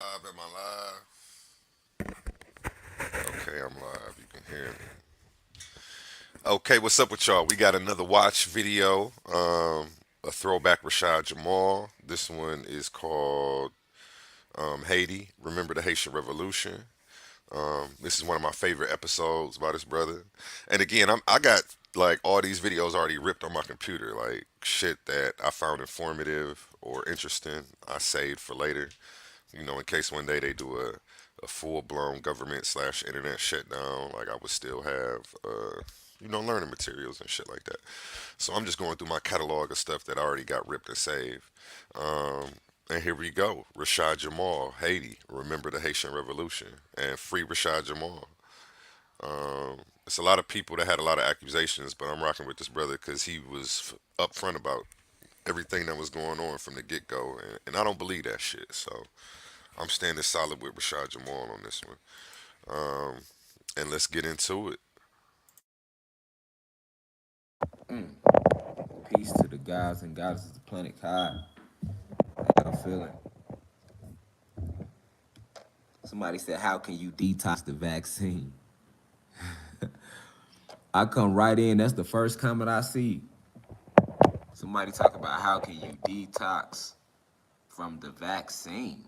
Live, am I live? Okay, I'm live. You can hear me. Okay, what's up with y'all? We got another watch video. A throwback Rashad Jamal. This one is called Haiti. Remember the Haitian Revolution. This is one of my favorite episodes by this brother. And again, I got like all these videos already ripped on my computer, like shit that I found informative or interesting. I saved for later. In case one day they do a full blown government slash internet shutdown, like I would still have, learning materials and shit like that. So I'm just going through my catalog of stuff that I already got ripped and saved. Um, and here we go. Rashad Jamal, Haiti. Remember the Haitian Revolution and free Rashad Jamal. It's a lot of people that had a lot of accusations, but I'm rocking with this brother because he was upfront about everything that was going on from the get go, and I don't believe that shit. So I'm standing solid with Rashad Jamal on this one. Um, and let's get into it. Mm. Peace to the gods and goddesses of the planet Kai. How y'all feeling? Somebody said, how can you detox the vaccine? I come right in. That's the first comment I see. Somebody talk about how can you detox from the vaccine?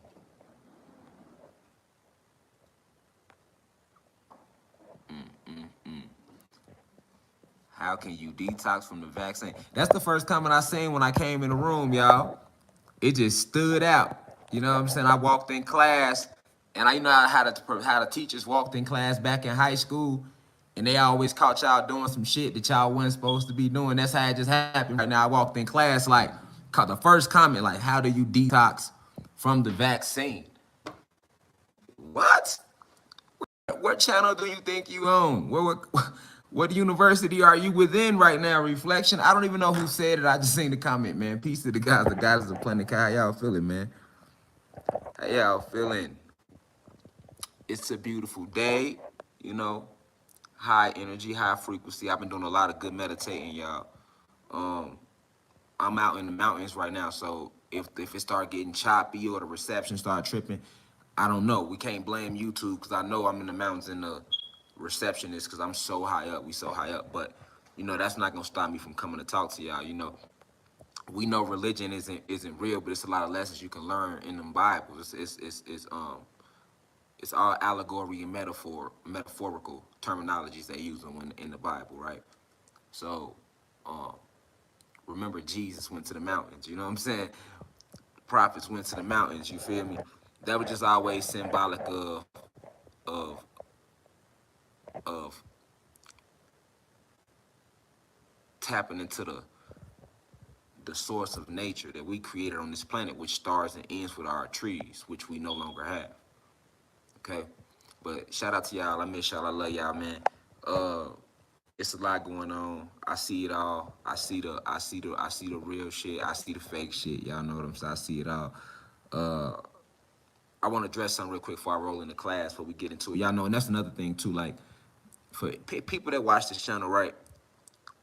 How can you detox from the vaccine? That's the first comment I seen when I came in the room, y'all. It just stood out. You know what I'm saying? I walked in class, and I know how the teachers walked in class back in high school, and they always caught y'all doing some shit that y'all wasn't supposed to be doing. That's how it just happened right now. I walked in class like, caught the first comment like, "How do you detox from the vaccine?" What? What channel do you think you own? What university are you within right now? Reflection. I don't even know who said it. I just seen the comment, man. Peace to the guys, the guys of Planet Kai. How y'all feeling, man? How y'all feeling? It's a beautiful day, you know. High energy, high frequency. I've been doing a lot of good meditating, y'all. Um, I'm out in the mountains right now, so if it start getting choppy or the reception start tripping, I don't know. We can't blame YouTube because I know I'm in the mountains and the reception is because I'm so high up. We so high up, but that's not gonna stop me from coming to talk to y'all. We know religion isn't real, but it's a lot of lessons you can learn in them Bibles. It's all allegory and metaphorical terminologies they use them in the Bible, right? So, um, remember Jesus went to the mountains. You know what I'm saying? Prophets went to the mountains. You feel me? That was just always symbolic of of tapping into the source of nature that we created on this planet, which starts and ends with our trees, which we no longer have. Okay, but shout out to y'all. I miss y'all. I love y'all, man. Uh, it's a lot going on. I see it all. I see the real shit. I see the fake shit. Y'all know what I'm saying. I see it all. Uh, I want to address something real quick before I roll into class. Before we get into it, y'all know, and that's another thing too. Like for people that watch this channel, right?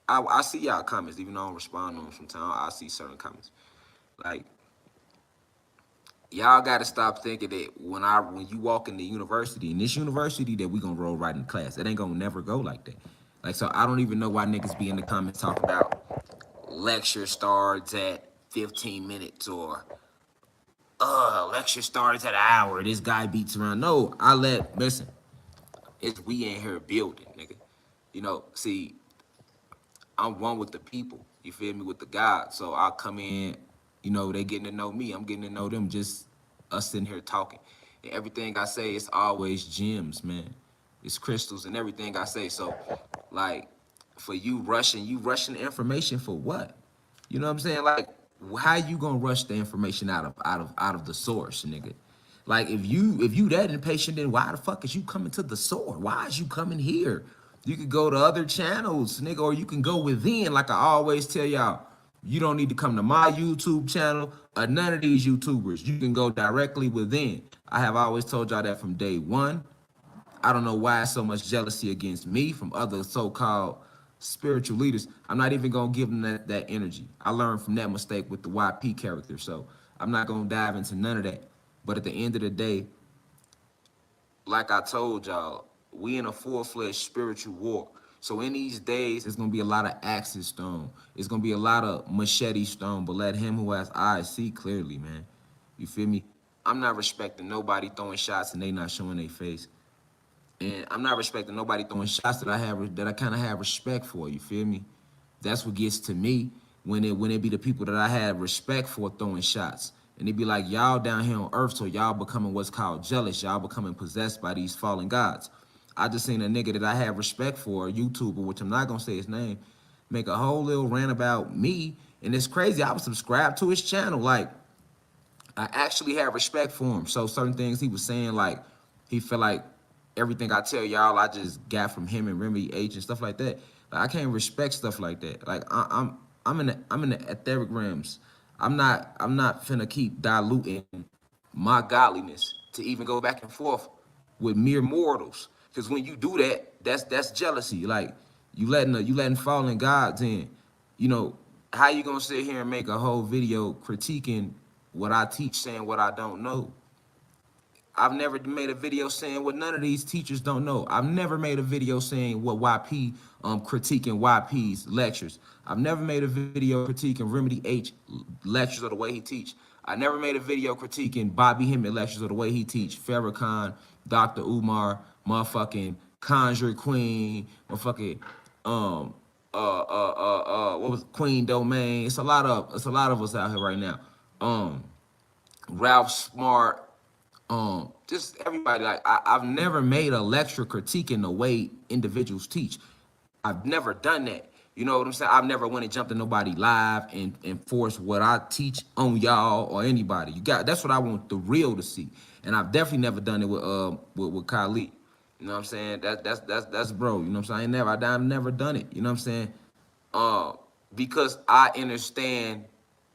I see y'all comments, even though I don't respond to them sometimes. I see certain comments. Like y'all got to stop thinking that when you walk in the university, in this university that we gonna roll right in class, it ain't gonna never go like that. Like so, I don't even know why niggas be in the comments talking about lecture starts at 15 minutes or lecture starts at an hour. This guy beats around. No, listen. It's we in here building, nigga. See, I'm one with the people. You feel me? With the God. So I come in, they getting to know me. I'm getting to know them. Just us sitting here talking. And everything I say is always gems, man. It's crystals and everything I say. So, like, for you rushing the information for what? You know what I'm saying? Like, how you gonna rush the information out of the source, nigga? Like if you that impatient, then why the fuck is you coming to the source? Why is you coming here? You could go to other channels, nigga, or you can go within. Like I always tell y'all, you don't need to come to my YouTube channel or none of these YouTubers. You can go directly within. I have always told y'all that from day one. I don't know why so much jealousy against me from other so-called spiritual leaders. I'm not even gonna give them that energy. I learned from that mistake with the YP character, so I'm not gonna dive into none of that. But at the end of the day, like I told y'all, we in a full-fledged spiritual war. So in these days, it's gonna be a lot of axes thrown. It's gonna be a lot of machetes thrown. But let him who has eyes see clearly, man. You feel me? I'm not respecting nobody throwing shots and they not showing their face. And I'm not respecting nobody throwing shots that I kind of have respect for. You feel me? That's what gets to me when it be the people that I had respect for throwing shots. And it be like y'all down here on earth, so y'all becoming what's called jealous. Y'all becoming possessed by these fallen gods. I just seen a nigga that I have respect for, a YouTuber, which I'm not gonna say his name, make a whole little rant about me. And it's crazy. I was subscribed to his channel. Like, I actually have respect for him. So certain things he was saying, like he felt like everything I tell y'all I just got from him and Remedy H and stuff like that. Like, I can't respect stuff like that. Like I'm in the etheric realms. I'm not finna keep diluting my godliness to even go back and forth with mere mortals. Because when you do that, that's jealousy. Like, you letting fallen gods in. You know, how you gonna sit here and make a whole video critiquing what I teach, saying what I don't know? I've never made a video saying what none of these teachers don't know. I've never made a video saying what YP, critiquing YP's lectures. I've never made a video critiquing Remedy H lectures or the way he teach. I never made a video critiquing Bobby Hemmett lectures or the way he teach. Farrakhan, Dr. Umar, motherfucking Conjure Queen, motherfucking what was Queen Domain. It's a lot of us out here right now. Ralph Smart, just everybody. Like, I've never made a lecture critiquing the way individuals teach. I've never done that. You know what I'm saying? I've never went and jumped in nobody live and forced what I teach on y'all or anybody. That's what I want the real to see. And I've definitely never done it with Khalid. You know what I'm saying? That's bro. You know what I'm saying? I've never done it. You know what I'm saying? Because I understand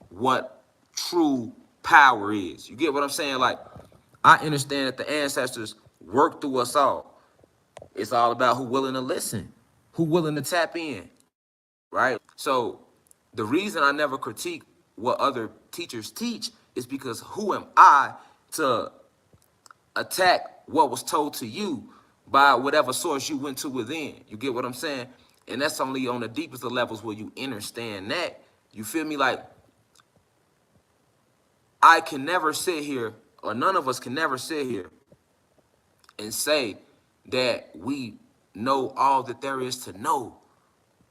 what true power is. You get what I'm saying? Like, I understand that the ancestors worked through us all. It's all about who willing to listen, who willing to tap in, right? So the reason I never critique what other teachers teach is because who am I to attack what was told to you by whatever source you went to within? You get what I'm saying? And that's only on the deepest of levels where you understand that. You feel me? Like, I can never sit here, or none of us can never sit here and say that we know all that there is to know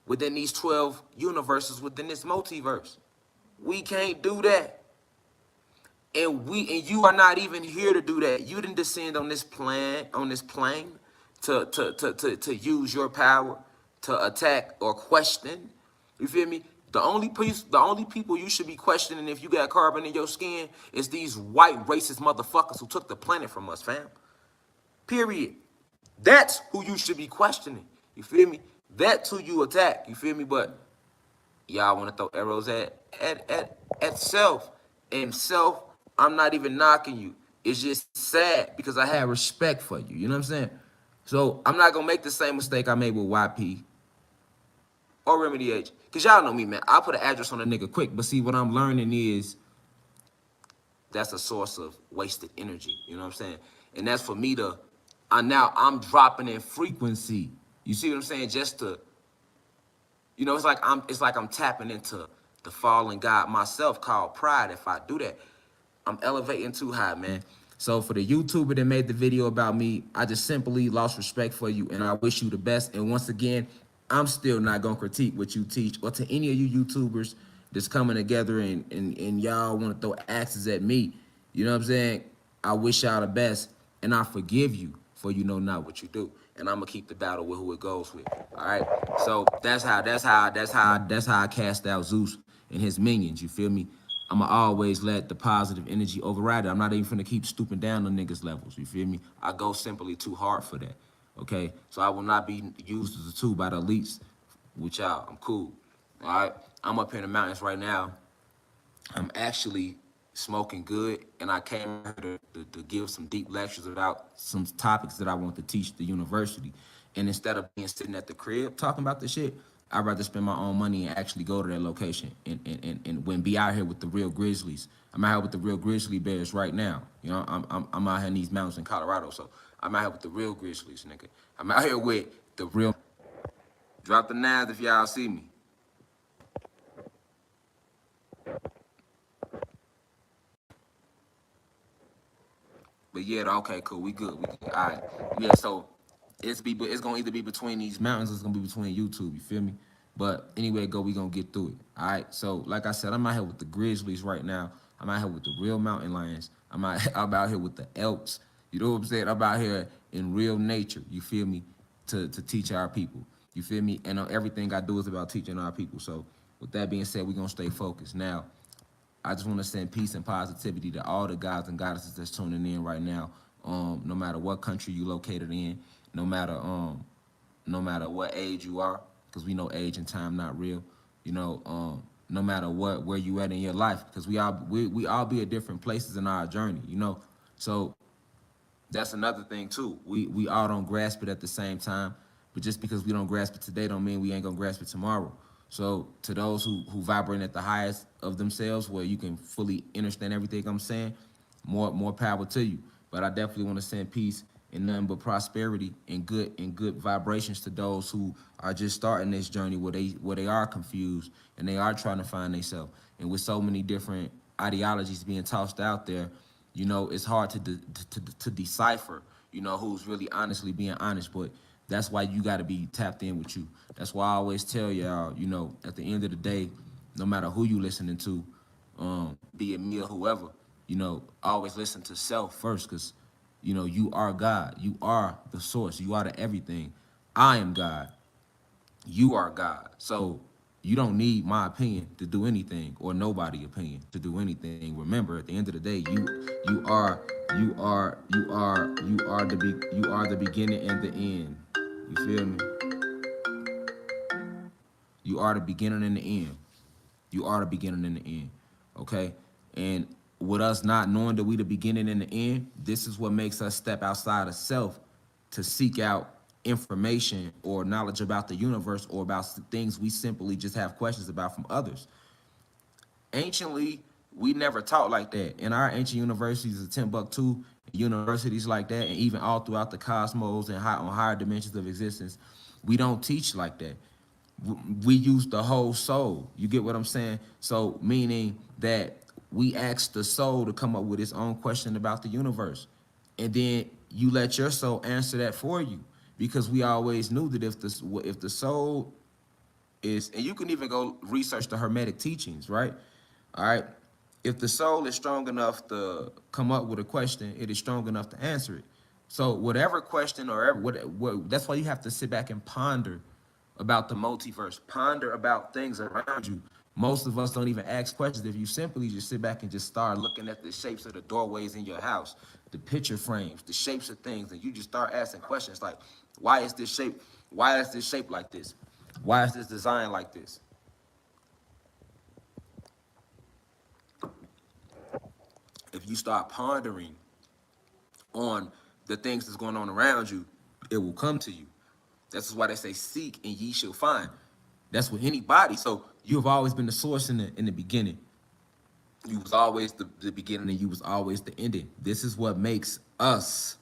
within these 12 universes within this multiverse. We can't do that. And you are not even here to do that. You didn't descend on this plane to use your power to attack or question. You feel me? The only people you should be questioning if you got carbon in your skin is these white racist motherfuckers who took the planet from us, fam. Period. That's who you should be questioning. You feel me? That's who you attack. You feel me? But y'all want to throw arrows at self. And self, I'm not even knocking you. It's just sad because I have respect for you. You know what I'm saying? So I'm not gonna make the same mistake I made with YP or Remedy H. Cause y'all know me, man. I put an address on a nigga quick. But see, what I'm learning is that's a source of wasted energy. You know what I'm saying? And that's for me to, I'm dropping in frequency. You see what I'm saying? Just to, it's like I'm tapping into the fallen God myself called pride. If I do that, I'm elevating too high, man. So for the YouTuber that made the video about me, I just simply lost respect for you, and I wish you the best. And once again, I'm still not gonna critique what you teach, or to any of you YouTubers that's coming together and y'all want to throw axes at me. You know what I'm saying? I wish y'all the best, and I forgive you for you know not what you do. And I'm gonna keep the battle with who it goes with. All right. So that's how I cast out Zeus and his minions. You feel me? I'ma always let the positive energy override it. I'm not even finna keep stooping down on niggas' levels. You feel me? I go simply too hard for that. Okay? So I will not be used as a tool by the elites with y'all. I'm cool. All right? I'm up here in the mountains right now. I'm actually smoking good, and I came here to give some deep lectures about some topics that I want to teach the university. And instead of being sitting at the crib talking about the shit, I'd rather spend my own money and actually go to that location and when be out here with the real grizzlies. I'm out here with the real grizzly bears right now. You know, I'm out here in these mountains in Colorado, so I'm out here with the real grizzlies, nigga. I'm out here with the real. Drop the nines if y'all see me. But yeah, okay, cool. We good. We good. All right. Yeah, so it's gonna either be between these mountains or it's gonna be between YouTube. You feel me? But anyway, go. We gonna get through it. All right. So like I said, I'm out here with the grizzlies right now. I'm out here with the real mountain lions. I'm out here with the elks. You know what I'm saying? I'm out here in real nature. You feel me? To teach our people. You feel me? And everything I do is about teaching our people. So with that being said, we gonna stay focused now. I just want to send peace and positivity to all the gods and goddesses that's tuning in right now. No matter what country you located in, no matter no matter what age you are, because we know age and time not real. You know, no matter where you at in your life, because we all be at different places in our journey. You know, so that's another thing too. We all don't grasp it at the same time, but just because we don't grasp it today don't mean we ain't gonna grasp it tomorrow. So to those who vibrate at the highest of themselves, where you can fully understand everything I'm saying, more power to you. But I definitely want to send peace and nothing but prosperity and good vibrations to those who are just starting this journey where they are confused and they are trying to find themselves. And with so many different ideologies being tossed out there, you know, it's hard to decipher, you know, who's really honestly being honest. But that's why you got to be tapped in with you. That's why I always tell y'all, you know, at the end of the day, no matter who you listening to, be it me or whoever, you know, always listen to self first, because, you know, you are God. You are the source. You are the everything. I am God. You are God. So you don't need my opinion to do anything, or nobody opinion to do anything. Remember, at the end of the day, you are you are the beginning and the end. You feel me? You are the beginning and the end. You are the beginning and the end. Okay? And with us not knowing that we the beginning and the end, this is what makes us step outside of self to seek out information or knowledge about the universe or about things we simply just have questions about from others. Anciently, we never taught like that. In our ancient universities of Timbuktu, universities like that, and even all throughout the cosmos and on higher dimensions of existence, we don't teach like that. We use the whole soul. You get what I'm saying? So meaning that we ask the soul to come up with its own question about the universe, and then you let your soul answer that for you, because we always knew that if the soul is, and you can even go research the Hermetic teachings, right? All right. If the soul is strong enough to come up with a question, it is strong enough to answer it. So whatever question or what that's why you have to sit back and ponder about the multiverse, ponder about things around you. Most of us don't even ask questions. If you simply just sit back and just start looking at the shapes of the doorways in your house, the picture frames, the shapes of things, and you just start asking questions like, why is this shape? Why is this shape like this? Why is this design like this? If you start pondering on the things that's going on around you, it will come to you. That's why they say, seek and ye shall find. That's with anybody. So you have always been the source in the beginning. You was always the beginning and you was always the ending. This is what makes us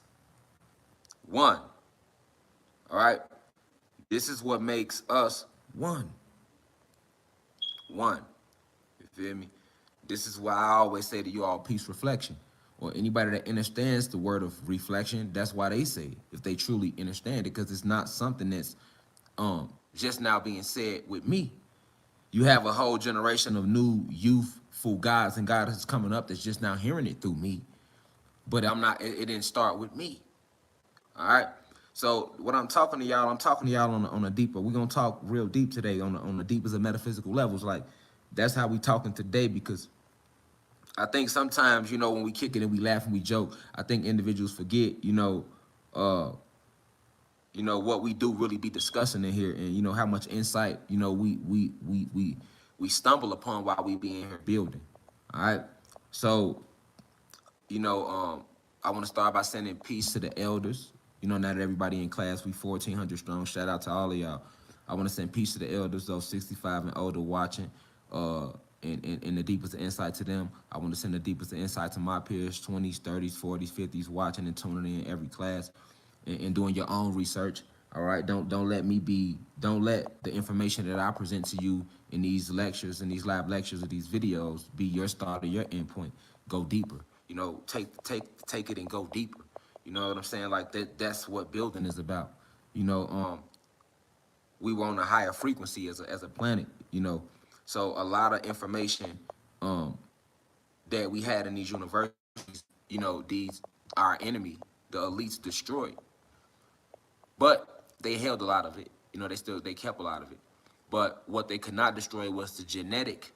one. All right? This is what makes us one. One. You feel me? This is why I always say to you all, peace reflection. Or anybody that understands the word of reflection, that's why they say it, if they truly understand it, because it's not something that's just now being said with me. You have a whole generation of new youthful gods and goddesses coming up that's just now hearing it through me. But it didn't start with me. All right. So what I'm talking to y'all on a deeper. We're gonna talk real deep today on the deepest of metaphysical levels. Like that's how we talking today, because I think sometimes, you know, when we kick it and we laugh and we joke, I think individuals forget, what we do really be discussing in here, and you know how much insight, we stumble upon while we be in here building. All right. So, I want to start by sending peace to the elders. You know, now that everybody in class, we 1,400 strong. Shout out to all of y'all. I want to send peace to the elders, those 65 and older watching, and the deepest insight to them. I want to send the deepest insight to my peers, 20s, 30s, 40s, 50s, watching and tuning in every class and doing your own research. All right, don't let the information that I present to you in these lectures, in these live lectures, or these videos be your start or your endpoint. Go deeper. You know, take it and go deeper. You know what I'm saying? Like that's what building is about. You know, we want a higher frequency as a planet. You know, so a lot of information um that we had in these universities, you know, these our enemy, the elites destroyed, but they held a lot of it. You know, they kept a lot of it. But what they could not destroy was the genetic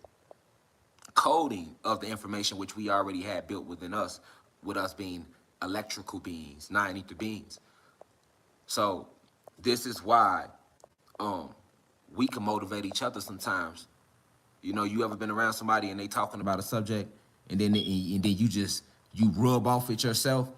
coding of the information which we already had built within us, with us being electrical beings, non-ether beings. So this is why um we can motivate each other sometimes. You know, you ever been around somebody and they talking about a subject, and then you rub off it yourself,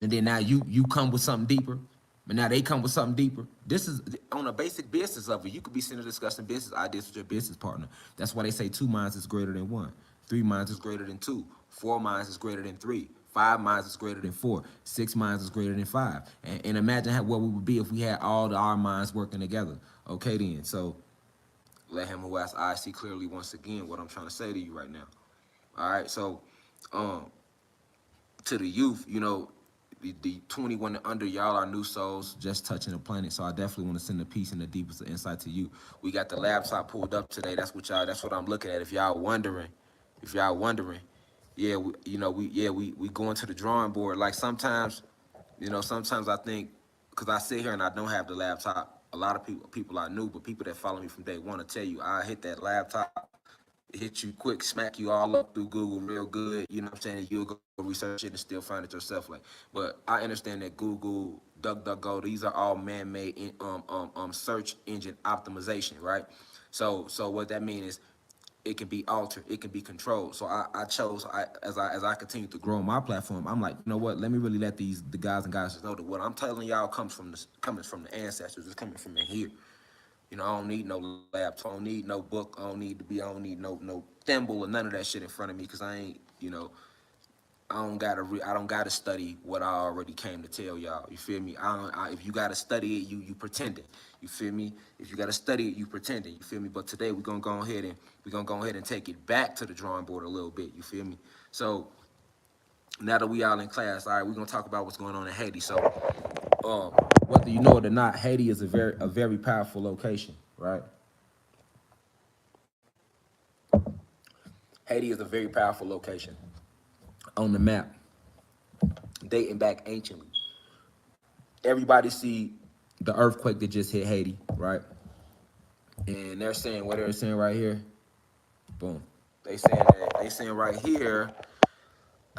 and then now you come with something deeper, but now they come with something deeper. This is on a basic business level. You could be sitting there discussing business ideas with your business partner. That's why they say two minds is greater than one, three minds is greater than two, four minds is greater than three, five minds is greater than four, six minds is greater than five. And imagine what we would be if we had all our minds working together. Okay, then. So let him who has eyes see clearly once again what I'm trying to say to you right now. All right, so um, to the youth, you know, the 21 and under, y'all are new souls just touching the planet. So I definitely want to send the peace and the deepest insight to you. We got the laptop pulled up today. That's what I'm looking at. If y'all wondering, yeah, we going to the drawing board. Like sometimes, you know, sometimes I think, because I sit here and I don't have the laptop. A lot of people I knew, but people that follow me from day one to tell you, I hit that laptop, hit you quick, smack you all up through Google real good. You know what I'm saying? You'll go research it and still find it yourself. Like, but I understand that Google, DuckDuckGo, these are all man-made search engine optimization, right? So what that means is it can be altered, it can be controlled. So I chose, as I continue to grow my platform, I'm like, you know what? Let me really let the guys and guys know that what I'm telling y'all coming from the ancestors. It's coming from in here. You know, I don't need no laptop, I don't need no book, I don't need no thimble or none of that shit in front of me, because I ain't, you know, I don't gotta study what I already came to tell y'all. You feel me? If you gotta study it, you pretending. You feel me? If you gotta study it, you pretending. You feel me? But today we're gonna go ahead and take it back to the drawing board a little bit. You feel me? So now that we all in class, all right, we're gonna talk about what's going on in Haiti. So, um, whether you know it or not, Haiti is a very powerful location, right? Haiti is a very powerful location on the map, dating back anciently. Everybody see the earthquake that just hit Haiti, right? And they're saying what they're saying right here. Boom. They saying right here,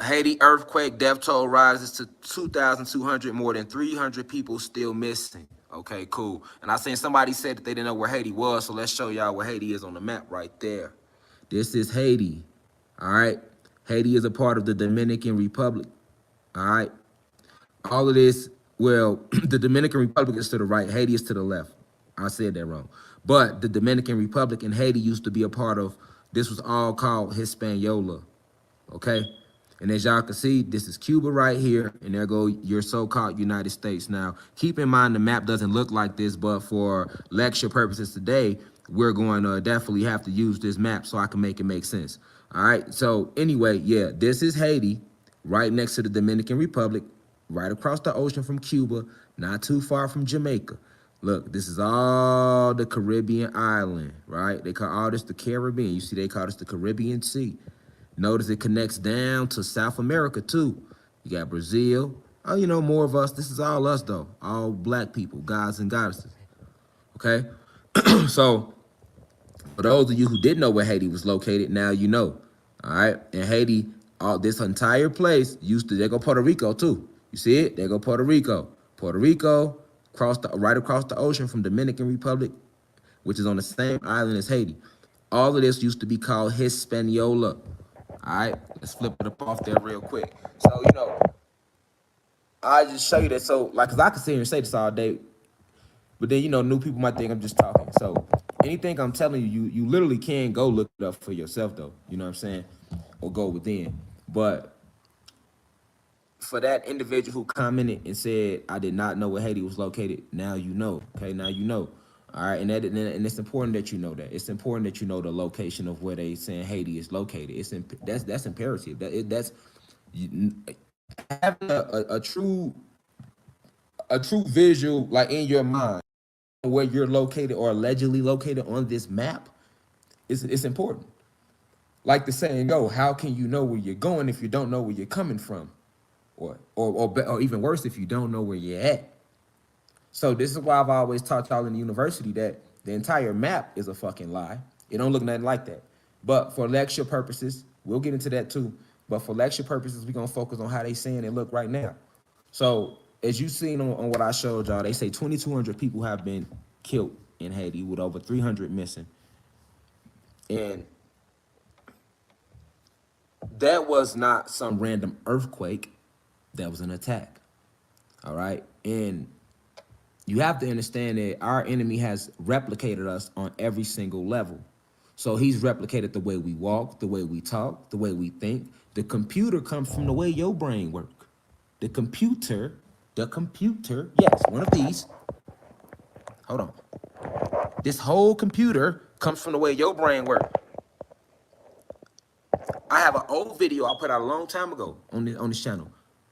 Haiti earthquake death toll rises to 2,200, more than 300 people still missing. Okay, cool. And I seen somebody said that they didn't know where Haiti was, so let's show y'all where Haiti is on the map right there. This is Haiti. All right. Haiti is a part of the Dominican Republic. All right. All of this, well, the Dominican Republic is to the right, Haiti is to the left. I said that wrong. But the Dominican Republic and Haiti used to be a part of, this was all called Hispaniola, okay? And as y'all can see, this is Cuba right here, and there go your so-called United States. Now, keep in mind the map doesn't look like this, but for lecture purposes today, we're going to definitely have to use this map so I can make it make sense. All right, so anyway, yeah, this is Haiti, right next to the Dominican Republic, right across the ocean from Cuba, not too far from Jamaica. Look, this is all the Caribbean island, right? They call all this the Caribbean. You see, they call this the Caribbean Sea. Notice it connects down to South America, too. You got Brazil. Oh, you know, more of us. This is all us, though. All black people, gods and goddesses, okay? So, for those of you who didn't know where Haiti was located, now you know, all right? And Haiti, all this entire place used to, there go Puerto Rico, too. You see it? There go Puerto Rico. Puerto Rico, right across the ocean from Dominican Republic, which is on the same island as Haiti. All of this used to be called Hispaniola. All right, let's flip it up off there real quick. So, I just show you that. So, like, cause I could sit here and say this all day. But then, new people might think I'm just talking. So anything I'm telling you, you literally can go look it up for yourself, though. You know what I'm saying? Or go within. But for that individual who commented and said, I did not know where Haiti was located, now you know. Okay, now you know. All right, and it's important that you know that. It's important that you know the location of where they saying Haiti is located. That's imperative. That's having a true visual like in your mind where you're located or allegedly located on this map. It's important. Like the saying go, how can you know where you're going if you don't know where you're coming from? Or even worse, if you don't know where you're at. So this is why I've always taught y'all in the university that the entire map is a fucking lie. It don't look nothing like that. But for lecture purposes, we'll get into that too. But for lecture purposes, we're gonna focus on how they saying it look right now. So as you seen on what I showed y'all, they say 2,200 people have been killed in Haiti with over 300 missing. And that was not some random earthquake. That was an attack. All right. And you have to understand that our enemy has replicated us on every single level. So he's replicated the way we walk, the way we talk, the way we think. The computer comes from the way your brain works. The computer, yes, one of these. Hold on. This whole computer comes from the way your brain works. I have an old video I put out a long time ago on this channel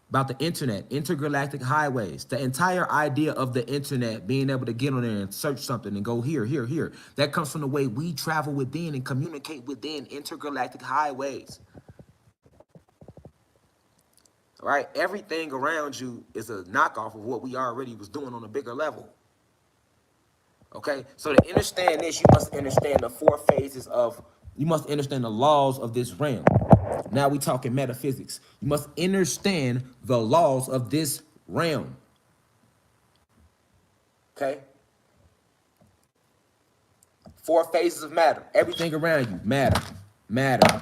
about the internet, intergalactic highways, the entire idea of the internet, being able to get on there and search something and go here, here, here. That comes from the way we travel within and communicate within intergalactic highways. All right, everything around you is a knockoff of what we already was doing on a bigger level. Okay, so to understand this, you must understand the four phases of, you must understand the laws of this realm. Now we talking metaphysics. You must understand the laws of this realm. Okay? Four phases of matter. Everything around you, matter, matter,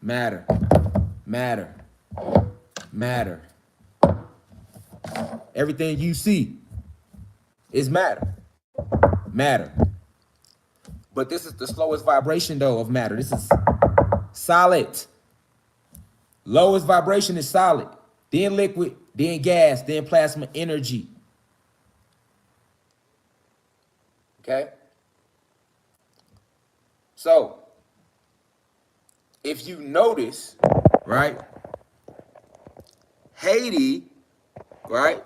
matter, matter, matter. Everything you see is matter, matter. But this is the slowest vibration, though, of matter. This is solid. Lowest vibration is solid, then liquid, then gas, then plasma energy. Okay? So, if you notice, right, Haiti, right,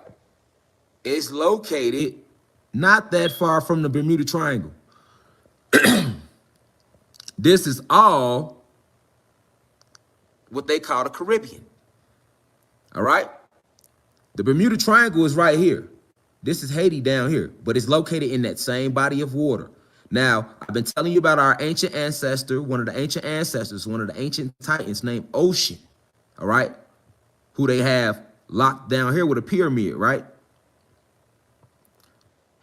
is located not that far from the Bermuda Triangle. This is all what they call the Caribbean. All right? The Bermuda Triangle is right here. This is Haiti down here, but it's located in that same body of water. Now, I've been telling you about our ancient ancestor, one of the ancient ancestors, one of the ancient titans named Ocean, all right? Who they have locked down here with a pyramid, right?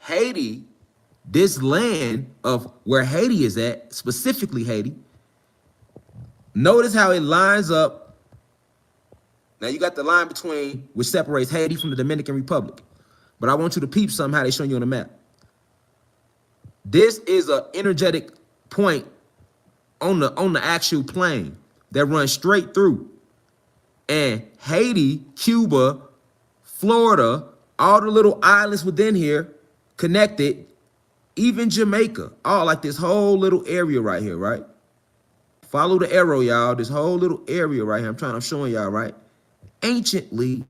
Haiti, this land of where Haiti is at, specifically Haiti, notice how it lines up. Now you got the line between, which separates Haiti from the Dominican Republic. But I want you to peep something how they show you on the map. This is an energetic point on the actual plane that runs straight through. And Haiti, Cuba, Florida, all the little islands within here connected, even Jamaica, all like this whole little area right here, right? Follow the arrow, y'all. This whole little area right here. I'm showing y'all, right? Anciently,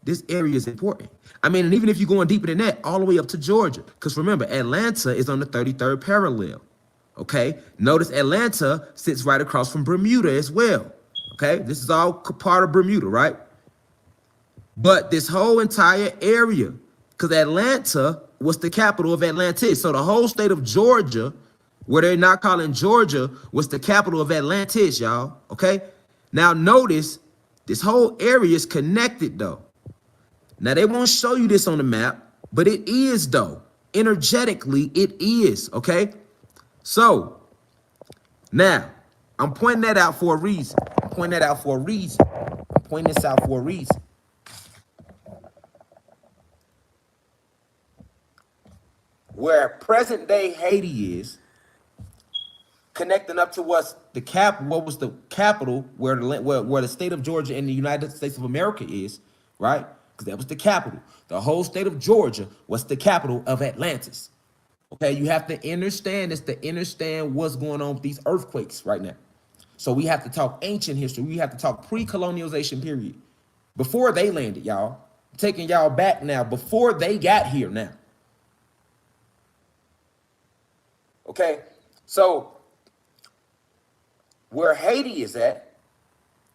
this area is important. I mean, and even if you're going deeper than that, all the way up to Georgia. Because remember, Atlanta is on the 33rd parallel. Okay? Notice Atlanta sits right across from Bermuda as well. Okay? This is all part of Bermuda, right? But this whole entire area, because Atlanta was the capital of Atlantis. So the whole state of Georgia, where they're not calling Georgia, was the capital of Atlantis, y'all. Okay? Now notice this whole area is connected, though. Now, they won't show you this on the map, but it is, though. Energetically, it is, okay? So, now, I'm pointing that out for a reason. I'm pointing that out for a reason. I'm pointing this out for a reason. where present day Haiti is, connecting up to what's the what was the capital where where the state of Georgia in the United States of America is, right? Because that was the capital. The whole state of Georgia was the capital of Atlantis. Okay, you have to understand this to understand what's going on with these earthquakes right now. So we have to talk ancient history. We have to talk pre-colonialization period. Before they landed, y'all. I'm taking y'all back now, before they got here now. Okay, so where Haiti is at,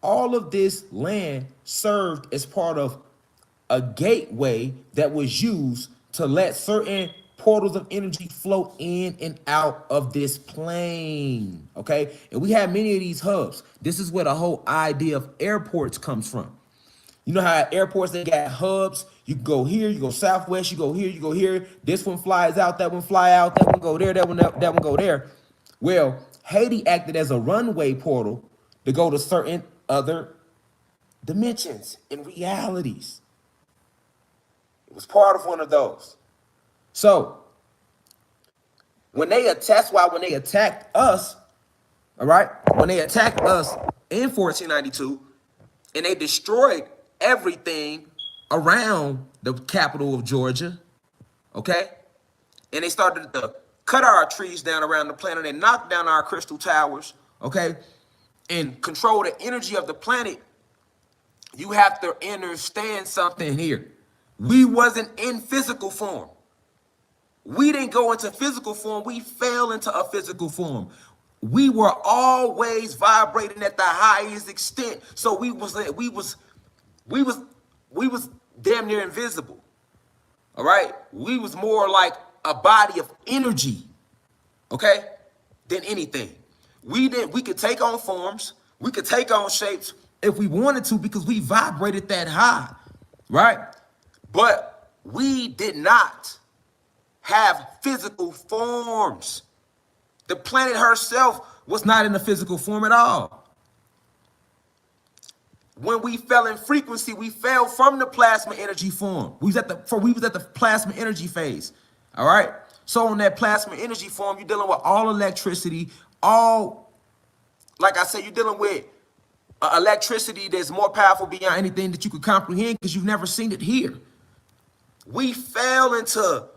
all of this land served as part of a gateway that was used to let certain portals of energy flow in and out of this plane, okay? And we have many of these hubs. This is where the whole idea of airports comes from. You know how at airports, they got hubs. You go here, you go southwest, you go here, you go here. This one flies out, that one fly out, that one go there, that one go there. Well, Haiti acted as a runway portal to go to certain other dimensions and realities. It was part of one of those. So when they attacked us, all right, when they attacked us in 1492, and they destroyed everything around the capital of Georgia, okay? And they started to cut our trees down around the planet and knock down our crystal towers, okay? And control the energy of the planet. You have to understand something here. We wasn't in physical form. We didn't go into physical form. We fell into a physical form. We were always vibrating at the highest extent. So we was damn near invisible. All right? We was more like a body of energy, okay, than anything. We could take on forms, we could take on shapes if we wanted to, because we vibrated that high, right? But we did not have physical forms. The planet herself was not in a physical form at all. When we fell in frequency, we fell from the plasma energy form. We was at the plasma energy phase. All right. So on that plasma energy form, you're dealing with all electricity, like I said, you're dealing with electricity that's more powerful beyond anything that you could comprehend, because you've never seen it here. We fell into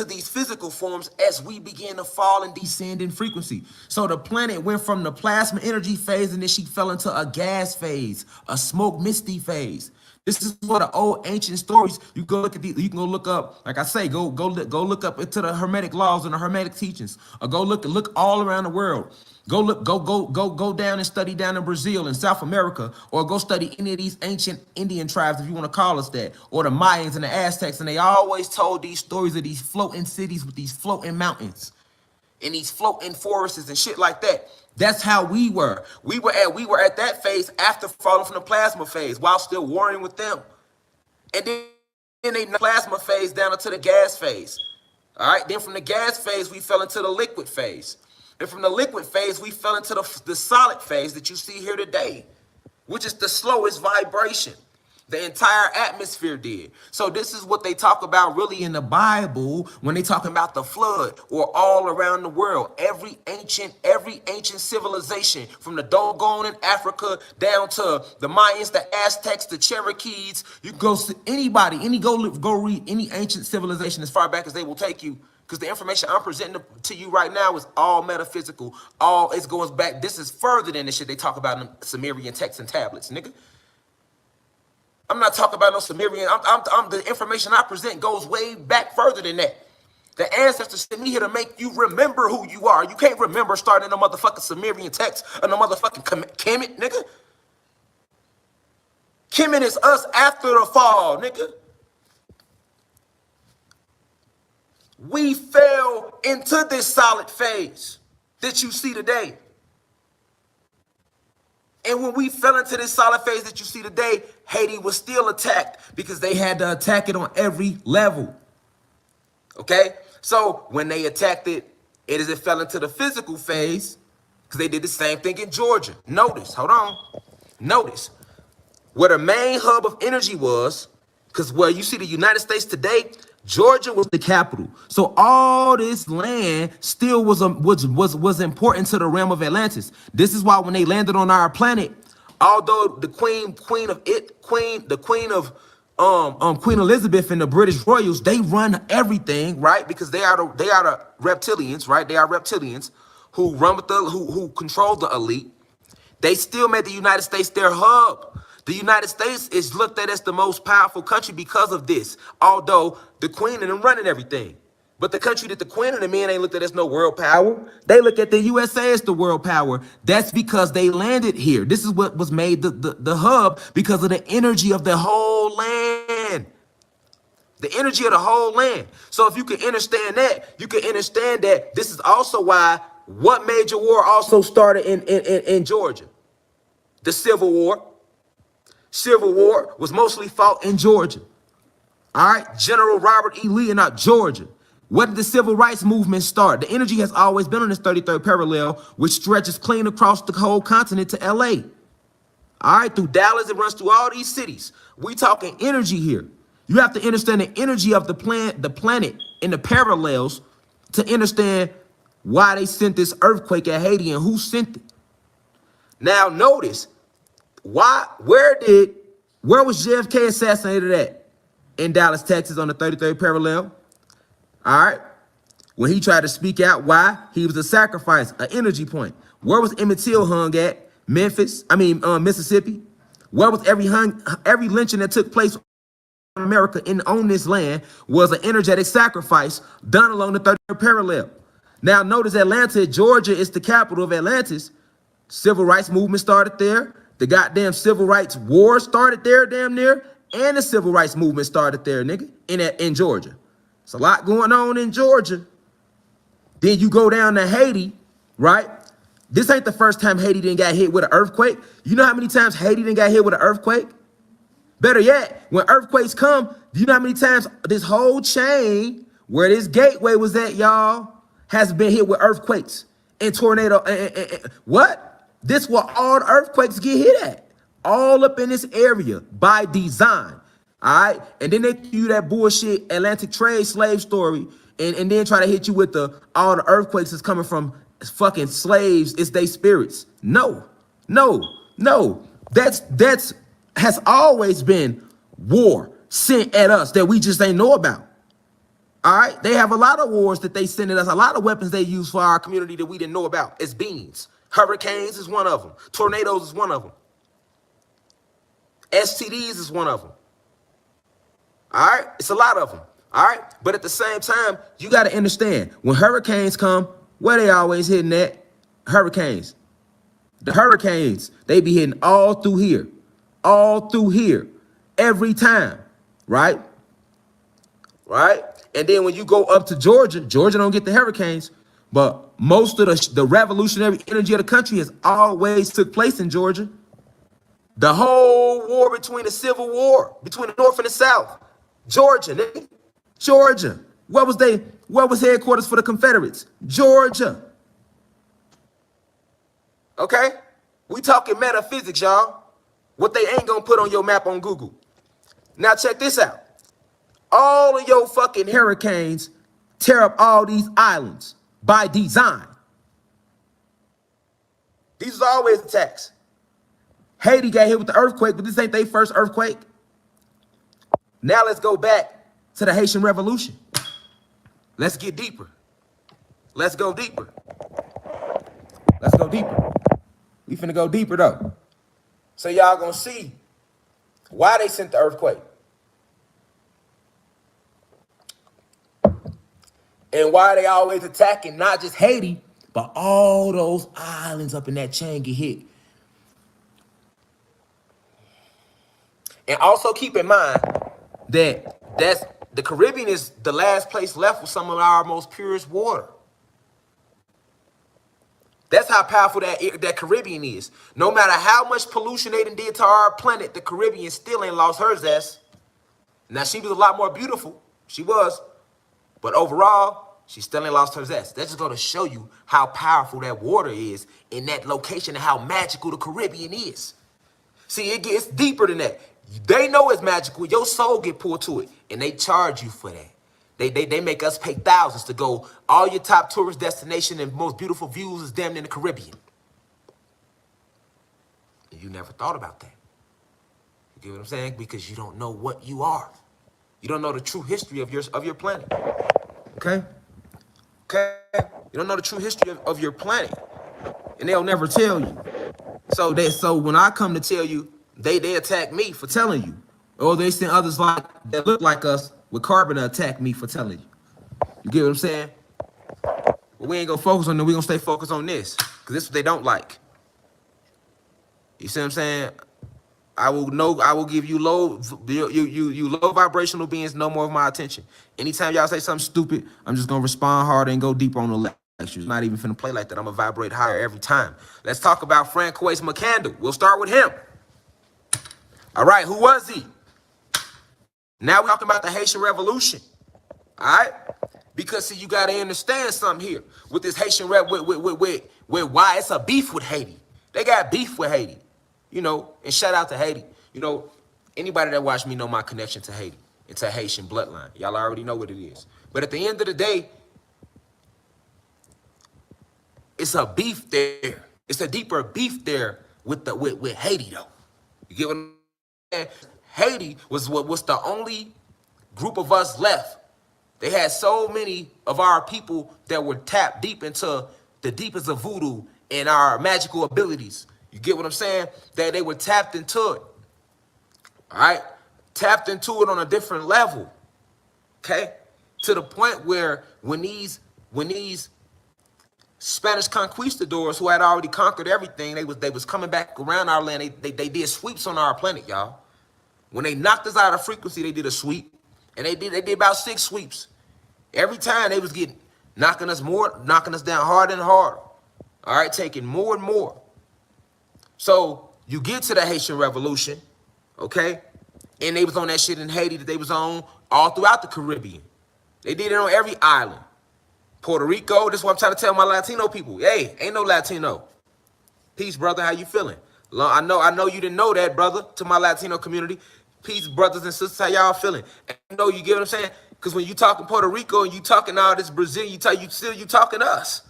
these physical forms as we began to fall and descend in frequency. So the planet went from the plasma energy phase, and then she fell into a gas phase, a smoke misty phase. This is what the old ancient stories. You go look at these. You can go look up, like I say, go look up into the Hermetic laws and the Hermetic teachings, or go look all around the world. Go down and study down in Brazil and South America, or go study any of these ancient Indian tribes, if you want to call us that, or the Mayans and the Aztecs, and they always told these stories of these floating cities with these floating mountains and these floating forests and shit like that. That's how we were. We were at that phase after falling from the plasma phase while still warring with them. And then they plasma phase down into the gas phase. All right. Then from the gas phase, we fell into the liquid phase. And from the liquid phase, we fell into the solid phase that you see here today, which is the slowest vibration. The entire atmosphere did. So this is what they talk about really in the Bible when they talking about the flood, or all around the world. Every ancient civilization, from the Dogon in Africa down to the Mayans, the Aztecs, the Cherokees. You go to anybody, go read any ancient civilization as far back as they will take you. Because the information I'm presenting to you right now is all metaphysical. It goes back. This is further than the shit they talk about in Sumerian texts and tablets, nigga. I'm not talking about no Sumerian. The information I present goes way back further than that. The ancestors sent me here to make you remember who you are. You can't remember starting in a motherfucking Sumerian text or no motherfucking Kemet, nigga. Kemet is us after the fall, nigga. We fell into this solid phase that you see today. And when we fell into this solid phase that you see today, Haiti was still attacked because they had to attack it on every level. Okay? So when they attacked it, it fell into the physical phase, because they did the same thing in Georgia. Notice, hold on. Notice where the main hub of energy was, because where you see the United States today, Georgia was the capital. So all this land still was important to the realm of Atlantis. This is why when they landed on our planet, although the Queen Elizabeth and the British royals, they run everything, right? Because they are the reptilians, right? They are reptilians who run with who control the elite. They still made the United States their hub. The United States is looked at as the most powerful country because of this, although the Queen and them running everything. But the country that the Queen and the men ain't looked at as no world power. They look at the USA as the world power. That's because they landed here. This is what was made the hub because of the energy of the whole land. The energy of the whole land. So if you can understand that, you can understand that this is also why what major war also started in Georgia? The Civil War. Civil War was mostly fought in Georgia. All right, General Robert E. Lee in Georgia. Where did the civil rights movement start? The energy has always been on this 33rd parallel, which stretches clean across the whole continent to LA. All right, through Dallas, it runs through all these cities. We talking energy here. You have to understand the energy of the planet and the parallels to understand why they sent this earthquake at Haiti and who sent it. Now notice, where was JFK assassinated at? In Dallas, Texas on the 33rd parallel. All right. When he tried to speak out why he was a sacrifice, an energy point. Where was Emmett Till hung at? Mississippi. Where was every lynching that took place in America on this land was an energetic sacrifice done along the 33rd parallel. Now notice Atlanta, Georgia is the capital of Atlantis. Civil rights movement started there. The goddamn civil rights war started there damn near. And the civil rights movement started there, nigga, in Georgia. It's a lot going on in Georgia. Then you go down to Haiti, right? This ain't the first time Haiti didn't got hit with an earthquake. You know how many times Haiti didn't got hit with an earthquake? Better yet, when earthquakes come, do you know how many times this whole chain where this gateway was at, y'all, has been hit with earthquakes and tornado? What? This where all the earthquakes get hit at. All up in this area by design. All right. And then they give you that bullshit Atlantic trade slave story and then try to hit you with all the earthquakes that's coming from fucking slaves. It's they spirits. No. That's has always been war sent at us that we just ain't know about. All right. They have a lot of wars that they send at us, a lot of weapons they use for our community that we didn't know about. It's beans. Hurricanes is one of them. Tornadoes is one of them. STDs is one of them. All right? It's a lot of them. All right? But at the same time, you got to understand, when hurricanes come, where they always hitting at? Hurricanes. The hurricanes, they be hitting all through here. All through here. Every time. Right? Right? And then when you go up to Georgia, Georgia don't get the hurricanes, but most of the revolutionary energy of the country has always took place in Georgia. The whole war between the Civil War, between the North and the South. Georgia, nigga. Georgia. Where was headquarters for the Confederates? Georgia. Okay? We talking metaphysics, y'all. What they ain't gonna put on your map on Google. Now check this out. All of your fucking hurricanes tear up all these islands by design. These are always attacks. Haiti got hit with the earthquake, but this ain't their first earthquake. Now let's go back to the Haitian Revolution. Let's get deeper. Let's go deeper. Let's go deeper. We finna go deeper though. So y'all gonna see why they sent the earthquake. And why they always attacking not just Haiti, but all those islands up in that chain get hit. And also keep in mind that the Caribbean is the last place left with some of our most purest water. That's how powerful that Caribbean is. No matter how much pollution they done did to our planet, the Caribbean still ain't lost her zest. Now, she was a lot more beautiful. She was. But overall, she still ain't lost her zest. That's just going to show you how powerful that water is in that location and how magical the Caribbean is. See, it gets deeper than that. They know it's magical. Your soul get pulled to it, and they charge you for that. They make us pay thousands to go. All your top tourist destination and most beautiful views is damn near in the Caribbean. And you never thought about that. You get what I'm saying? Because you don't know what you are. You don't know the true history of your planet. Okay? Okay? You don't know the true history of your planet. And they'll never tell you. So when I come to tell you, they attack me for telling you. Or they send others like that look like us with carbon to attack me for telling you. You get what I'm saying? But we ain't gonna focus on that. We gonna stay focused on this. Because this is what they don't like. You see what I'm saying? I will give you low vibrational beings no more of my attention. Anytime y'all say something stupid, I'm just gonna respond harder and go deeper on the lectures. Not even finna play like that. I'm gonna vibrate higher every time. Let's talk about Francois McCandle. We'll start with him. All right, who was he? Now we're talking about the Haitian Revolution. All right? Because see, you gotta understand something here with this Haitian with why it's a beef with Haiti. They got beef with Haiti. You know, and shout out to Haiti. You know, anybody that watched me know my connection to Haiti. It's a Haitian bloodline. Y'all already know what it is. But at the end of the day, it's a beef there. It's a deeper beef there with Haiti, though. You get what I'm saying? Haiti was the only group of us left. They had so many of our people that were tapped deep into the deepest of voodoo and our magical abilities. You get what I'm saying? That they were tapped into it. All right? Tapped into it on a different level. Okay? To the point where when these Spanish conquistadors who had already conquered everything, they was coming back around our land. They did sweeps on our planet, y'all. When they knocked us out of frequency, they did a sweep. And they did about 6 sweeps. Every time they was knocking us down harder and harder. All right, taking more and more. So you get to the Haitian Revolution, okay? And they was on that shit in Haiti that they was on all throughout the Caribbean. They did it on every island. Puerto Rico, this is what I'm trying to tell my Latino people. Hey, ain't no Latino. Peace, brother, how you feeling? I know you didn't know that, brother, to my Latino community. Peace, brothers and sisters, how y'all feeling? And you know, you get what I'm saying? Because when you talking Puerto Rico and you talking all this Brazil, you talking us.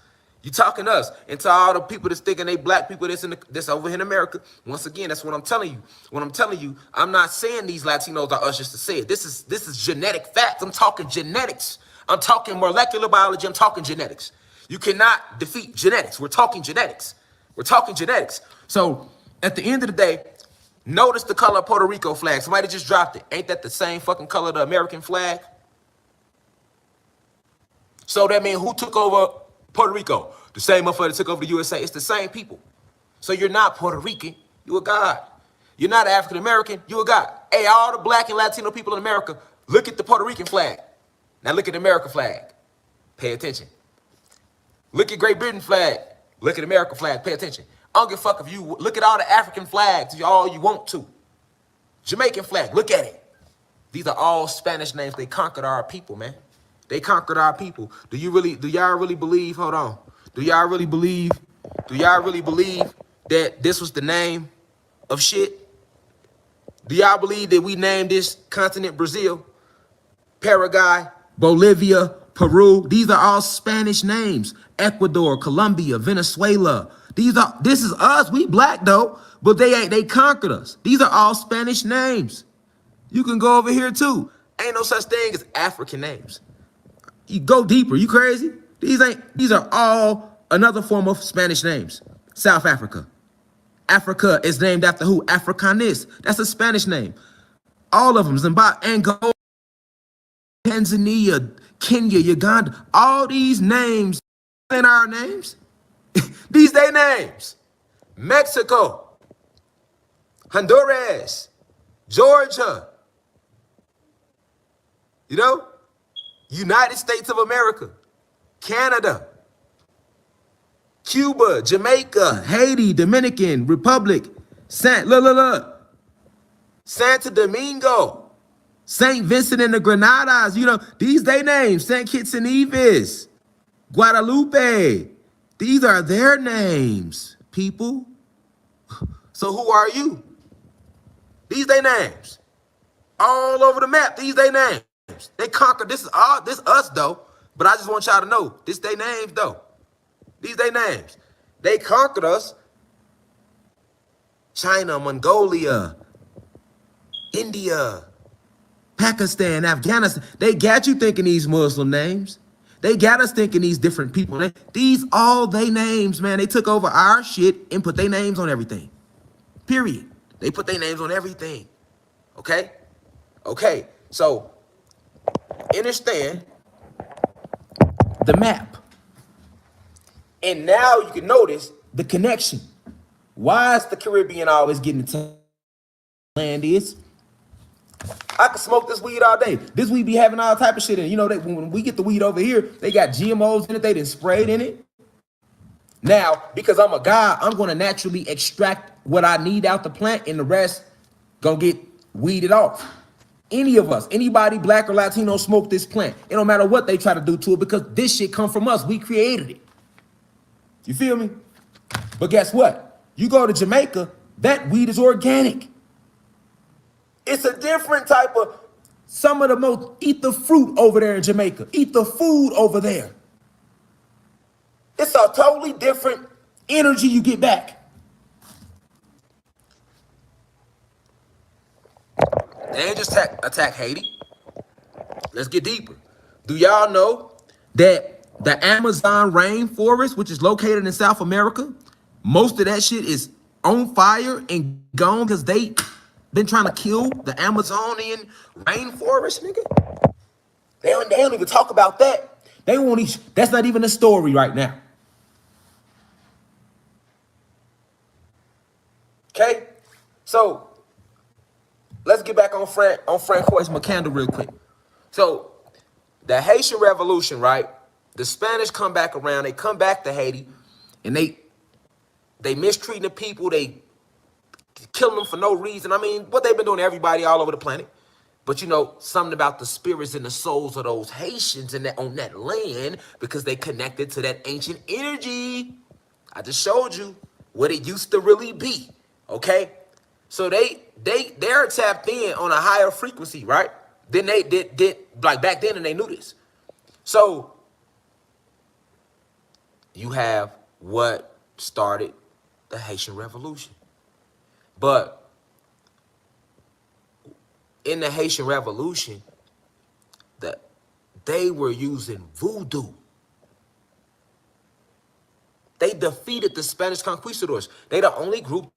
You talking us. And to all the people that's thinking they black people that's over here in America, once again, that's what I'm telling you. What I'm telling you, I'm not saying these Latinos are us just to say it. This is genetic facts. I'm talking genetics. I'm talking molecular biology. I'm talking genetics. You cannot defeat genetics. We're talking genetics. We're talking genetics. So at the end of the day, notice the color of Puerto Rico flag. Somebody just dropped it. Ain't that the same fucking color of the American flag? So that means who took over Puerto Rico? The same motherfucker that took over the USA. It's the same people. So you're not Puerto Rican. You a God. You're not African American. You a God. Hey, all the black and Latino people in America, look at the Puerto Rican flag. Now look at the American flag. Pay attention. Look at Great Britain flag. Look at the American flag. Pay attention. I don't give a fuck if you look at all the African flags all you want to. Jamaican flag. Look at it. These are all Spanish names. They conquered our people, man. They conquered our people. Do y'all really believe, hold on. Do y'all really believe that this was the name of shit? Do y'all believe that we named this continent Brazil, Paraguay, Bolivia, Peru? These are all Spanish names. Ecuador, Colombia, Venezuela. This is us. We black though, but they conquered us. These are all Spanish names. You can go over here too. Ain't no such thing as African names. You go deeper. You crazy? These are all another form of Spanish names. South Africa. Africa is named after who? Africanus. That's a Spanish name. All of them. Zimbabwe, Angola, Tanzania, Kenya, Uganda. All these names ain't our names. These they names. Mexico, Honduras, Georgia. You know? United States of America, Canada, Cuba, Jamaica, Haiti, Dominican Republic, Santa Domingo, St. Vincent and the Grenadines. You know, these they names. St. Kitts and Nevis, Guadalupe. These are their names, people. So who are you? These they names. All over the map, these they names. They conquered. This is all this us though. But I just want y'all to know this they names though. These they names. They conquered us. China, Mongolia, India, Pakistan, Afghanistan. They got you thinking these Muslim names. They got us thinking these different people. These all they names, man. They took over our shit and put their names on everything. Period. They put their names on everything. Okay? Okay. So understand the map. And now you can notice the connection. Why is the Caribbean always getting to land is? I can smoke this weed all day. This weed be having all type of shit in it. You know, when we get the weed over here, they got GMOs in it. They done sprayed in it. Now, because I'm a guy, I'm going to naturally extract what I need out the plant, and the rest going to get weeded off. Any of us, anybody black or Latino smoke this plant. It don't matter what they try to do to it because this shit come from us. We created it. You feel me? But guess what? You go to Jamaica, that weed is organic. It's a different type of, some of the most, eat the fruit over there in Jamaica. Eat the food over there. It's a totally different energy you get back. They ain't just attack Haiti. Let's get deeper. Do y'all know that the Amazon rainforest, which is located in South America, most of that shit is on fire and gone because they been trying to kill the Amazonian rainforest, nigga? They don't even talk about that. They won't even, that's not even a story right now. Okay? So let's get back on Francois McCandle real quick. So the Haitian Revolution, right? The Spanish come back around, they come back to Haiti, and they mistreating the people, they killing them for no reason. I mean, what they've been doing to everybody all over the planet. But you know, something about the spirits and the souls of those Haitians and that on that land, because they connected to that ancient energy. I just showed you what it used to really be. Okay? So they're tapped in on a higher frequency, right? Then they did like back then, and they knew this. So you have what started the Haitian Revolution. But in the Haitian Revolution, they were using voodoo. They defeated the Spanish conquistadors. They the only group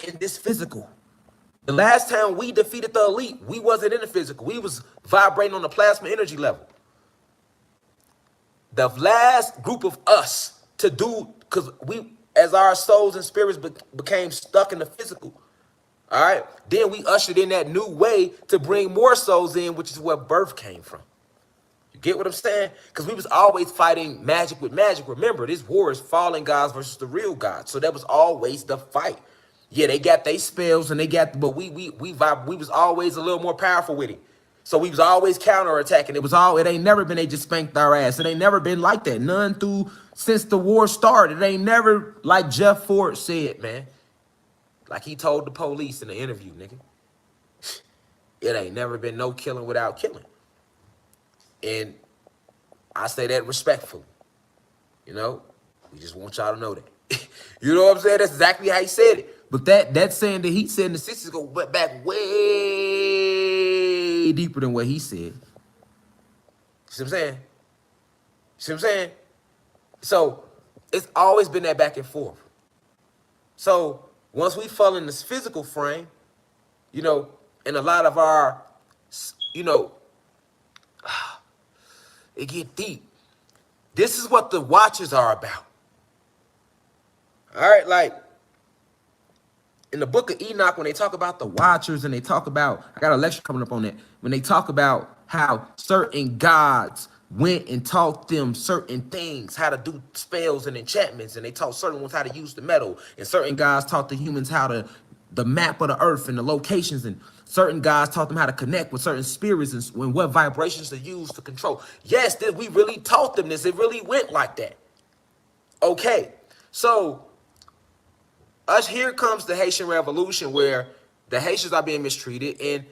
in this physical. The last time we defeated the elite, we wasn't in the physical. We was vibrating on the plasma energy level. The last group of us to do, because we, as our souls and spirits became stuck in the physical, all right, then we ushered in that new way to bring more souls in, which is where birth came from. You get what I'm saying? Because we was always fighting magic with magic. Remember, this war is fallen gods versus the real gods. So that was always the fight. Yeah, they got their spells and they got, but we was always a little more powerful with it. So we was always counterattacking. It ain't never been they just spanked our ass. It ain't never been like that. None since the war started. It ain't never like Jeff Ford said, man. Like he told the police in the interview, nigga. It ain't never been no killing without killing. And I say that respectfully. You know, we just want y'all to know that. You know what I'm saying? That's exactly how he said it. But that saying that he said in the 60s go back way deeper than what he said. See what I'm saying? See what I'm saying? So it's always been that back and forth. So once we fall in this physical frame, you know, and a lot of our, you know, it get deep. This is what the watchers are about. All right, like in the book of Enoch, when they talk about the watchers and they talk about, I got a lecture coming up on that, when they talk about how certain gods went and taught them certain things, how to do spells and enchantments, and they taught certain ones how to use the metal, and certain gods taught the humans how to, the map of the earth and the locations, and certain gods taught them how to connect with certain spirits and what vibrations to use to control. Yes, we really taught them this. It really went like that. Okay, so here comes the Haitian Revolution, where the Haitians are being mistreated, and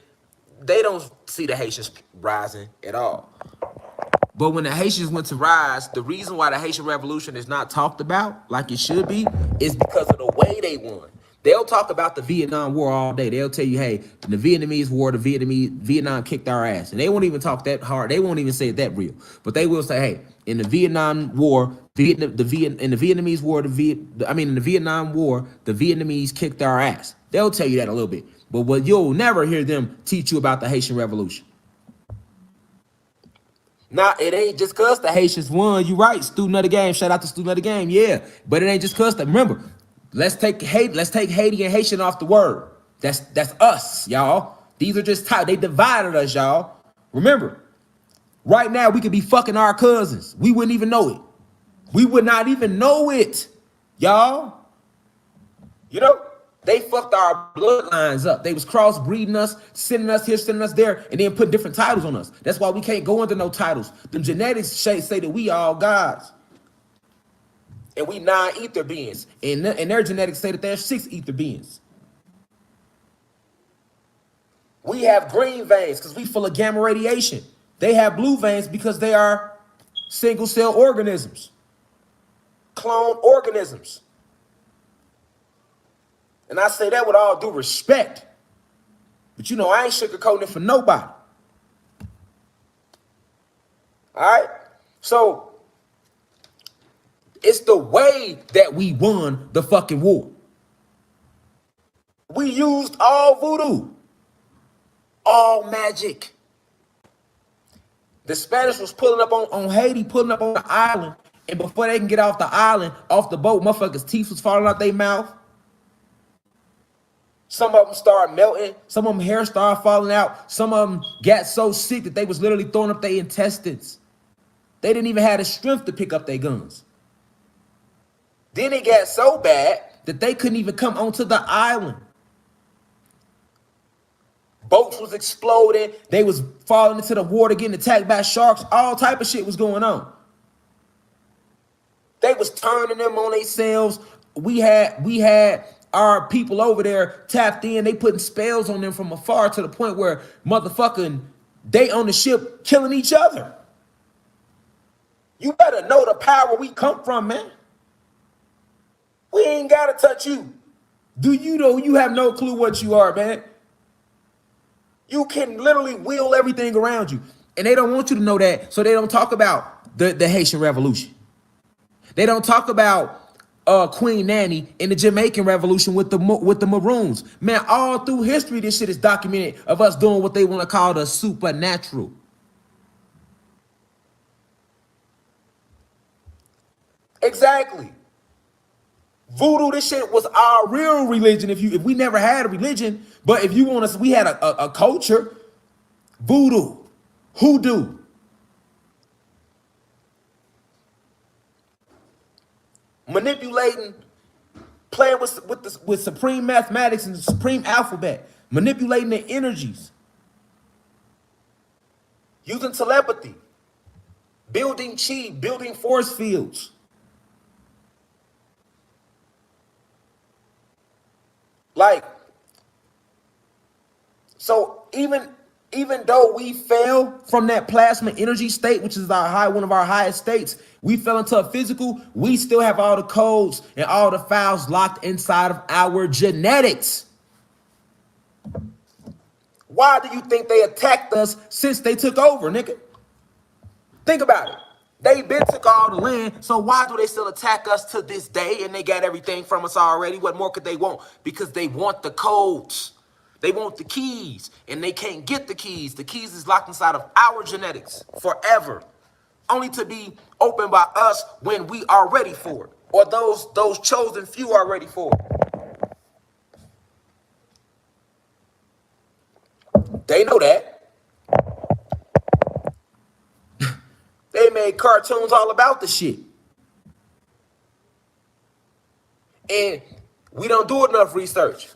they don't see the Haitians rising at all. But when the Haitians went to rise, the reason why the Haitian Revolution is not talked about like it should be is because of the way they won. They'll talk about the Vietnam War all day. They'll tell you, hey, in the Vietnamese War, Vietnam kicked our ass. And they won't even talk that hard. They won't even say it that real. But they will say, hey, in the Vietnam War, in the Vietnamese War, in the Vietnam War, the Vietnamese kicked our ass. They'll tell you that a little bit. But what you'll never hear them teach you about the Haitian Revolution. Now, it ain't just cause the Haitians won. You right, student of the game. Shout out to student of the game, yeah. But it ain't just cause that. Remember, let's take Haiti and Haitian off the word. That's us, y'all. These are just type. They divided us, y'all. Remember, right now we could be fucking our cousins. We wouldn't even know it. We would not even know it, y'all. You know? They fucked our bloodlines up. They was crossbreeding us, sending us here, sending us there, and then put different titles on us. That's why we can't go under no titles. Them genetics say that we all gods. And we 9 ether beings. And their genetics say that they're 6 ether beings. We have green veins because we full of gamma radiation. They have blue veins because they are single cell organisms. Clone organisms. And I say that with all due respect. But you know, I ain't sugarcoating it for nobody. All right? So, it's the way that we won the fucking war. We used all voodoo. All magic. The Spanish was pulling up on Haiti, pulling up on the island. And before they can get off the island, off the boat, motherfuckers' teeth was falling out their mouth. Some of them started melting. Some of them hair started falling out. Some of them got so sick that they was literally throwing up their intestines. They didn't even have the strength to pick up their guns. Then it got so bad that they couldn't even come onto the island. Boats was exploding. They was falling into the water, getting attacked by sharks. All type of shit was going on. They was turning them on themselves. We had our people over there tapped in. They putting spells on them from afar to the point where motherfucking they on the ship killing each other. You better know the power we come from, man. We ain't gotta touch you. Do you know you have no clue what you are, man? You can literally wheel everything around you. And they don't want you to know that, so they don't talk about the Haitian Revolution. They don't talk about Queen Nanny in the Jamaican Revolution with the Maroons. Man, all through history, this shit is documented of us doing what they want to call the supernatural. Exactly. Voodoo, this shit was our real religion. If we never had a religion, but if you want us, we had a culture. Voodoo, hoodoo. Manipulating, playing with supreme mathematics and the supreme alphabet, manipulating the energies, using telepathy, building chi, building force fields. Like, so even though we fell from that plasma energy state, which is one of our highest states, we fell into a physical, we still have all the codes and all the files locked inside of our genetics. Why do you think they attacked us since they took over, nigga? Think about it. They been took all the land, so why do they still attack us to this day and they got everything from us already? What more could they want? Because they want the codes. They want the keys, and they can't get the keys. The keys is locked inside of our genetics forever, only to be opened by us when we are ready for it, or those chosen few are ready for it. They know that. They made cartoons all about the shit. And we don't do enough research.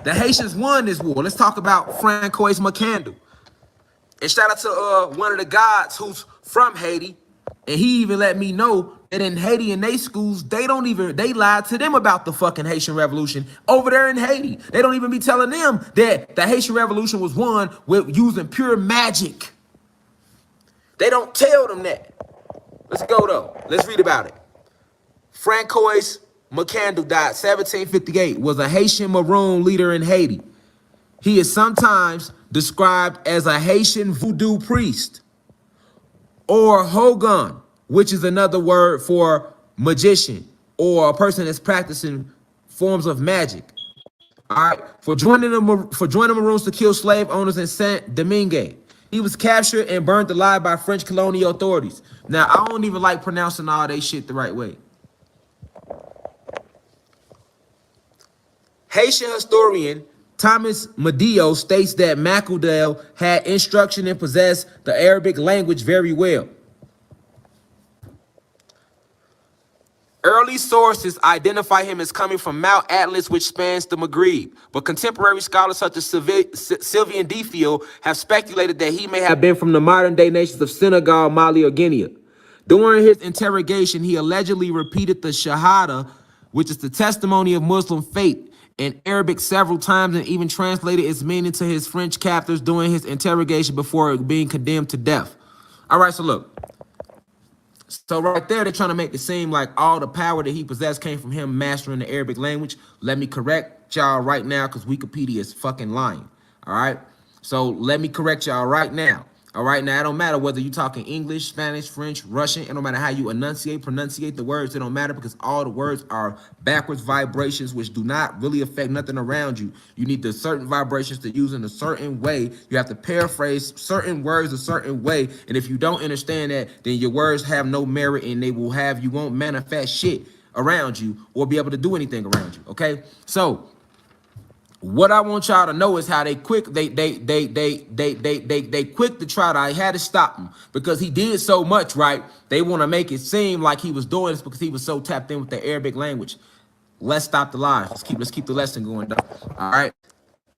The Haitians won this war. Let's talk about Francois McCandle. And shout out to one of the gods who's from Haiti. And he even let me know And in Haiti, in their schools, they lied to them about the fucking Haitian Revolution over there in Haiti. They don't even be telling them that the Haitian Revolution was won with using pure magic. They don't tell them that. Let's go though. Let's read about it. Francois Macandou died 1758, was a Haitian Maroon leader in Haiti. He is sometimes described as a Haitian voodoo priest or Hogun, which is another word for magician or a person that's practicing forms of magic. All right, for joining the Maroons to kill slave owners in Saint Domingue. He was captured and burned alive by French colonial authorities. Now, I don't even like pronouncing all that shit the right way. Haitian historian Thomas Medeo states that Macandel had instruction and possessed the Arabic language very well. Early sources identify him as coming from Mount Atlas, which spans the Maghreb, but contemporary scholars such as Sylvain Defiel have speculated that he may have been from the modern-day nations of Senegal, Mali, or Guinea. During his interrogation, he allegedly repeated the Shahada, which is the testimony of Muslim faith, in Arabic several times and even translated its meaning to his French captors during his interrogation before being condemned to death. All right, so look. So right there, they're trying to make it seem like all the power that he possessed came from him mastering the Arabic language. Let me correct y'all right now because Wikipedia is fucking lying. All right? So let me correct y'all right now. All right? Now, it don't matter whether you're talking English, Spanish, French, Russian. It don't matter how you pronunciate the words. It don't matter because all the words are backwards vibrations, which do not really affect nothing around you. You need the certain vibrations to use in a certain way. You have to paraphrase certain words a certain way. And if you don't understand that, then your words have no merit and you won't manifest shit around you or be able to do anything around you. Okay? So what I want y'all to know is how they quick to try to. I had to stop him because he did so much, right? They want to make it seem like he was doing this because he was so tapped in with the Arabic language. Let's stop the lies. Let's keep the lesson going though. All right.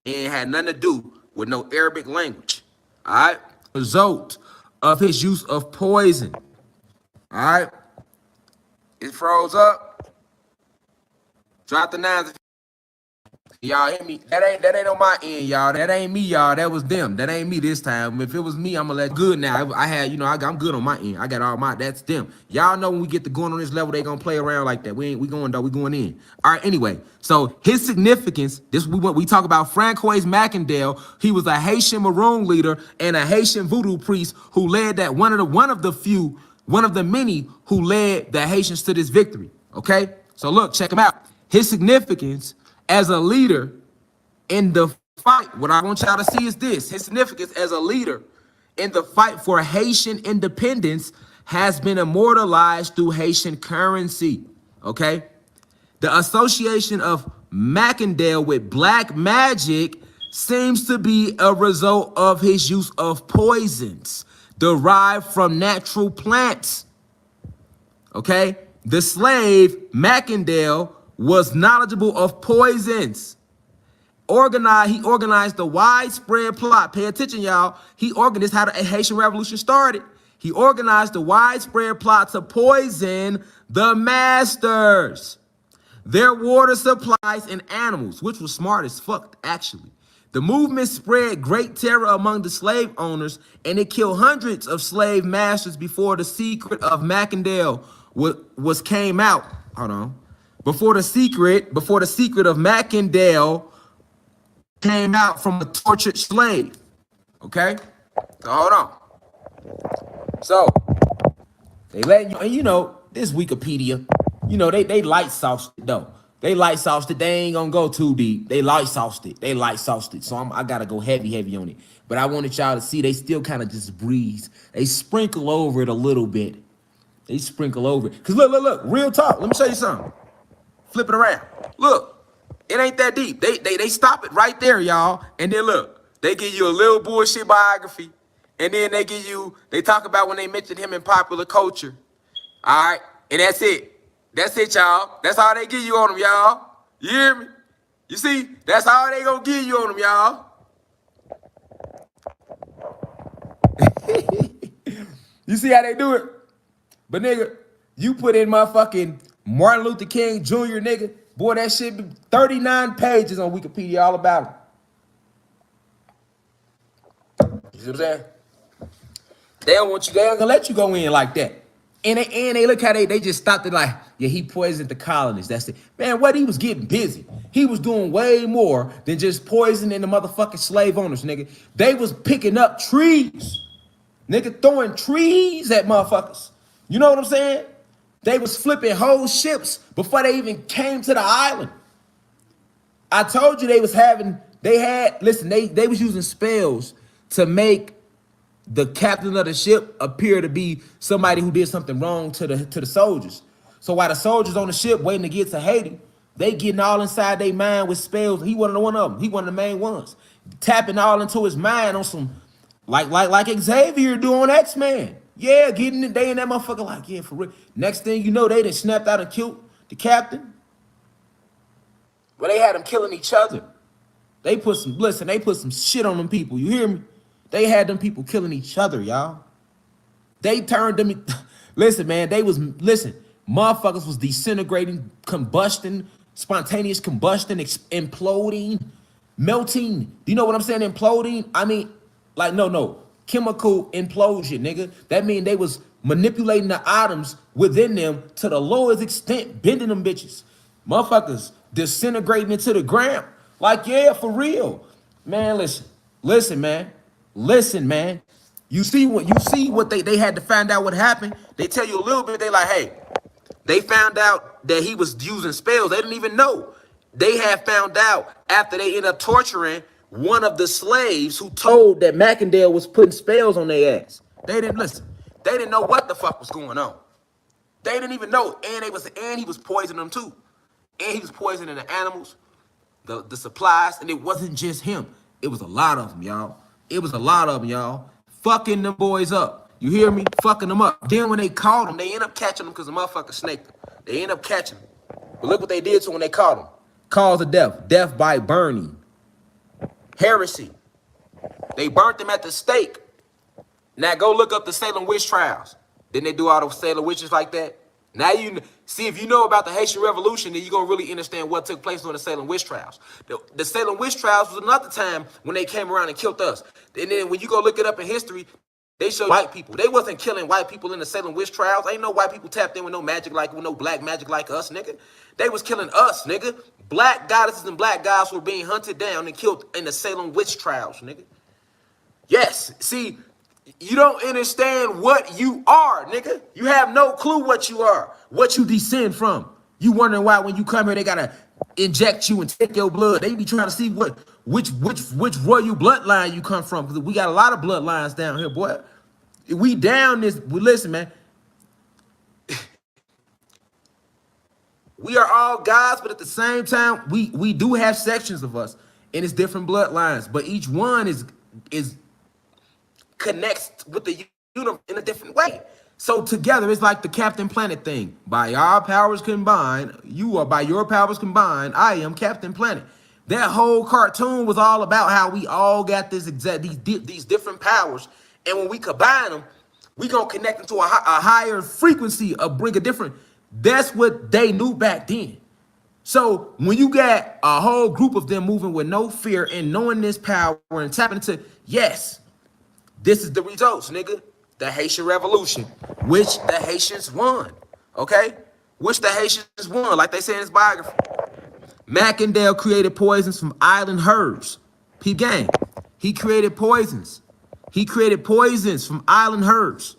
It had nothing to do with no Arabic language. All right. Result of his use of poison. All right. It froze up. Drop the nines. Y'all hear me? That ain't on my end, y'all. That ain't me, y'all. That was them. That ain't me this time. If it was me, I'm gonna let good now. I'm good on my end. I got all my. That's them. Y'all know when we get to going on this level, they gonna play around like that. We going in. All right. Anyway, so his significance. We talk about Francois Macandel. He was a Haitian Maroon leader and a Haitian voodoo priest who led that one of the many who led the Haitians to this victory. Okay. So look, check him out. His significance as a leader in the fight, what I want y'all to see is this. His significance as a leader in the fight for Haitian independence has been immortalized through Haitian currency, okay? The association of Macandel with black magic seems to be a result of his use of poisons derived from natural plants, okay? The slave, Macandel, was knowledgeable of poisons. He organized the widespread plot. Pay attention, y'all. This is how the Haitian Revolution started. He organized the widespread plot to poison the masters, their water supplies, and animals, which was smart as fuck, actually. The movement spread great terror among the slave owners, and it killed hundreds of slave masters before the secret of Macandel came out. Hold on. Before the secret of Macandel came out from a tortured slave. Okay? So hold on. So they let you, and you know, this Wikipedia, you know, they light sauced it though. They light sauced it. They ain't gonna go too deep. They light sauced it. So I gotta go heavy on it. But I wanted y'all to see they still kind of just breeze. They sprinkle over it a little bit. Cause look, real talk. Let me show you something. Flip it around. Look, it ain't that deep. They stop it right there, y'all. And then look, they give you a little bullshit biography. And then they talk about when they mentioned him in popular culture. All right. And that's it. That's it, y'all. That's all they give you on them, y'all. You hear me? You see? That's all they gonna give you on them, y'all. You see how they do it? But nigga, You put in motherfucking Martin Luther King Jr., nigga. Boy, that shit be 39 pages on Wikipedia all about it. You see what I'm saying? They don't want you, they ain't gonna let you go in like that. And they look how they just stopped it like, yeah, he poisoned the colonists. That's it. Man, what he was getting busy. He was doing way more than just poisoning the motherfucking slave owners, nigga. They was picking up trees. Nigga throwing trees at motherfuckers. You know what I'm saying? They was flipping whole ships before they even came to the island. I told you they was listen, they was using spells to make the captain of the ship appear to be somebody who did something wrong to the soldiers. So while the soldiers on the ship waiting to get to Haiti, they getting all inside their mind with spells. He wasn't one of them. He one of the main ones. Tapping all into his mind on some like Xavier do on X-Men. Yeah, getting it. They in that motherfucker like, yeah, for real. Next thing you know, they done snapped out and killed the captain. But they had them killing each other. They put some shit on them people. You hear me? They had them people killing each other, y'all. They turned them. Listen, man, motherfuckers was disintegrating, combustion, spontaneous combustion, imploding, melting. Do you know what I'm saying? Imploding? I mean, like, no. Chemical implosion, nigga. That mean they was manipulating the atoms within them to the lowest extent, bending them bitches. Motherfuckers disintegrating into the ground. Like, yeah, for real. Man, listen, man. Listen, man. You see what they had to find out what happened. They tell you a little bit, they like, hey, they found out that he was using spells. They didn't even know. They had found out after they ended up torturing one of the slaves who told that Mackendale was putting spells on their ass. They didn't listen. They didn't know what the fuck was going on. They didn't even know. And he was poisoning them too. And he was poisoning the animals, the supplies, and it wasn't just him. It was a lot of them, y'all. It was a lot of them, y'all. Fucking them boys up. You hear me? Fucking them up. Then when they caught them, they end up catching them because the motherfucker snaked them. They end up catching them. But look what they did to when they caught them. Cause of death. Death by burning. Heresy. They burnt them at the stake. Now go look up the Salem witch trials. Didn't they do all those Salem witches like that? Now you see, if you know about the Haitian Revolution, then you're going to really understand what took place during the Salem witch trials. The Salem witch trials was another time when they came around and killed us. And then when you go look it up in history, they show white people. They wasn't killing white people in the Salem witch trials. Ain't no white people tapped in with no magic with no black magic like us, nigga. They was killing us, nigga. Black goddesses and black guys were being hunted down and killed in the Salem witch trials, nigga. Yes, see, you don't understand what you are, nigga. You have no clue what you are, what you descend from. You wondering why when you come here, they gotta inject you and take your blood. They be trying to see which royal bloodline you come from. Because we got a lot of bloodlines down here, boy. We down this. Listen, man. We are all gods, but at the same time, we do have sections of us, and it's different bloodlines. But each one is connects with the universe in a different way. So together, it's like the Captain Planet thing. By our powers combined, by your powers combined, I am Captain Planet. That whole cartoon was all about how we all got these different powers, and when we combine them, we gonna connect them to a higher frequency of bring a different. That's what they knew back then. So when you got a whole group of them moving with no fear and knowing this power and tapping into, yes, this is the results, nigga. The Haitian Revolution, which the Haitians won, okay? Which the Haitians won, like they say in his biography. Mackendale created poisons from island herbs. Peep gang. He created poisons. He created poisons from island herbs.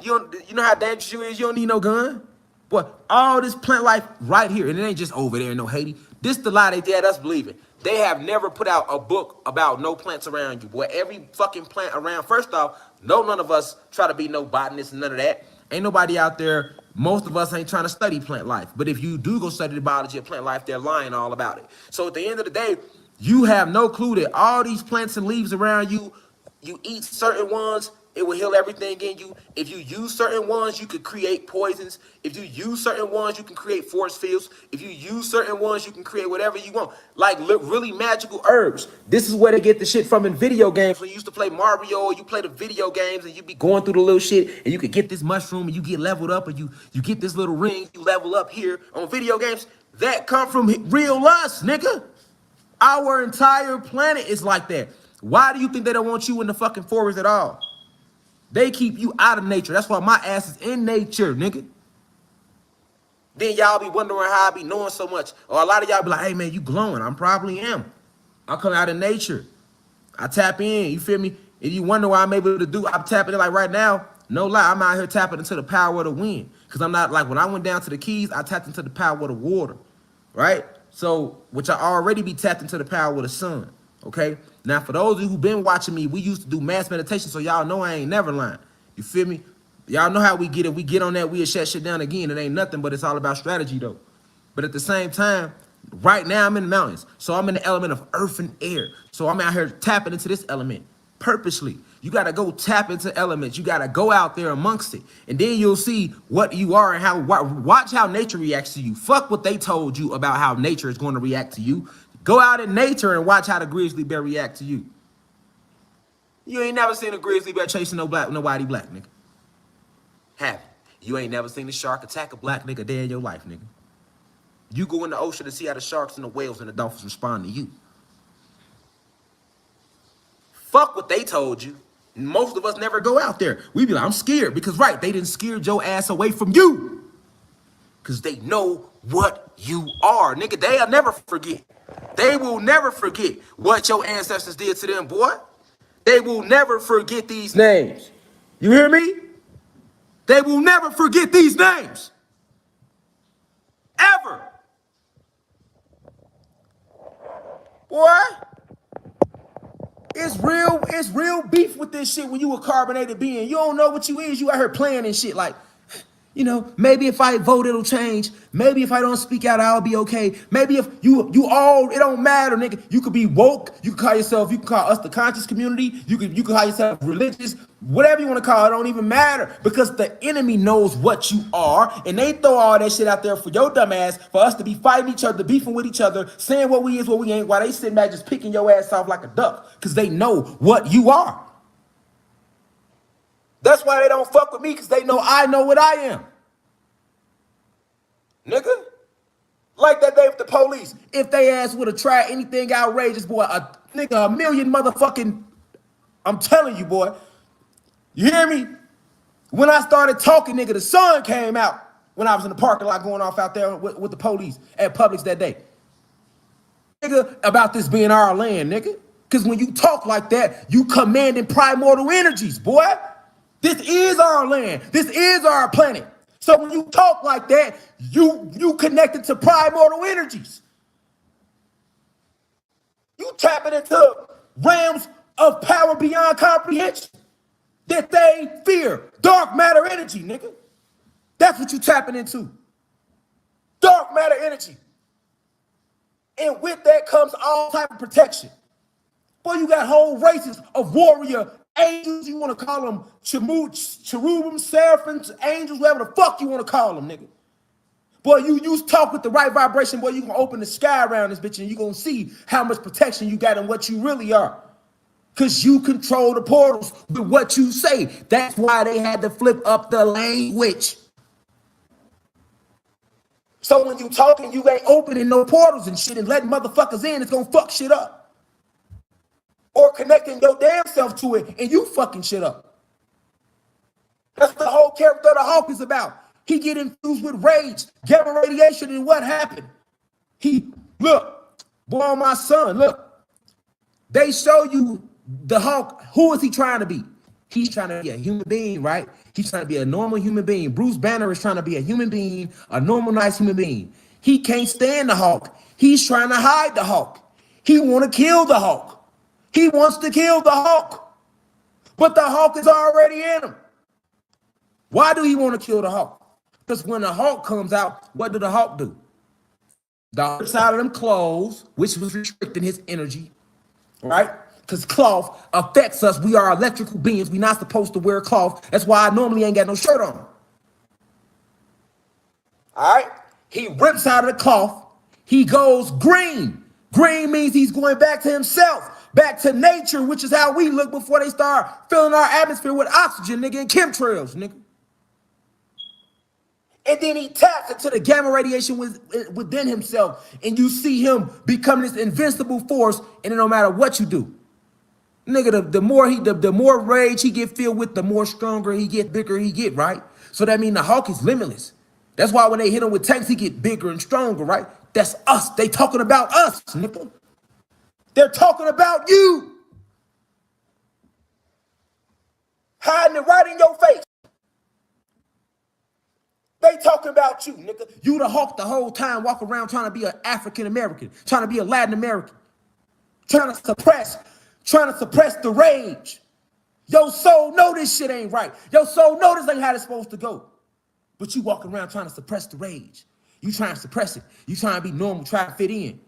You know how dangerous you is? You don't need no gun. Boy, all this plant life right here, and it ain't just over there in no Haiti. This the lie they had us believing. They have never put out a book about no plants around you. Boy, every fucking plant around. First off, none of us try to be no botanists and none of that. Ain't nobody out there. Most of us ain't trying to study plant life. But if you do go study the biology of plant life, they're lying all about it. So at the end of the day, you have no clue that all these plants and leaves around you, you eat certain ones, It will heal everything in you. If you use certain ones, you could create poisons. If you use certain ones, you can create force fields. If you use certain ones, you can create whatever you want. Like really magical herbs. This is where they get the shit from in video games. When you used to play Mario or you play the video games and you be going through the little shit and you could get this mushroom and you get leveled up, or you get this little ring, you level up here on video games. That come from real us, nigga. Our entire planet is like that. Why do you think they don't want you in the fucking forest at all? They keep you out of nature. That's why my ass is in nature, nigga. Then y'all be wondering how I be knowing so much. Or a lot of y'all be like, hey, man, you glowing. I probably am. I come out of nature. I tap in. You feel me? If you wonder why I'm able to do, I'm tapping in like right now. No lie, I'm out here tapping into the power of the wind. Because I'm not like when I went down to the Keys, I tapped into the power of the water. Right? So, which I already be tapped into the power of the sun. Okay? Now, for those of you who've been watching me, we used to do mass meditation, so y'all know I ain't never lying. You feel me? Y'all know how we get it. We get on that, we'll shut shit down again. It ain't nothing, but it's all about strategy, though. But at the same time, right now I'm in the mountains, so I'm in the element of earth and air. So I'm out here tapping into this element purposely. You got to go tap into elements. You got to go out there amongst it. And then you'll see what you are and how, watch how nature reacts to you. Fuck what they told you about how nature is going to react to you. Go out in nature and watch how the grizzly bear react to you. You ain't never seen a grizzly bear chasing nobody black, nigga. Have you? You ain't never seen a shark attack a black nigga day in your life, nigga. You go in the ocean to see how the sharks and the whales and the dolphins respond to you. Fuck what they told you. Most of us never go out there. We be like, I'm scared. Because, right, they didn't scare your ass away from you. Because they know what you are. Nigga, they'll never forget. They will never forget what your ancestors did to them, boy. They will never forget these names. You hear me? They will never forget these names. Ever. Boy. It's real beef with this shit when you a carbonated being. You don't know what you is. You out here playing and shit like, you know, maybe if I vote, it'll change. Maybe if I don't speak out, I'll be okay. Maybe if you all, it don't matter, nigga. You could be woke. You can call yourself, you can call us the conscious community. You can call yourself religious. Whatever you want to call it, don't even matter. Because the enemy knows what you are. And they throw all that shit out there for your dumb ass, for us to be fighting each other, beefing with each other, saying what we is, what we ain't, while they sitting back just picking your ass off like a duck. Because they know what you are. That's why they don't fuck with me, because they know I know what I am. Nigga. Like that day with the police. If they ass would have tried anything outrageous, boy, a million motherfucking, I'm telling you, boy. You hear me? When I started talking, nigga, the sun came out when I was in the parking lot going off out there with the police at Publix that day. Nigga, about this being our land, nigga. Because when you talk like that, you commanding primordial energies, boy. This is our land. This is our planet. So when you talk like that, you connected to primordial energies. You tapping into realms of power beyond comprehension that they fear. Dark matter energy, nigga. That's what you tapping into. Dark matter energy. And with that comes all type of protection. Boy, you got whole races of warrior angels, you want to call them cherubim, seraphims, angels, whatever the fuck you want to call them, nigga. Boy, you talk with the right vibration, boy, you can open the sky around this bitch and you gonna see how much protection you got and what you really are. Because you control the portals with what you say. That's why they had to flip up the language. So when you talking, you ain't opening no portals and shit and letting motherfuckers in, it's gonna fuck shit up. Or connecting your damn self to it and you fucking shit up. That's what the whole character of the Hawk is about. He get infused with rage, gamma radiation, and what happened? Look, boy, my son, look. They show you the Hawk. Who is he trying to be? He's trying to be a human being, right? He's trying to be a normal human being. Bruce Banner is trying to be a human being, a normal, nice human being. He can't stand the Hawk. He's trying to hide the Hawk. He want to kill the Hawk. He wants to kill the Hawk, but the Hawk is already in him. Why do he want to kill the Hawk? Because when the Hawk comes out, what do the Hawk do? The side of them clothes, which was restricting his energy, right? Because cloth affects us. We are electrical beings. We're not supposed to wear cloth. That's why I normally ain't got no shirt on. All right? He rips out of the cloth. He goes green. Green means he's going back to himself, back to nature, which is how we look before they start filling our atmosphere with oxygen, nigga, and chemtrails, nigga. And then he taps into the gamma radiation within himself, and you see him becoming this invincible force, and it no matter what you do. Nigga, the more rage he get filled with, the more stronger he get, bigger he get, right? So that means the Hulk is limitless. That's why when they hit him with tanks, he get bigger and stronger, right? That's us. They talking about us, nigga. They're talking about you. Hiding it right in your face. They talking about you, nigga. You the Hulk the whole time, walk around trying to be an African American, trying to be a Latin American, trying to suppress the rage. Your soul know this shit ain't right. Your soul know this ain't how it's supposed to go. But you walking around trying to suppress the rage. You trying to suppress it. You trying to be normal, trying to fit in.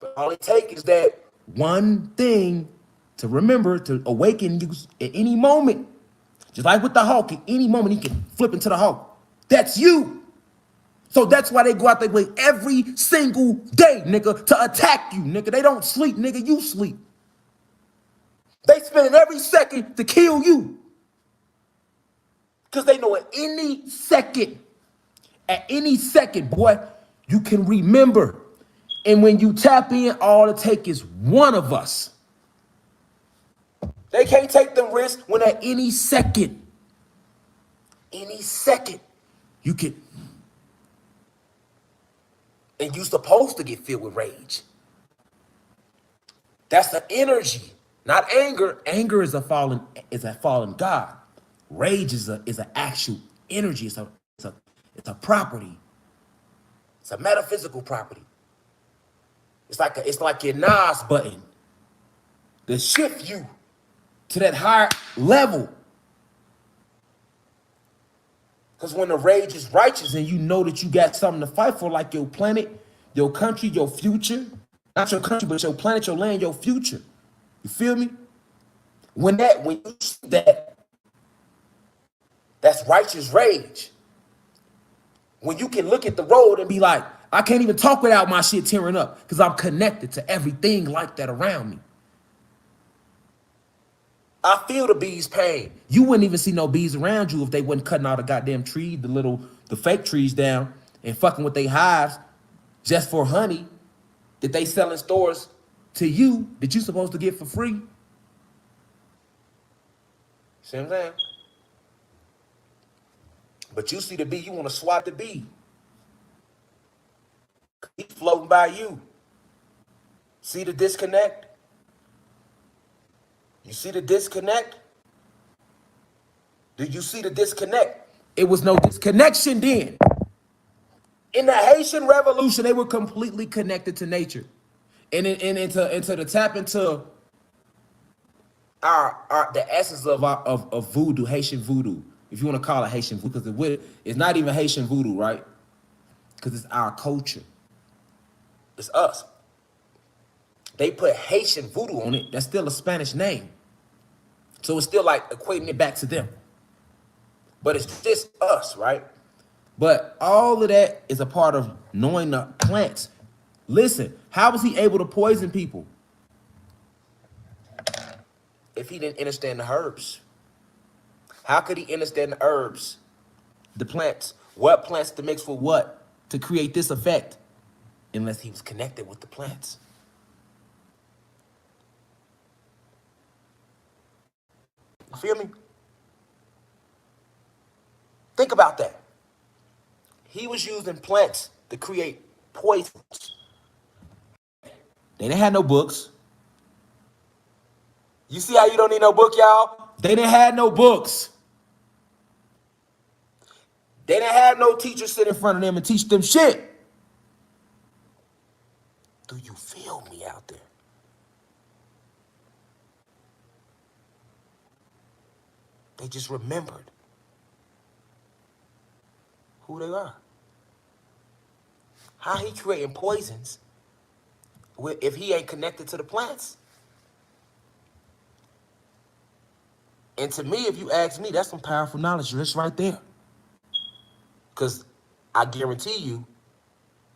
But all it takes is that one thing to remember to awaken you at any moment. Just like with the Hulk, at any moment he can flip into the Hulk. That's you. So that's why they go out their way every single day, nigga, to attack you, nigga. They don't sleep, nigga. You sleep. They spend every second to kill you. Because they know at any second, boy, you can remember. And when you tap in, all it takes is one of us. They can't take them risks when at any second, you can. And you're supposed to get filled with rage. That's the energy, not anger. Anger is a fallen God. Rage is an actual energy. It's a property. It's a metaphysical property. It's like your NOS button to shift you to that higher level. Because when the rage is righteous and you know that you got something to fight for, like your planet, your country, your future, not your country, but your planet, your land, your future. You feel me? When you see that, that's righteous rage. When you can look at the road and be like, I can't even talk without my shit tearing up because I'm connected to everything like that around me. I feel the bees' pain. You wouldn't even see no bees around you if they wasn't cutting all the goddamn trees, the fake trees down and fucking with their hives just for honey that they sell in stores to you that you supposed to get for free. See what I'm saying? But you see the bee, you want to swat the bee. He's floating by you. See the disconnect? You see the disconnect? Did you see the disconnect? It was no disconnection then. In the Haitian Revolution, they were completely connected to nature. And into the tap into the essence of voodoo, Haitian voodoo, if you want to call it Haitian voodoo, because it's not even Haitian voodoo, right? Because it's our culture. It's us. They put Haitian voodoo on it. That's still a Spanish name. So it's still like equating it back to them. But it's just us, right? But all of that is a part of knowing the plants. Listen, how was he able to poison people if he didn't understand the herbs? How could he understand the herbs, the plants? What plants to mix with what to create this effect? Unless he was connected with the plants. You feel me? Think about that. He was using plants to create poisons. They didn't have no books. You see how you don't need no book, y'all? They didn't have no books. They didn't have no teacher sit in front of them and teach them shit. Do you feel me out there? They just remembered who they are. How he creating poisons if he ain't connected to the plants. And to me, if you ask me, that's some powerful knowledge just right there. Because I guarantee you,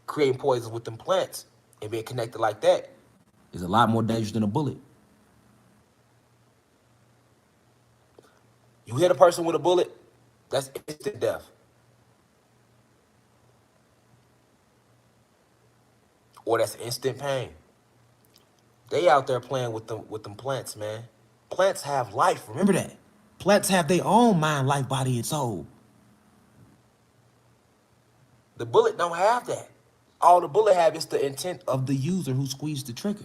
creating poisons with them plants and being connected like that is a lot more dangerous than a bullet. You hit a person with a bullet, that's instant death. Or that's instant pain. They out there playing with them plants, man. Plants have life, remember that. Plants have their own mind, life, body, and soul. The bullet don't have that. All the bullet have is the intent of the user who squeezed the trigger.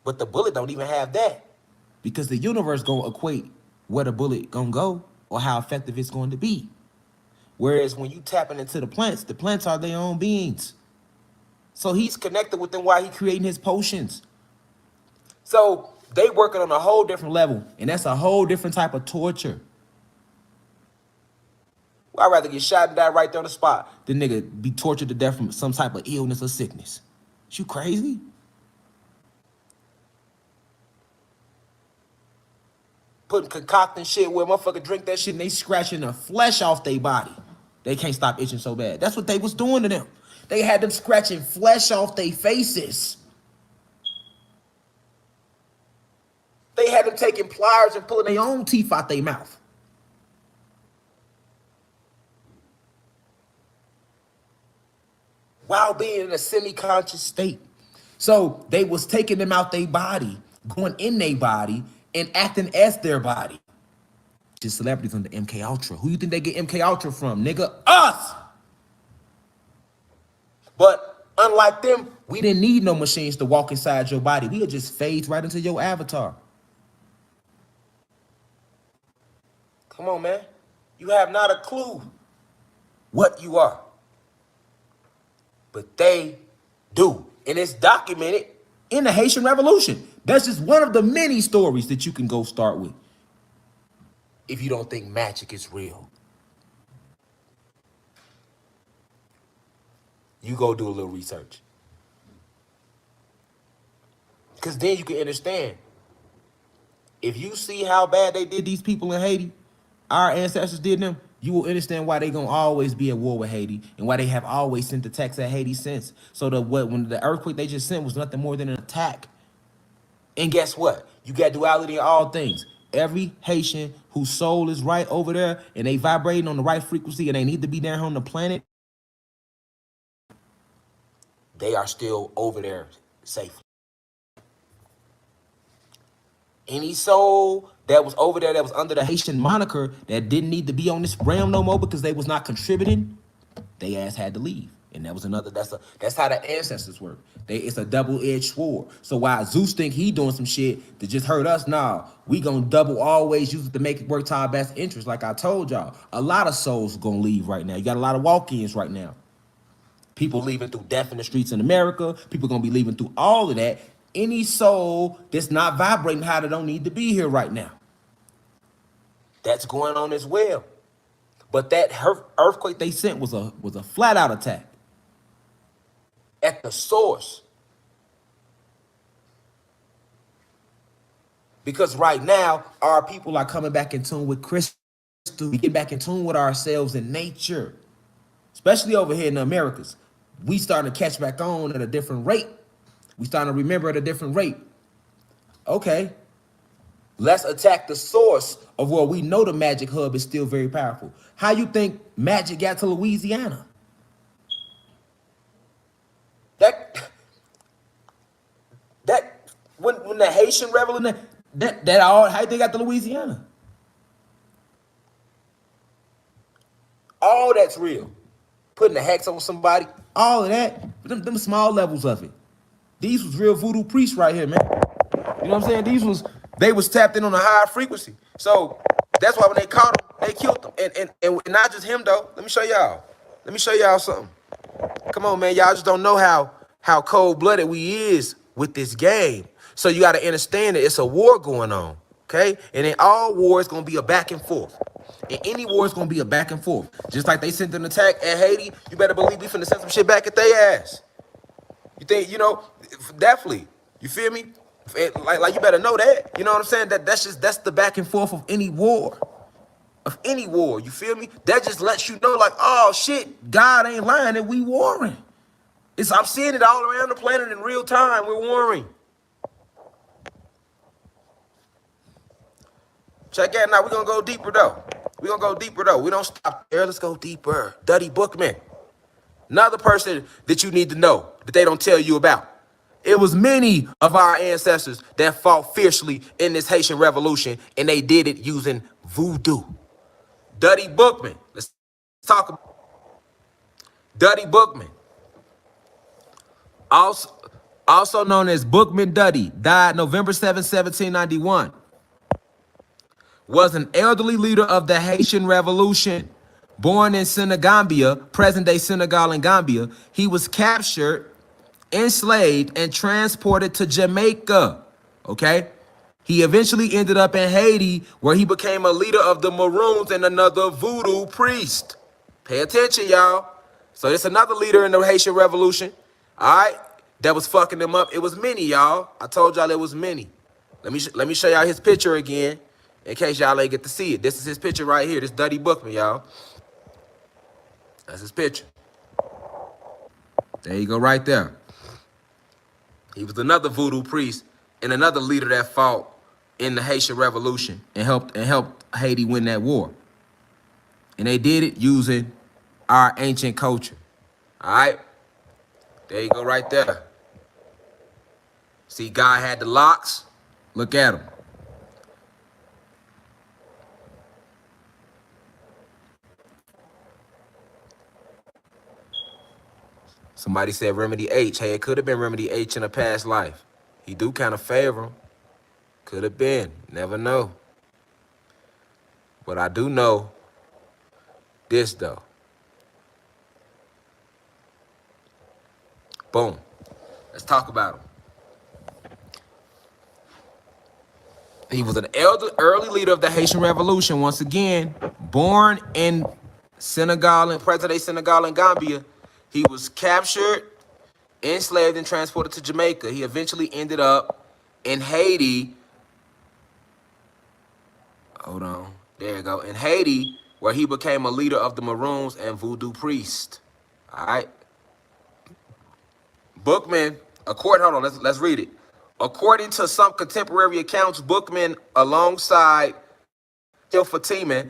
But the bullet don't even have that. Because the universe gonna equate where the bullet gonna go or how effective it's going to be. Whereas when you tapping into the plants are their own beings. So he's connected with them while he creating his potions. So they working on a whole different level, and that's a whole different type of torture. Well, I'd rather get shot and die right there on the spot than nigga be tortured to death from some type of illness or sickness. You crazy? Putting concocting shit where motherfucker drink that shit and they scratching the flesh off their body. They can't stop itching so bad. That's what they was doing to them. They had them scratching flesh off their faces. They had them taking pliers and pulling their own teeth out their mouth. While being in a semi-conscious state. So they was taking them out their body, going in their body, and acting as their body. Just celebrities on the MK Ultra. Who you think they get MK Ultra from, nigga? Us! But unlike them, we didn't need no machines to walk inside your body. We would just phase right into your avatar. Come on, man. You have not a clue what you are. But they do. And it's documented in the Haitian Revolution. That's just one of the many stories that you can go start with if you don't think magic is real. You go do a little research. Because then you can understand. If you see how bad they did these people in Haiti, our ancestors did them, you will understand why they gonna always be at war with Haiti and why they have always sent attacks at Haiti since. So when the earthquake they just sent was nothing more than an attack. And guess what? You got duality in all things. Every Haitian whose soul is right over there and they vibrating on the right frequency and they need to be down here on the planet, they are still over there safely. Any soul that was over there that was under the Haitian moniker that didn't need to be on this realm no more because they was not contributing, they ass had to leave. And that was another, that's how the ancestors work. It's a double-edged sword. So while Zeus think he doing some shit to just hurt us, nah, we gonna double always use it to make it work to our best interest. Like I told y'all, a lot of souls gonna leave right now. You got a lot of walk-ins right now. People leaving through death in the streets in America. People gonna be leaving through all of that. Any soul that's not vibrating how they don't need to be here right now. That's going on as well. But that earthquake they sent was a flat-out attack at the source. Because right now, our people are coming back in tune with crystal. We get back in tune with ourselves in nature. Especially over here in the Americas. We starting to catch back on at a different rate. We starting to remember at a different rate. Okay. Let's attack the source of where we know the magic hub is still very powerful. How you think magic got to Louisiana? When the Haitian Revolution, how they got to Louisiana? All that's real. Putting the hex on somebody, all of that, them small levels of it. These was real voodoo priests right here, man. You know what I'm saying? They was tapped in on a higher frequency. So that's why when they caught him, they killed him. And not just him though. Let me show y'all. Let me show y'all something. Come on, man. Y'all just don't know how cold-blooded we is with this game. So you got to understand that it's a war going on, okay? And in all wars, going to be a back and forth. In any war, it's going to be a back and forth. Just like they sent an attack at Haiti, you better believe we finna send some shit back at their ass. You think, definitely. You feel me? Like you better know that. You know what I'm saying? That's the back and forth of any war. Of any war. You feel me? That just lets you know, like, oh shit, God ain't lying and we warring. I'm seeing it all around the planet in real time. We're warring. Check that now. We're gonna go deeper though. We're gonna go deeper though. We don't stop there. Let's go deeper. Duddy Bookman. Another person that you need to know that they don't tell you about. It was many of our ancestors that fought fiercely in this Haitian revolution, and they did it using voodoo. Duddy Bookman. Let's talk about Duddy Bookman. Also known as Bookman Duddy, died November 7, 1791. Was an elderly leader of the Haitian Revolution. Born in Senegambia, present-day Senegal and Gambia, he was captured, enslaved, and transported to Jamaica, okay? He eventually ended up in Haiti, where he became a leader of the Maroons and another voodoo priest. Pay attention, y'all. So it's another leader in the Haitian Revolution, all right, that was fucking them up. It was many, y'all. I told y'all it was many. Let me show y'all his picture again, in case y'all ain't get to see it. This is his picture right here. This Duddy Bookman, y'all. That's his picture. There you go right there. He was another voodoo priest and another leader that fought in the Haitian Revolution and helped Haiti win that war. And they did it using our ancient culture. All right? There you go right there. See, God had the locks. Look at him. Somebody said Remedy H. Hey, it could have been Remedy H in a past life. He do kind of favor him. Could have been. Never know. But I do know this, though. Boom. Let's talk about him. He was an early leader of the Haitian Revolution. Once again, born in Senegal and present-day Senegal and Gambia. He was captured, enslaved, and transported to Jamaica. He eventually ended up in Haiti. Hold on. There you go. In Haiti, where he became a leader of the Maroons and voodoo priest. All right. Bookman, hold on, let's read it. According to some contemporary accounts, Bookman, alongside Fatima,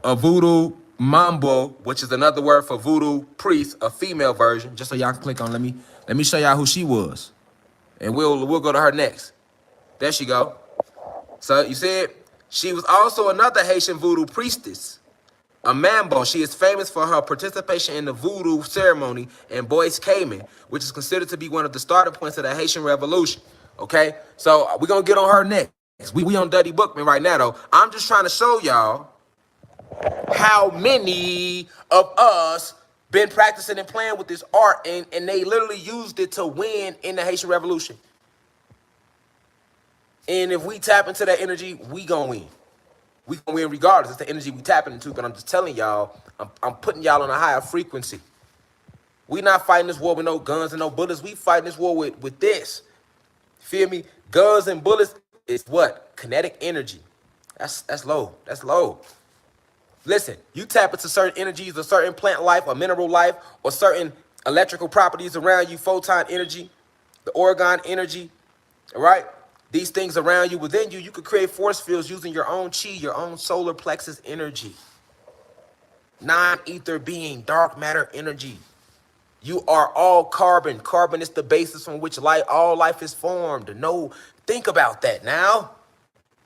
a voodoo mambo, which is another word for voodoo priest, a female version. Just so y'all can click on. Let me show y'all who she was, and we'll go to her next. There she go. So you see it. She was also another Haitian voodoo priestess, a mambo. She is famous for her participation in the voodoo ceremony in Bois Cayman, which is considered to be one of the starting points of the Haitian Revolution. Okay, so we're gonna get on her next. We on Duddy Bookman right now, though. I'm just trying to show y'all how many of us been practicing and playing with this art, and they literally used it to win in the Haitian Revolution. And if we tap into that energy, we gonna win. We gonna win regardless. It's the energy we tapping into. But I'm just telling y'all, I'm putting y'all on a higher frequency. We not fighting this war with no guns and no bullets. We fighting this war with this. Feel me? Guns and bullets is what? Kinetic energy. That's low. That's low. Listen, you tap into certain energies, a certain plant life, or mineral life, or certain electrical properties around you, photon energy, the orgone energy, all right? These things around you, within you, you could create force fields using your own chi, your own solar plexus energy. Non-ether being, dark matter energy. You are all carbon. Carbon is the basis from which all life is formed. No, think about that now.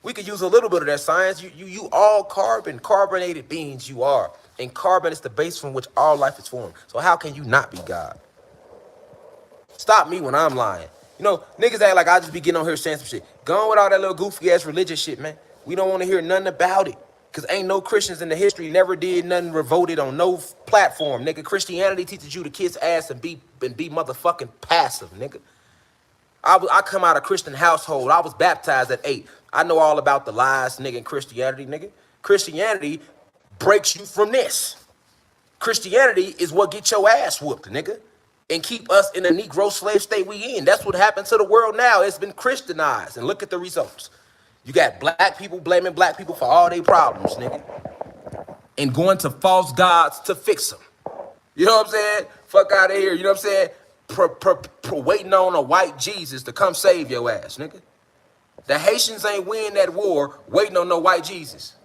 We could use a little bit of that science. You all carbon, carbonated beings you are. And carbon is the base from which all life is formed. So how can you not be God? Stop me when I'm lying. You know, niggas act like I just be getting on here saying some shit. Go on with all that little goofy ass religious shit, man. We don't want to hear nothing about it. Because ain't no Christians in the history never did nothing revolted on no platform, nigga. Christianity teaches you to kiss ass and be motherfucking passive, nigga. I come out of Christian household. I was baptized at 8. I know all about the lies, nigga, in Christianity, nigga. Christianity breaks you from this. Christianity is what gets your ass whooped, nigga. and keep us in the Negro slave state we in. That's what happened to the world now. It's been Christianized, and look at the results. You got black people blaming black people for all their problems, nigga, and going to false gods to fix them. You know what I'm saying? Fuck out of here. You know what I'm saying? Waiting on a white Jesus to come save your ass, nigga. The Haitians ain't win that war waiting on no white Jesus.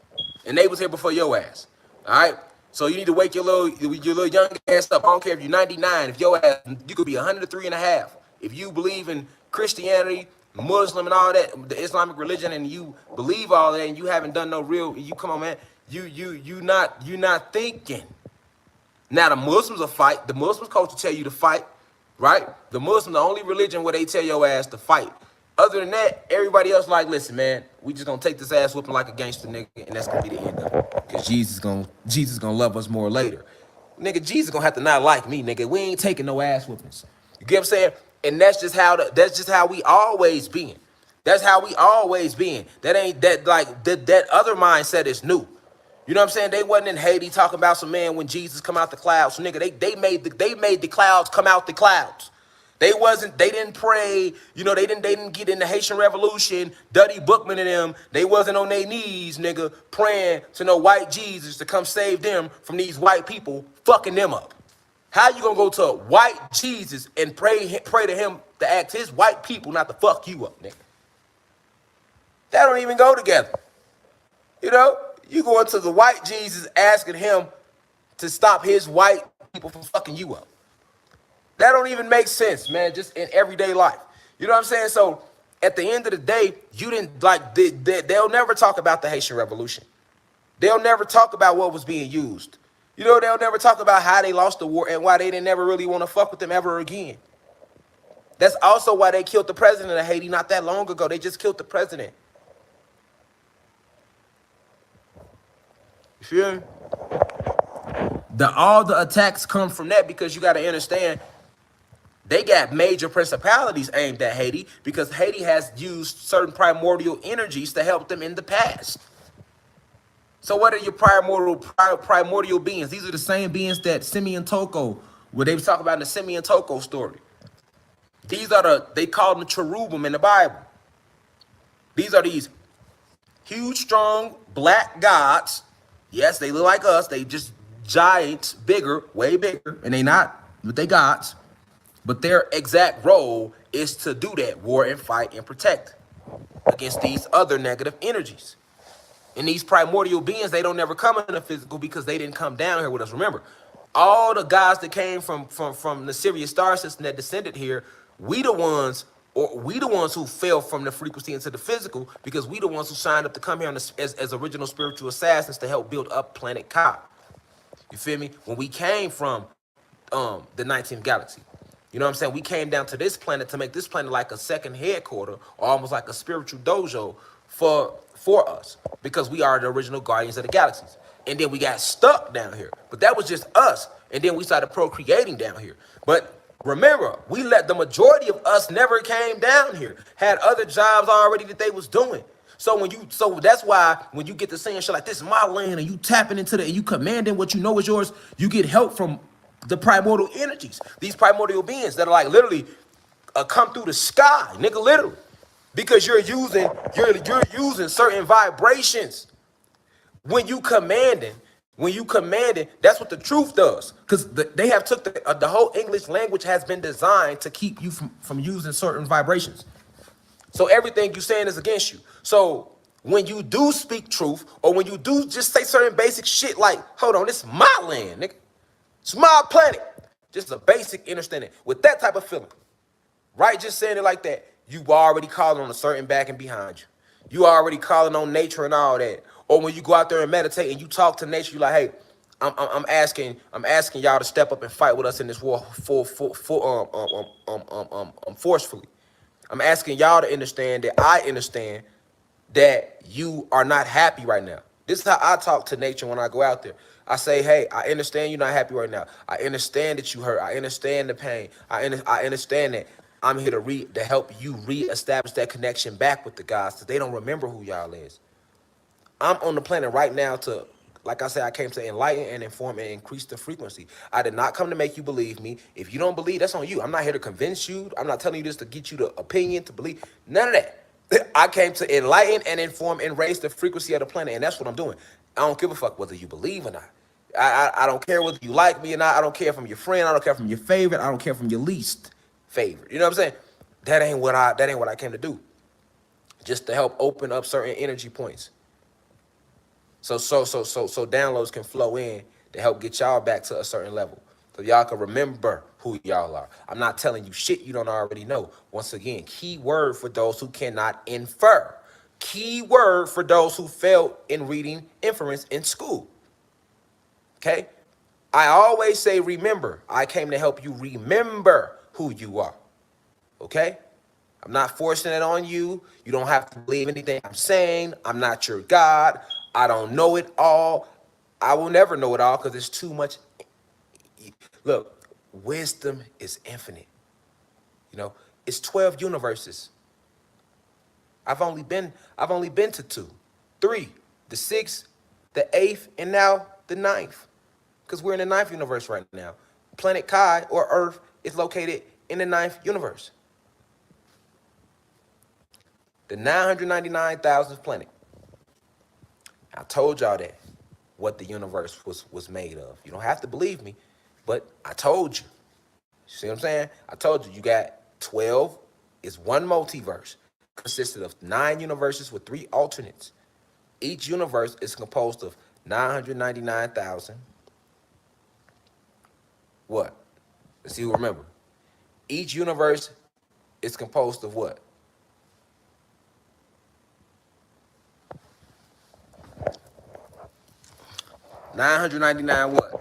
And they was here before your ass. All right? So you need to wake your little young ass up. I don't care if you're 99. If your ass, you could be 103 and a half. If you believe in Christianity, Muslim and all that, the Islamic religion, and you believe all that, and you haven't done no real, you come on, man. You not thinking. Now the Muslims will fight. The Muslims culture tell you to fight, right? The Muslim, the only religion where they tell your ass to fight. Other than that, everybody else like, listen, man, we just gonna take this ass whooping like a gangster nigga, and that's gonna be the end of it. Cause Jesus gonna love us more later. Nigga, Jesus gonna have to not like me, nigga. We ain't taking no ass whoopings. You get what I'm saying? And that's just how we always been. That's how we always been. That ain't that like that other mindset is new. You know what I'm saying? They wasn't in Haiti talking about some man when Jesus come out the clouds. So nigga, they made the clouds come out the clouds. They didn't pray, you know, they didn't get in the Haitian Revolution, Duddy Bookman and them. They wasn't on their knees, nigga, praying to no white Jesus to come save them from these white people fucking them up. How you gonna go to a white Jesus and pray to him to ask his white people not to fuck you up, nigga? That don't even go together. You know, you going to the white Jesus asking him to stop his white people from fucking you up. That don't even make sense, man, just in everyday life. You know what I'm saying? So at the end of the day, you didn't like, they'll never talk about the Haitian Revolution. They'll never talk about what was being used. You know, they'll never talk about how they lost the war and why they didn't never really want to fuck with them ever again. That's also why they killed the president of Haiti not that long ago. They just killed the president. You feel me? All the attacks come from that because you got to understand they got major principalities aimed at Haiti because Haiti has used certain primordial energies to help them in the past. So what are your primordial beings? These are the same beings that Simeon Toko, where they was talking about in the Simeon Toko story. These are they call them cherubim in the Bible. These are these huge, strong, black gods. Yes, they look like us. They just giants, bigger, way bigger, and they not, but they gods. But their exact role is to do that, war and fight and protect against these other negative energies. And these primordial beings, they don't never come in the physical because they didn't come down here with us. Remember, all the guys that came from the Sirius star system that descended here, we the ones who fell from the frequency into the physical because we the ones who signed up to come here as original spiritual assassins to help build up planet Ka. You feel me? When we came from the 19th galaxy. You know what I'm saying? We came down to this planet to make this planet like a second headquarter or almost like a spiritual dojo for us because we are the original guardians of the galaxies. And then we got stuck down here. But that was just us. And then we started procreating down here. But remember, we let the majority of us never came down here, had other jobs already that they was doing. So that's why when you get to saying shit like this is my land and you tapping into and you commanding what you know is yours, you get help from the primordial energies, these primordial beings that are like literally come through the sky, nigga, literally, because you're using certain vibrations when you commanding. That's what the truth does, because they have took the whole English language has been designed to keep you from using certain vibrations. So everything you're saying is against you. So when you do speak truth, or when you do just say certain basic shit like, hold on, this is my land, nigga. It's my planet. Just a basic understanding. With that type of feeling, right? Just saying it like that, you already calling on a certain back and behind you. You already calling on nature and all that. Or when you go out there and meditate and you talk to nature, you like, hey, I'm asking y'all to step up and fight with us in this war forcefully. I'm asking y'all to understand that I understand that you are not happy right now. This is how I talk to nature when I go out there. I say, hey, I understand you're not happy right now. I understand that you hurt. I understand the pain. I understand that. I'm here to help you reestablish that connection back with the gods because they don't remember who y'all is. I'm on the planet right now to Like I said, I came to enlighten and inform and increase the frequency. I did not come to make you believe me. If you don't believe, that's on you. I'm not here to convince you. I'm not telling you this to get you the opinion to believe. None of that. I came to enlighten and inform and raise the frequency of the planet, and that's what I'm doing. I don't give a fuck whether you believe or not. I don't care whether you like me or not. I don't care if I'm your friend. I don't care if I'm your favorite. I don't care if I'm your least favorite. You know what I'm saying? That ain't what I came to do. Just to help open up certain energy points. So downloads can flow in to help get y'all back to a certain level. So y'all can remember who y'all are. I'm not telling you shit you don't already know. Once again, key word for those who cannot infer. Key word for those who failed in reading inference in school. Okay? I always say remember. I came to help you remember who you are. Okay? I'm not forcing it on you. You don't have to believe anything I'm saying. I'm not your God. I don't know it all. I will never know it all because there's too much. Look, wisdom is infinite. You know, it's 12 universes. I've only been to 2, 3, the 6th, the 8th, and now the 9th. Because we're in the 9th universe right now. Planet Kai or Earth is located in the 9th universe. The 999,000th planet. I told y'all that, what the universe was made of. You don't have to believe me, but I told you. See what I'm saying? I told you, you got 12 is one multiverse, consisted of 9 universes with 3 alternates. Each universe is composed of 999,000. What? Let's see who remember. Each universe is composed of what? 999 what?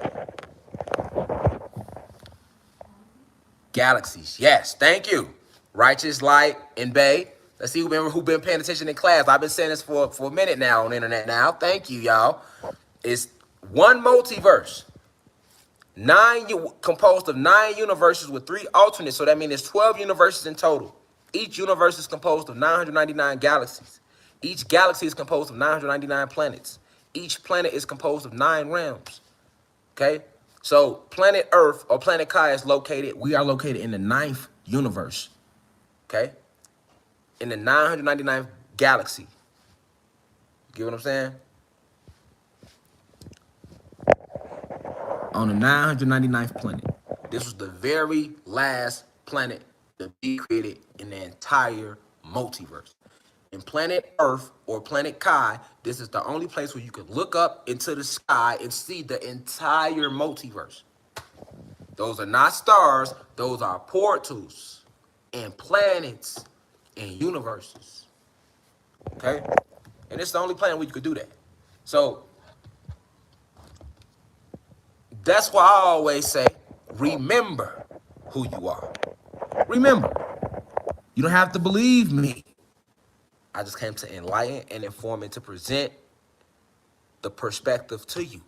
Galaxies. Yes, thank you. Righteous, Light, and Bay. Let's see who been paying attention in class. I've been saying this for a minute now on the internet now. Thank you, y'all. It's one multiverse. Composed of 9 universes with 3 alternates. So that means there's 12 universes in total. Each universe is composed of 999 galaxies. Each galaxy is composed of 999 planets. Each planet is composed of 9 realms. Okay? So planet Earth or planet Kai is located, we are located in the 9th universe. Okay? In the 999th galaxy. Get what I'm saying? On the 999th planet. This was the very last planet to be created in the entire multiverse. In planet Earth or planet Kai, this is the only place where you can look up into the sky and see the entire multiverse. Those are not stars, those are portals and planets and universes. Okay? And it's the only planet where you could do that. So that's why I always say, remember who you are. Remember. You don't have to believe me. I just came to enlighten and inform and to present the perspective to you.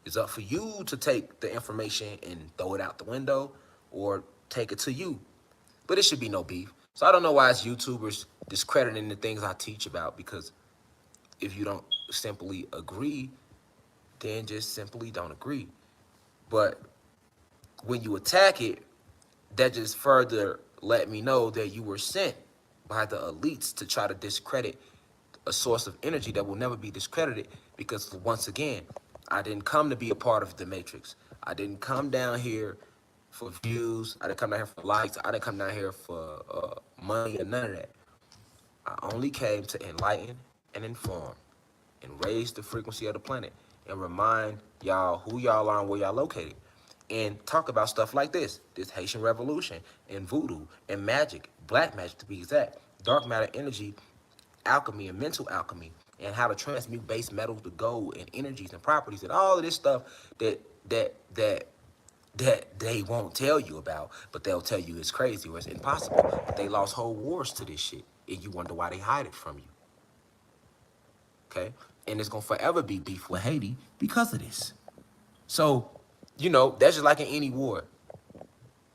It's up for you to take the information and throw it out the window or take it to you. But it should be no beef. So I don't know why it's YouTubers discrediting the things I teach about, because if you don't simply agree, then just simply don't agree. But when you attack it, that just further let me know that you were sent by the elites to try to discredit a source of energy that will never be discredited, because once again, I didn't come to be a part of the matrix. I didn't come down here for views. I didn't come down here for likes. I didn't come down here for money or none of that. I only came to enlighten and inform and raise the frequency of the planet and remind y'all who y'all are and where y'all located, and talk about stuff like this Haitian revolution and voodoo and magic, black magic to be exact, dark matter energy, alchemy and mental alchemy, and how to transmute base metals to gold and energies and properties and all of this stuff that they won't tell you about, but they'll tell you it's crazy or it's impossible. But they lost whole wars to this shit, and you wonder why they hide it from you. Okay? And it's gonna forever be beef with Haiti because of this. So, you know, that's just like in any war.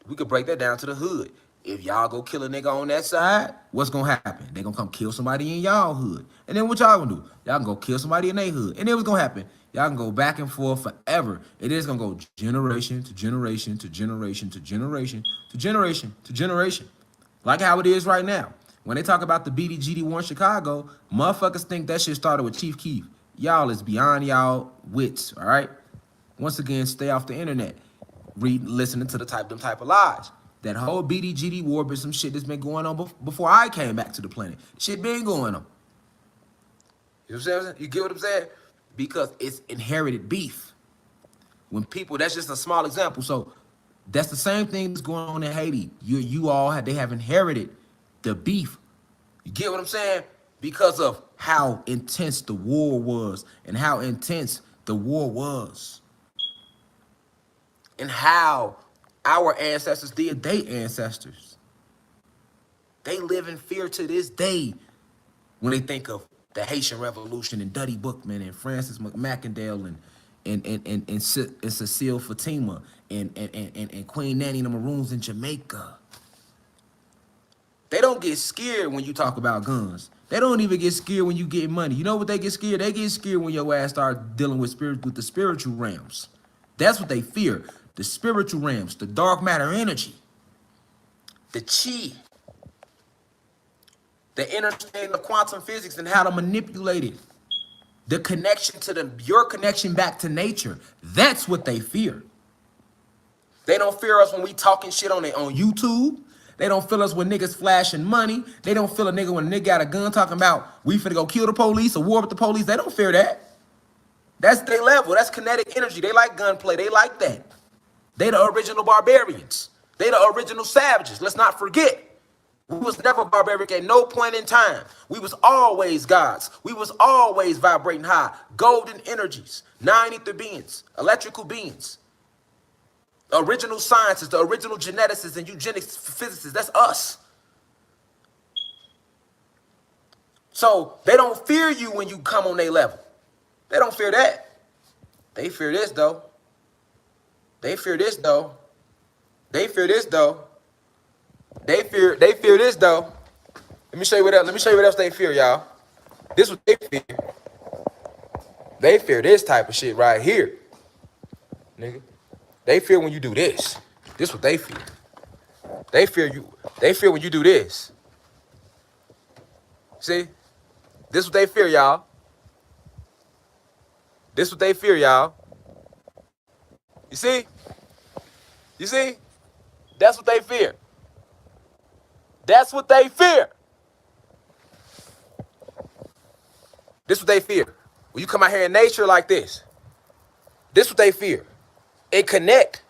We could break that down to the hood. If y'all go kill a nigga on that side, what's gonna happen? They gonna come kill somebody in y'all hood. And then what y'all gonna do? Y'all gonna go kill somebody in their hood. And then what's gonna happen? Y'all can go back and forth forever. It is gonna go generation to generation to generation to generation to generation to generation. Like how it is right now. When they talk about the BDGD war in Chicago, motherfuckers think that shit started with Chief Keef. Y'all is beyond y'all wits, all right? Once again, stay off the internet. Listening to them type of lies. That whole BDGD war been some shit that's been going on before I came back to the planet. Shit been going on. You know what I'm saying? You get what I'm saying? Because it's inherited beef. When people, that's just a small example. So that's the same thing that's going on in Haiti. They have inherited the beef. You get what I'm saying? Because of how intense the war was and how intense the war was. And how our ancestors did their ancestors. They live in fear to this day when they think of the Haitian Revolution and Duddy Bookman and Francis McMackendale and Cecile Fatima and Queen Nanny and the Maroons in Jamaica. They don't get scared when you talk about guns. They don't even get scared when you get money. You know what they get scared? They get scared when your ass start dealing with the spiritual realms. That's what they fear. The spiritual realms, the dark matter energy, the chi, the understanding of quantum physics and how to manipulate it, the connection to your connection back to nature. That's what they fear. They don't fear us when we talking shit on YouTube. They don't feel us when niggas flashing money. They don't feel a nigga when a nigga got a gun talking about we finna go kill the police or war with the police. They don't fear that. That's their level. That's kinetic energy. They like gunplay. They like that. They the original barbarians. They the original savages. Let's not forget. We was never barbaric at no point in time. We was always gods. We was always vibrating high. Golden energies, 9 ether beings, electrical beings. Original scientists, the original geneticists and eugenics physicists. That's us. So they don't fear you when you come on their level. They don't fear that. They fear this though. They fear this though. They fear this though. They fear this though. Let me show you what else. Let me show you what else they fear, y'all. This is what they fear. They fear this type of shit right here. Nigga. They fear when you do this. This is what they fear. They fear you. They fear when you do this. See? This is what they fear, y'all. This is what they fear, y'all. You see? You see? That's what they fear. That's what they fear. This is what they fear. When you come out here in nature like this, this is what they fear. And connect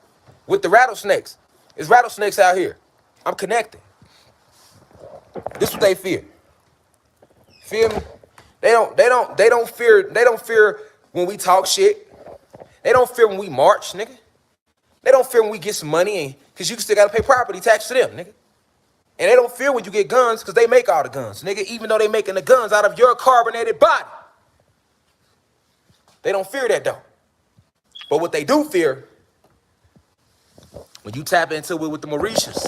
with the rattlesnakes. There's rattlesnakes out here. I'm connecting. This is what they fear. Feel me? They don't fear when we talk shit. They don't fear when we march, nigga. They don't fear when we get some money and cause you still gotta pay property tax to them, nigga. And they don't fear when you get guns because they make all the guns, nigga, even though they making the guns out of your carbonated body. They don't fear that though. But what they do fear, when you tap into it with the Mauritius,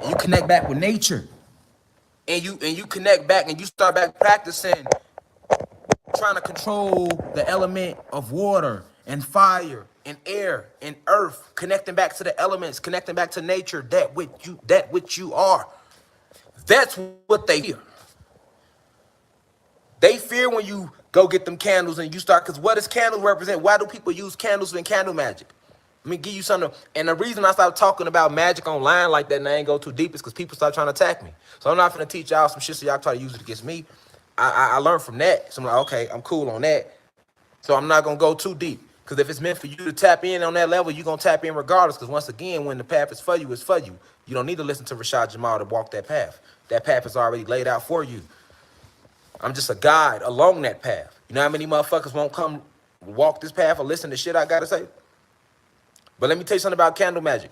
and you connect back with nature, and you connect back and you start back practicing trying to control the element of water and fire and air and earth, connecting back to the elements, connecting back to nature, that which you are. That's what they fear. They fear when you go get them candles and you start, because what does candles represent? Why do people use candles in candle magic? Let me give you something. And the reason I started talking about magic online like that and I ain't go too deep is because people start trying to attack me. So I'm not going to teach y'all some shit so y'all try to use it against me. I learned from that. So I'm like, okay, I'm cool on that. So I'm not going to go too deep. Because if it's meant for you to tap in on that level, you're going to tap in regardless. Because once again, when the path is for you, it's for you. You don't need to listen to RASHAD Jamal to walk that path. That path is already laid out for you. I'm just a guide along that path. You know how many motherfuckers won't come walk this path or listen to shit I got to say? But let me tell you something about candle magic.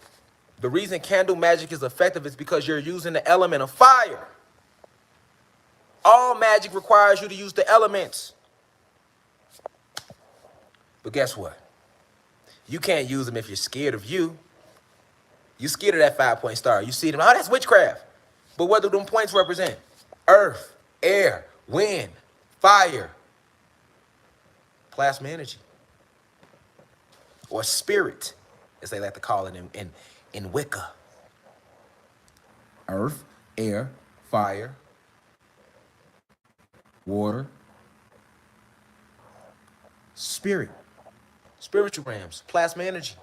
The reason candle magic is effective is because you're using the element of fire. All magic requires you to use the elements. But guess what? You can't use them if you're scared of you. You're scared of that 5-point star. You see them, oh, that's witchcraft. But what do them points represent? Earth, air, wind, fire, plasma energy. or spirit, as they like to call it in Wicca. Earth, air, fire, water, spirit, spiritual realms, plasma energy.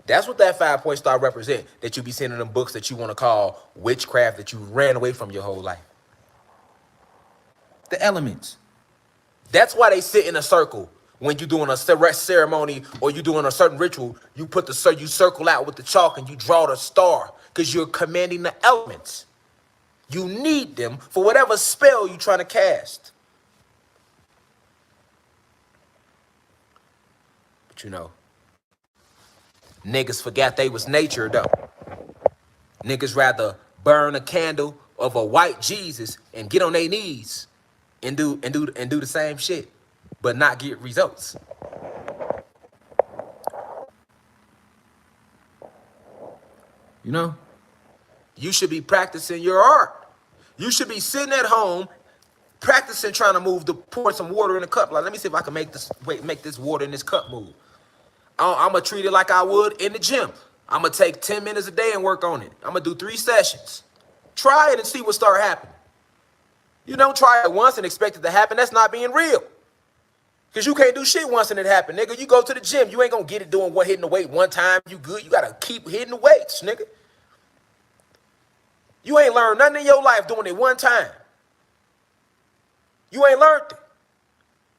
That's what that 5-point star represent, that you be seeing in them books that you want to call witchcraft, that you ran away from your whole life. The elements. That's why they sit in a circle. When you're doing a ceremony or you're doing a certain ritual, you put you circle out with the chalk and you draw the star, because you're commanding the elements. You need them for whatever spell you're trying to cast. But you know, niggas forgot they was nature though. Niggas rather burn a candle of a white Jesus and get on their knees and do the same shit, but not get results. You know, you should be practicing your art. You should be sitting at home practicing trying to pour some water in a cup. Like, let me see if I can make this water in this cup move. I'm gonna treat it like I would in the gym. I'm gonna take 10 minutes a day and work on it. I'm gonna do 3 sessions. Try it and see what start happening. You don't try it once and expect it to happen. That's not being real. Because you can't do shit once and it happen, nigga. You go to the gym, you ain't gonna get it doing hitting the weight one time. You good. You gotta keep hitting the weights, nigga. You ain't learned nothing in your life doing it one time. You ain't learned it.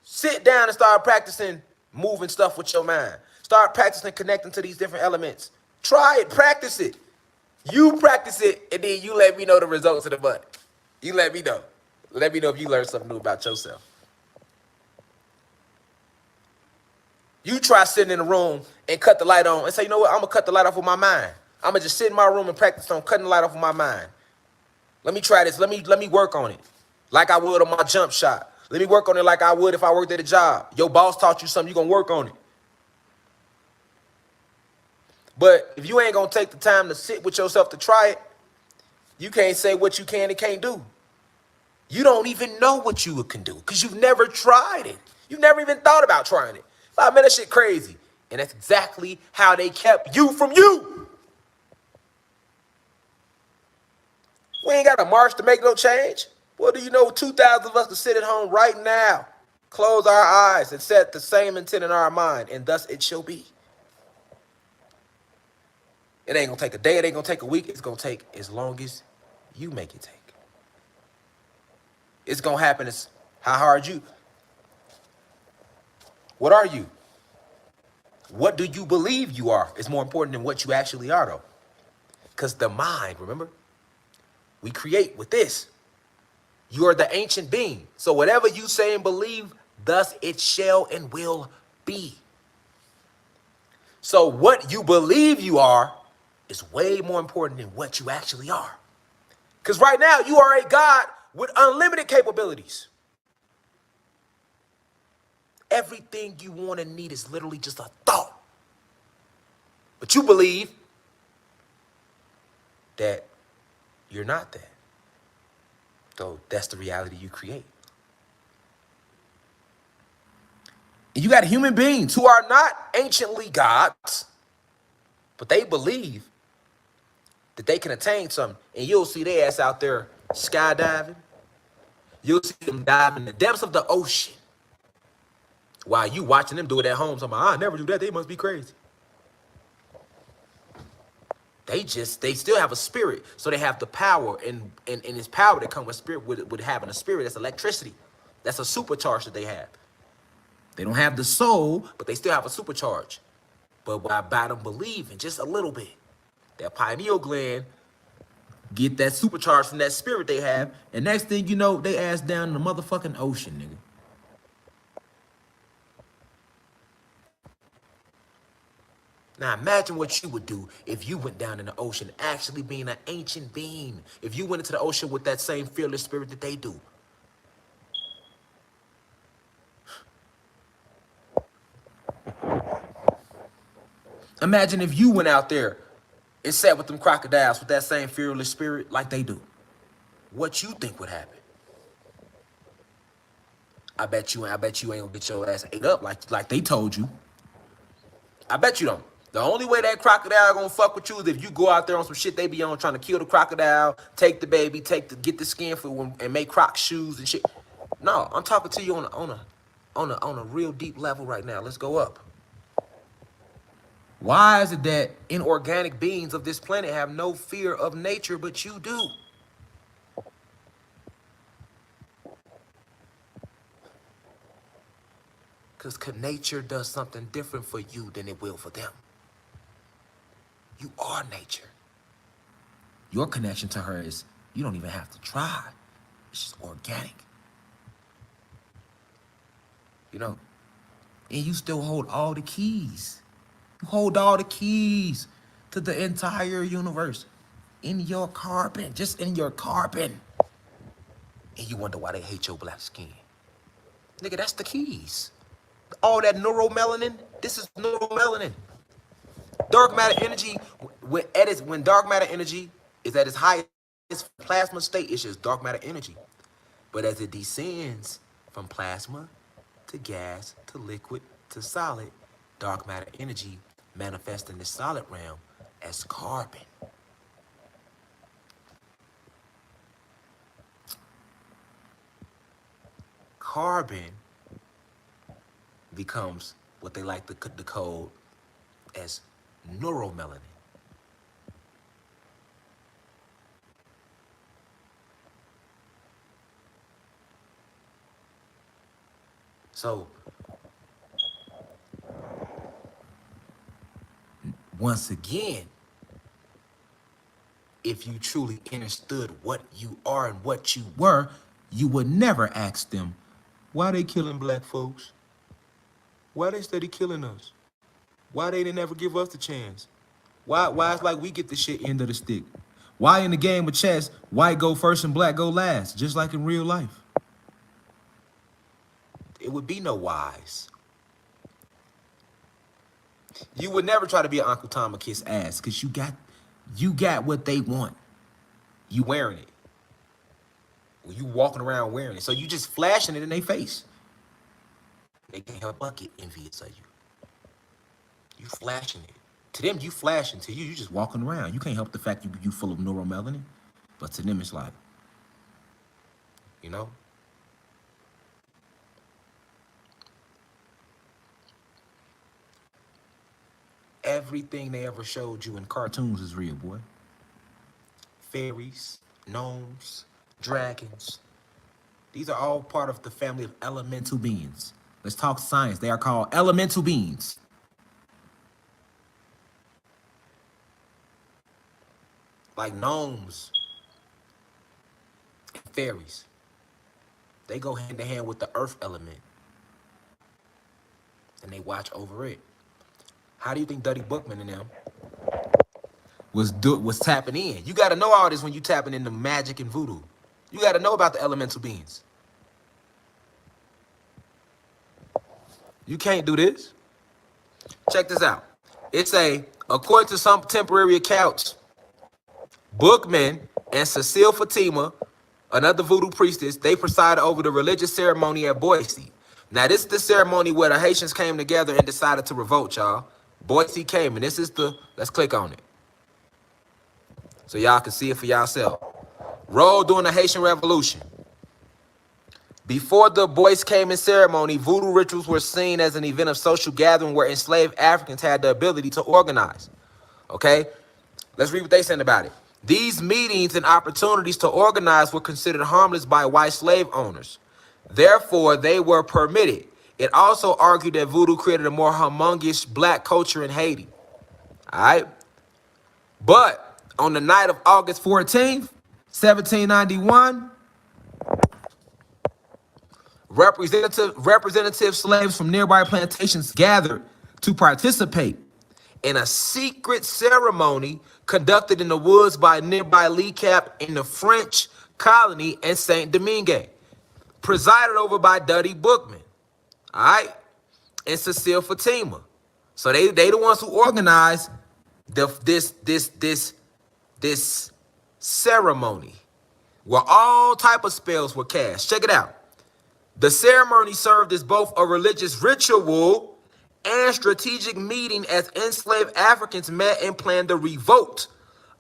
Sit down and start practicing moving stuff with your mind. Start practicing connecting to these different elements. Try it, practice it. You practice it, and then you let me know the results of the money. You let me know. Let me know if you learned something new about yourself. You try sitting in a room and cut the light on and say, you know what, I'm going to cut the light off with my mind. I'm going to just sit in my room and practice on cutting the light off with my mind. Let me try this. Let me work on it like I would on my jump shot. Let me work on it like I would if I worked at a job. Your boss taught you something, you're going to work on it. But if you ain't going to take the time to sit with yourself to try it, you can't say what you can and can't do. You don't even know what you can do because you've never tried it. You've never even thought about trying it. Like, man, that shit crazy. And that's exactly how they kept you from you. We ain't got to march to make no change. What do you know? 2,000 of us can sit at home right now, close our eyes, and set the same intent in our mind, and thus it shall be. It ain't going to take a day. It ain't going to take a week. It's going to take as long as you make it take. It's going to happen as how hard you. What are you? What do you believe you are is more important than what you actually are, though. Because the mind, remember, we create with this. You are the ancient being. So whatever you say and believe, thus it shall and will be. So what you believe you are is way more important than what you actually are. Because right now, you are a God with unlimited capabilities. Everything you want and need is literally just a thought. But you believe that you're not that. So that's the reality you create. And you got human beings who are not anciently gods, but they believe that they can attain something. And you'll see their ass out there skydiving. You'll see them dive in the depths of the ocean. While you watching them do it at home, somebody, I never do that. They must be crazy. They still have a spirit. So they have the power, and it's power that comes with spirit, with having a spirit. That's electricity. That's a supercharge that they have. They don't have the soul, but they still have a supercharge. But by them believing just a little bit, that pineal gland get that supercharge from that spirit they have, and next thing you know, they ass down in the motherfucking ocean, nigga. Now imagine what you would do if you went down in the ocean, actually being an ancient being. If you went into the ocean with that same fearless spirit that they do. Imagine if you went out there and sat with them crocodiles with that same fearless spirit like they do. What you think would happen? I bet you ain't gonna get your ass ate up like they told you. I bet you don't. The only way that crocodile gonna fuck with you is if you go out there on some shit they be on, trying to kill the crocodile, take the baby, get the skin for and make croc shoes and shit. No, I'm talking to you on a real deep level right now. Let's go up. Why is it that inorganic beings of this planet have no fear of nature, but you do? Because nature does something different for you than it will for them. You are nature. Your connection to her is, you don't even have to try. It's just organic. You know? And you still hold all the keys. You hold all the keys to the entire universe in your carbon, just in your carbon. And you wonder why they hate your black skin. Nigga, that's the keys. All that neuromelanin, this is neuromelanin. Dark matter energy, when dark matter energy is at its highest plasma state, it's just dark matter energy. But as it descends from plasma to gas to liquid to solid, dark matter energy manifests in the solid realm as carbon. Carbon becomes what they like to decode as neuromelanin. So, once again, if you truly understood what you are and what you were, you would never ask them, why they killing black folks? Why they steady killing us? Why they didn't ever give us the chance? Why it's like we get the shit end of the stick? Why in the game of chess, white go first and black go last, just like in real life? It would be no whys. You would never try to be an Uncle Tom or kiss ass, because you got what they want. You wearing it. Well, you walking around wearing it. So you just flashing it in their face. They can't help but get envious of you. You flashing it. To them, you flashing. To you just walking around. You can't help the fact you full of neuromelanin. But to them, it's like, you know? Everything they ever showed you in cartoons is real, boy. Fairies, gnomes, dragons. These are all part of the family of elemental beings. Let's talk science. They are called elemental beings. Like gnomes and fairies. They go hand in hand with the earth element. And they watch over it. How do you think Duddy Bookman and them was tapping in? You got to know all this when you tapping into magic and voodoo. You got to know about the elemental beings. You can't do this. Check this out. According to some temporary accounts, Bookman and Cecile Fatima, another voodoo priestess, they presided over the religious ceremony at Boise. Now, this is the ceremony where the Haitians came together and decided to revolt, y'all. Boise came, and this is let's click on it so y'all can see it for yourself. Role during the Haitian Revolution. Before the Boys came in ceremony, voodoo rituals were seen as an event of social gathering where enslaved Africans had the ability to organize. Okay? Let's read what they said about it. These meetings and opportunities to organize were considered harmless by white slave owners. Therefore, they were permitted. It also argued that voodoo created a more humongous black culture in Haiti. All right? But on the night of August 14th, 1791, representative slaves from nearby plantations gathered to participate in a secret ceremony conducted in the woods by nearby Lee Cap in the French colony in Saint Domingue, presided over by Duddy Bookman, all right, and Cecile Fatima. So they the ones who organized this ceremony where all type of spells were cast. Check it out. The ceremony served as both a religious ritual and strategic meeting as enslaved Africans met and planned a revolt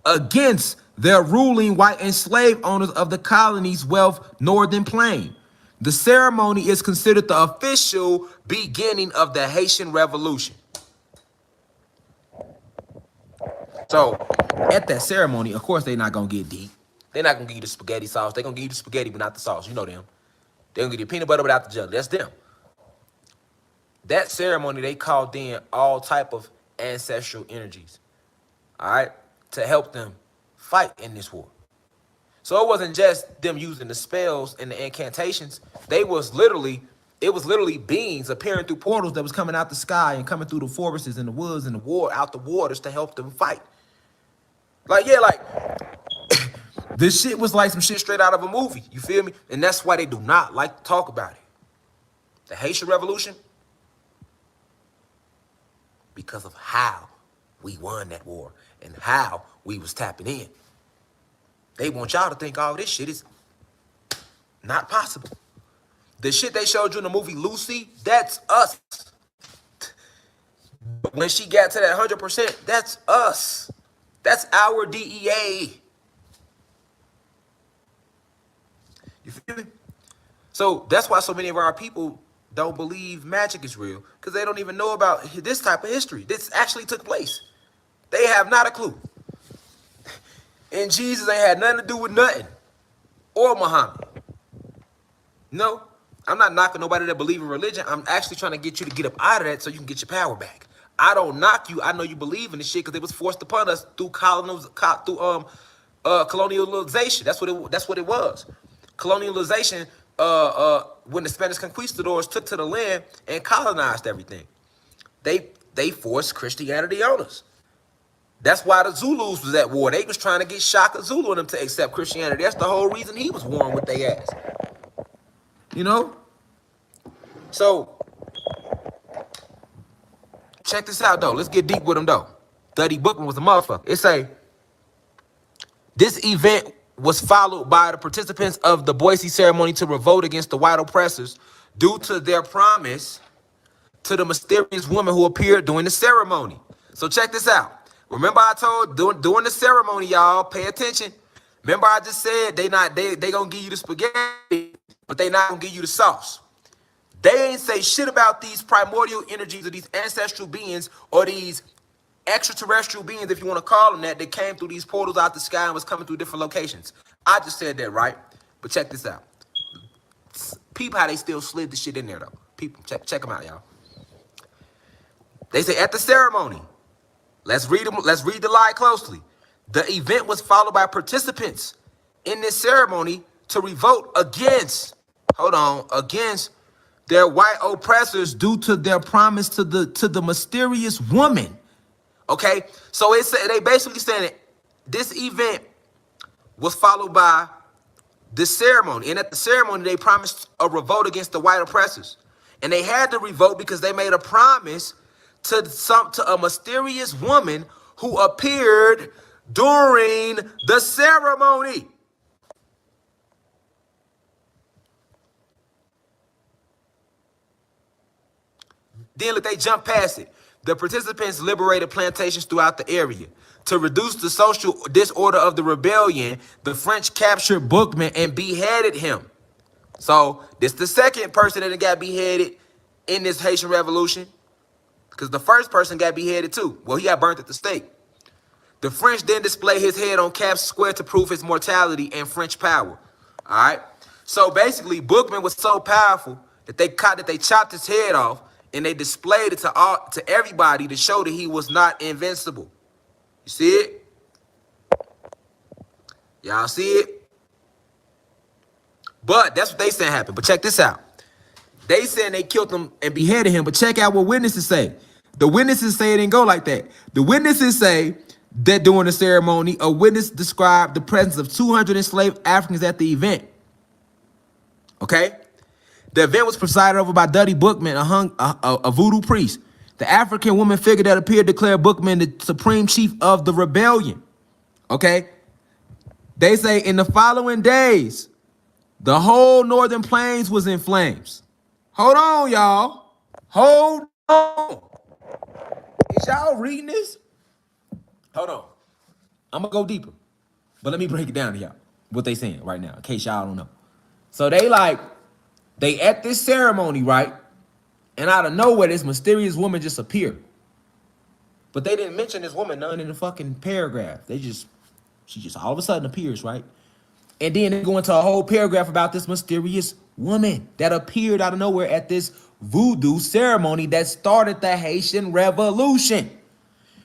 against their ruling white enslaved owners of the colony's wealth northern plain. The ceremony is considered the official beginning of the Haitian Revolution. So at that ceremony, of course, they're not going to get deep. They're not going to give you the spaghetti sauce. They're going to give you the spaghetti, but not the sauce. You know them. They're going to give you peanut butter without the jelly. That's them. That ceremony, they called in all type of ancestral energies, all right, to help them fight in this war. So it wasn't just them using the spells and the incantations. It was literally beings appearing through portals that was coming out the sky and coming through the forests and the woods and out the waters to help them fight. Like, yeah, like this shit was like some shit straight out of a movie. You feel me? And that's why they do not like to talk about it. The Haitian Revolution, because of how we won that war and how we was tapping in. They want y'all to think all this shit is not possible. The shit they showed you in the movie Lucy, that's us. When she got to that 100%, that's us. That's our DEA. You feel me? So that's why so many of our people don't believe magic is real, because they don't even know about this type of history. This actually took place. They have not a clue. And Jesus ain't had nothing to do with nothing. Or Muhammad. No, I'm not knocking nobody that believe in religion. I'm actually trying to get you to get up out of that so you can get your power back. I don't knock you. I know you believe in this shit because it was forced upon us through colonization. That's what it was. Colonialization. When the Spanish conquistadors took to the land and colonized everything, they forced Christianity on us. That's why the Zulus was at war. They was trying to get Shaka Zulu and them to accept Christianity. That's the whole reason he was warring with their ass. You know? So, check this out, though. Let's get deep with him, though. Duddy Bookman was a motherfucker. It say, this event was followed by the participants of the Boise ceremony to revolt against the white oppressors due to their promise to the mysterious woman who appeared during the ceremony. So check this out. Remember I told during the ceremony, y'all, pay attention. Remember I just said they gonna give you the spaghetti, but they not gonna give you the sauce. They ain't say shit about these primordial energies of these ancestral beings or these extraterrestrial beings, if you want to call them that came through these portals out the sky and was coming through different locations. I just said that, right? But check this out. People how they still slid the shit in there, though. People, check them out, y'all. They say at the ceremony, let's read the lie closely. The event was followed by participants in this ceremony to revolt against their white oppressors due to their promise to the mysterious woman. Okay, so they basically saying that this event was followed by this ceremony, and at the ceremony they promised a revolt against the white oppressors, and they had to revolt because they made a promise to a mysterious woman who appeared during the ceremony. Then look, they jump past it. The participants liberated plantations throughout the area. To reduce the social disorder of the rebellion, the French captured Bookman and beheaded him. So this the second person that got beheaded in this Haitian Revolution, because the first person got beheaded too. Well, he got burnt at the stake. The French then display his head on Cap Square to prove his mortality and French power. All right. So basically, Bookman was so powerful that they chopped his head off. And they displayed it to everybody to show that he was not invincible. You see it? Y'all see it? But that's what they saying happened. But check this out. They saying they killed him and beheaded him. But check out what witnesses say. The witnesses say it didn't go like that. The witnesses say that during the ceremony, a witness described the presence of 200 enslaved Africans at the event. Okay? The event was presided over by Duddy Bookman, a voodoo priest. The African woman figure that appeared declared Bookman the supreme chief of the rebellion. Okay? They say in the following days, the whole northern plains was in flames. Hold on, y'all. Hold on. Is y'all reading this? Hold on. I'm gonna go deeper. But let me break it down to y'all. What they saying right now, in case y'all don't know. So they at this ceremony, right? And out of nowhere, this mysterious woman just appeared. But they didn't mention this woman none in the fucking paragraph. She just all of a sudden appears, right? And then they go into a whole paragraph about this mysterious woman that appeared out of nowhere at this voodoo ceremony that started the Haitian Revolution.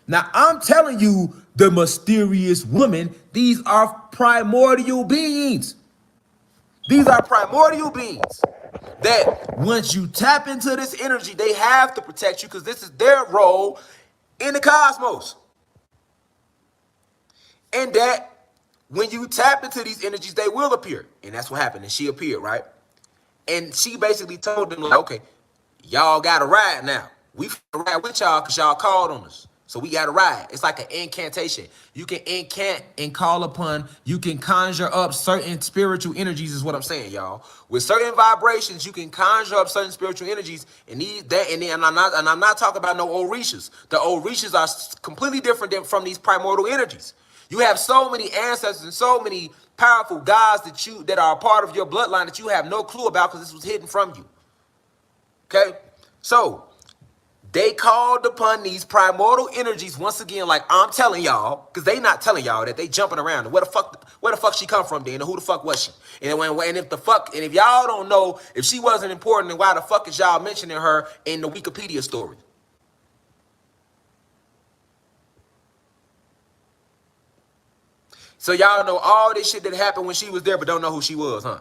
Now, I'm telling you, the mysterious woman, these are primordial beings. These are primordial beings that once you tap into this energy, they have to protect you because this is their role in the cosmos. And that when you tap into these energies, they will appear. And that's what happened. And she appeared, right? And she basically told them, like, okay, y'all got to ride now. We finna ride with y'all because y'all called on us. So we got to ride. It's like an incantation. You can incant and call upon, you can conjure up certain spiritual energies is what I'm saying, y'all. With certain vibrations, you can conjure up certain spiritual energies. And I'm not talking about no orishas. The orishas are completely different from these primordial energies. You have so many ancestors and so many powerful gods that are a part of your bloodline that you have no clue about because this was hidden from you. Okay? So they called upon these primordial energies once again, like I'm telling y'all, because they not telling y'all that they jumping around. And where the fuck she come from then? And who the fuck was she? And if y'all don't know, if she wasn't important, then why the fuck is y'all mentioning her in the Wikipedia story? So y'all know all this shit that happened when she was there, but don't know who she was, huh?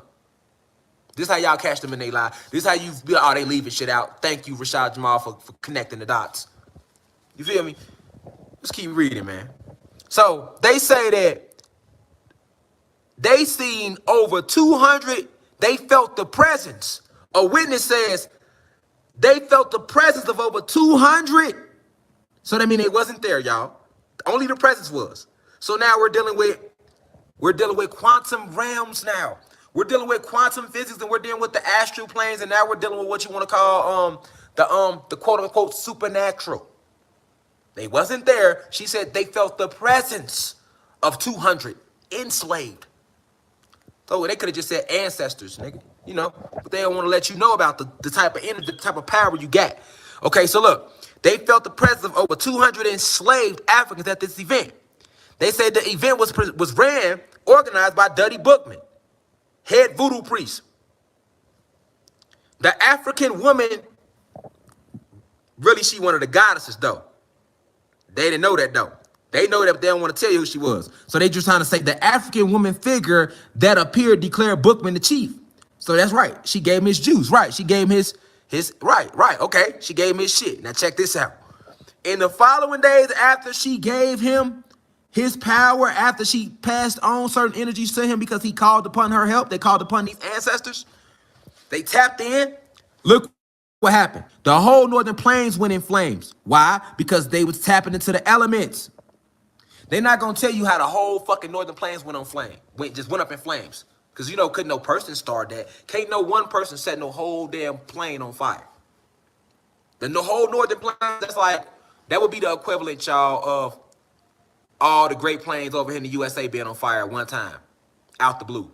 This how y'all catch them in they lie. This how you be, oh, they leaving shit out. Thank you, Rashad Jamal, for connecting the dots. You feel me? Let's keep reading, man. So they say that they seen over 200, they felt the presence. A witness says they felt the presence of over 200. So that means they wasn't there, y'all. Only the presence was. So now we're dealing with quantum realms now. We're dealing with quantum physics and we're dealing with the astral planes and now we're dealing with what you want to call the quote unquote supernatural. They wasn't there. She said they felt the presence of 200 enslaved. So they could have just said ancestors, nigga. You know, but they don't want to let you know about the type of energy, the type of power you got. Okay, so look, they felt the presence of over 200 enslaved Africans at this event. They said the event was organized by Duddy Bookman, head voodoo priest. The African woman, really, she one of the goddesses, though. They didn't know that, though. They know that, but they don't want to tell you who she was. So they just trying to say the African woman figure that appeared declared Bookman the chief. So that's right. She gave him his juice. Right. She gave him right. Okay. She gave him his shit. Now check this out. In the following days after she gave him his power, after she passed on certain energies to him because he called upon her help, they called upon these ancestors, they tapped in. Look what happened. The whole Northern Plains went in flames. Why? Because they was tapping into the elements. They're not gonna tell you how the whole fucking Northern Plains went on flame. Just went up in flames. Because you know, couldn't no person start that. Can't no one person set no whole damn plane on fire. The whole Northern Plains, that would be the equivalent, y'all, of all the Great Plains over here in the USA being on fire at one time. Out the blue.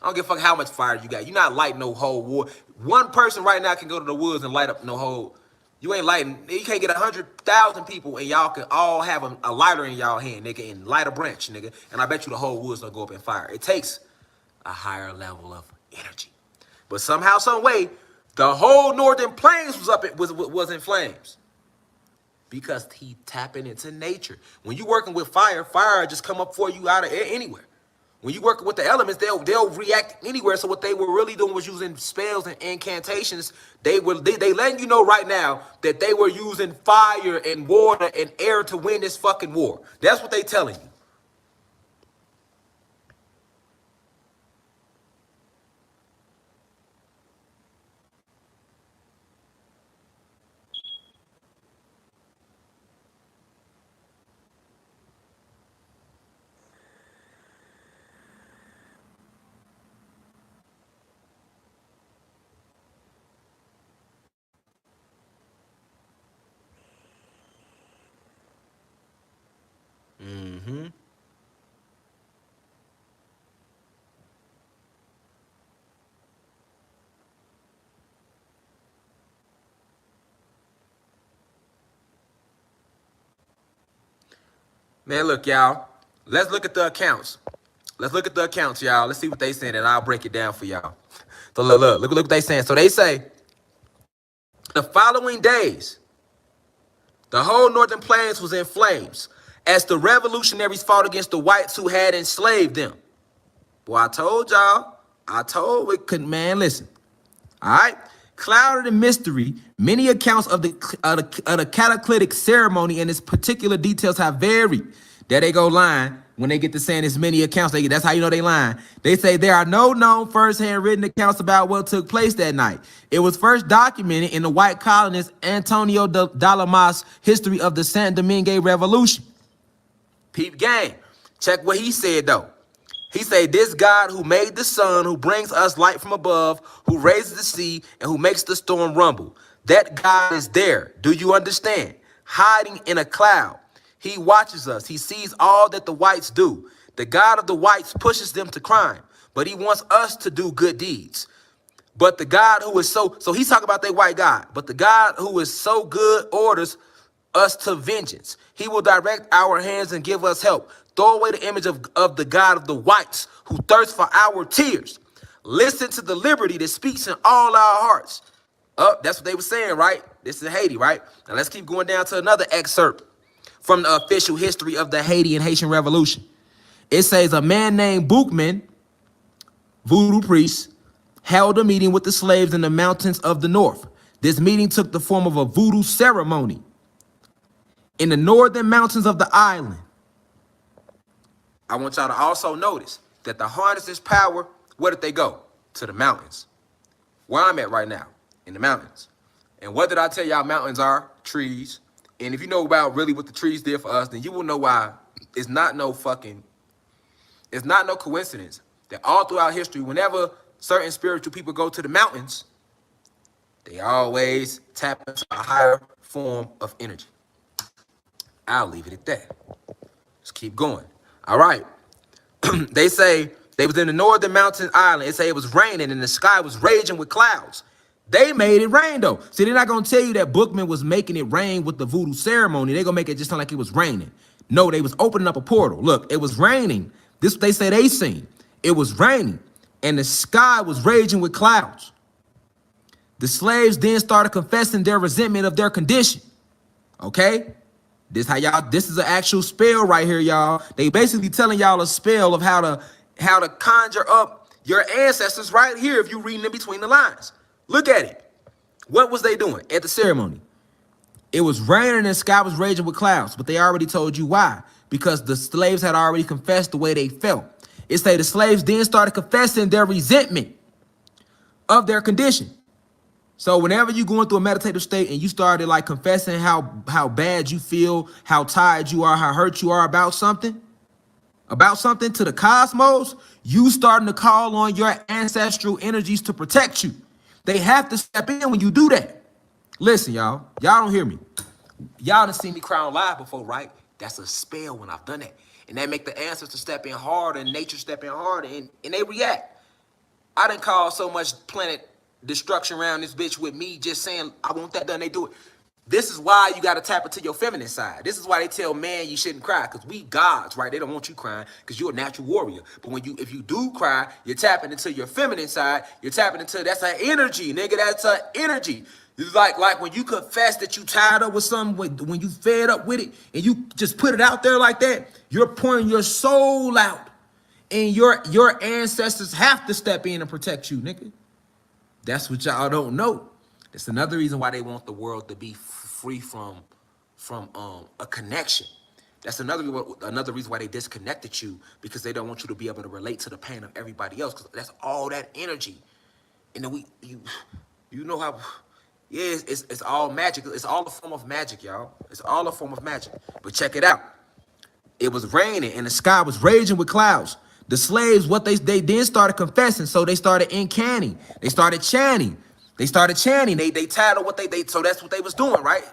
I don't give a fuck how much fire you got. You're not lighting no whole war. One person right now can go to the woods and light up no whole. You ain't lighting. You can't get 100,000 people and y'all can all have a lighter in y'all hand, nigga, and light a branch, nigga. And I bet you the whole woods don't go up in fire. It takes a higher level of energy. But somehow, some way, the whole Northern Plains was in flames. Because he tapping into nature. When you working with fire, fire just come up for you out of anywhere. When you work with the elements, they'll react anywhere. So what they were really doing was using spells and incantations. They letting you know right now that they were using fire and water and air to win this fucking war. That's what they telling you. Man, look, y'all. Let's look at the accounts. Let's look at the accounts, y'all. Let's see what they saying, and I'll break it down for y'all. So look what they saying. So they say the following days, the whole northern plains was in flames as the revolutionaries fought against the whites who had enslaved them. Boy, I told y'all. I told it couldn't, man, listen. All right? Clouded in mystery, many accounts of the cataclysmic ceremony and its particular details have varied. There they go lying. When they get to saying this many accounts, that's how you know they lying. They say there are no known first-hand written accounts about what took place that night. It was first documented in the white colonist Antonio Dalamas' History of the San Domingue Revolution. Peep game. Check what he said, though. He said, this God who made the sun, who brings us light from above, who raises the sea, and who makes the storm rumble. That God is there. Do you understand? Hiding in a cloud. He watches us. He sees all that the whites do. The God of the whites pushes them to crime, but he wants us to do good deeds. But the God who is so he's talking about that white God, but the God who is so good orders us to vengeance. He will direct our hands and give us help. Throw away the image of the God of the whites who thirsts for our tears. Listen to the liberty that speaks in all our hearts. That's what they were saying, right? This is Haiti, right? Now let's keep going down to another excerpt from the official history of the Haitian Revolution. It says a man named Boukman, voodoo priest, held a meeting with the slaves in the mountains of the north. This meeting took the form of a voodoo ceremony in the northern mountains of the island. I want y'all to also notice that the hardest power, where did they go? To the mountains. Where I'm at right now, in the mountains. And what did I tell y'all mountains are? Trees. And if you know about really what the trees did for us, then you will know why it's not no coincidence that all throughout history, whenever certain spiritual people go to the mountains, they always tap into a higher form of energy. I'll leave it at that. Let's keep going. All right. They say they was in the northern mountain island. They say it was raining and the sky was raging with clouds. They made it rain, though. See, they're not going to tell you that Boukman was making it rain with the voodoo ceremony. They're going to make it just sound like it was raining. No, they was opening up a portal. Look, it was raining. This they say they seen. It was raining, and the sky was raging with clouds. The slaves then started confessing their resentment of their condition. Okay? This is an actual spell right here, y'all. They basically telling y'all a spell of how to conjure up your ancestors right here if you reading in between the lines. Look at it. What was they doing at the ceremony? It was raining and the sky was raging with clouds, but they already told you why. Because the slaves had already confessed the way they felt. It say the slaves then started confessing their resentment of their condition. So whenever you going through a meditative state and you started like confessing how bad you feel, how tired you are, how hurt you are about something to the cosmos, you starting to call on your ancestral energies to protect you. They have to step in when you do that. Listen, y'all don't hear me. Y'all done seen me cry on live before, right? That's a spell when I've done that. And that make the ancestors step in harder and nature step in harder and they react. I done caused so much planet destruction around this bitch with me just saying, I want that done, they do it. This is why you got to tap into your feminine side. This is why they tell man you shouldn't cry, because we gods, right? They don't want you crying because you're a natural warrior. But if you do cry, you're tapping into your feminine side. You're tapping into, that's an energy, nigga. That's an energy. It's like when you confess that you tired up with something, when you fed up with it, and you just put it out there like that, you're pouring your soul out. And your ancestors have to step in and protect you, nigga. That's what y'all don't know. That's another reason why they want the world to be free from a connection. That's another reason why they disconnected you, because they don't want you to be able to relate to the pain of everybody else, because that's all that energy. And then you know how, yeah, it's all magic. It's all a form of magic, y'all. It's all a form of magic. But check it out. It was raining and the sky was raging with clouds. The slaves, they then started confessing, so they started incanting. They started chanting. They titled what so that's what they was doing, right?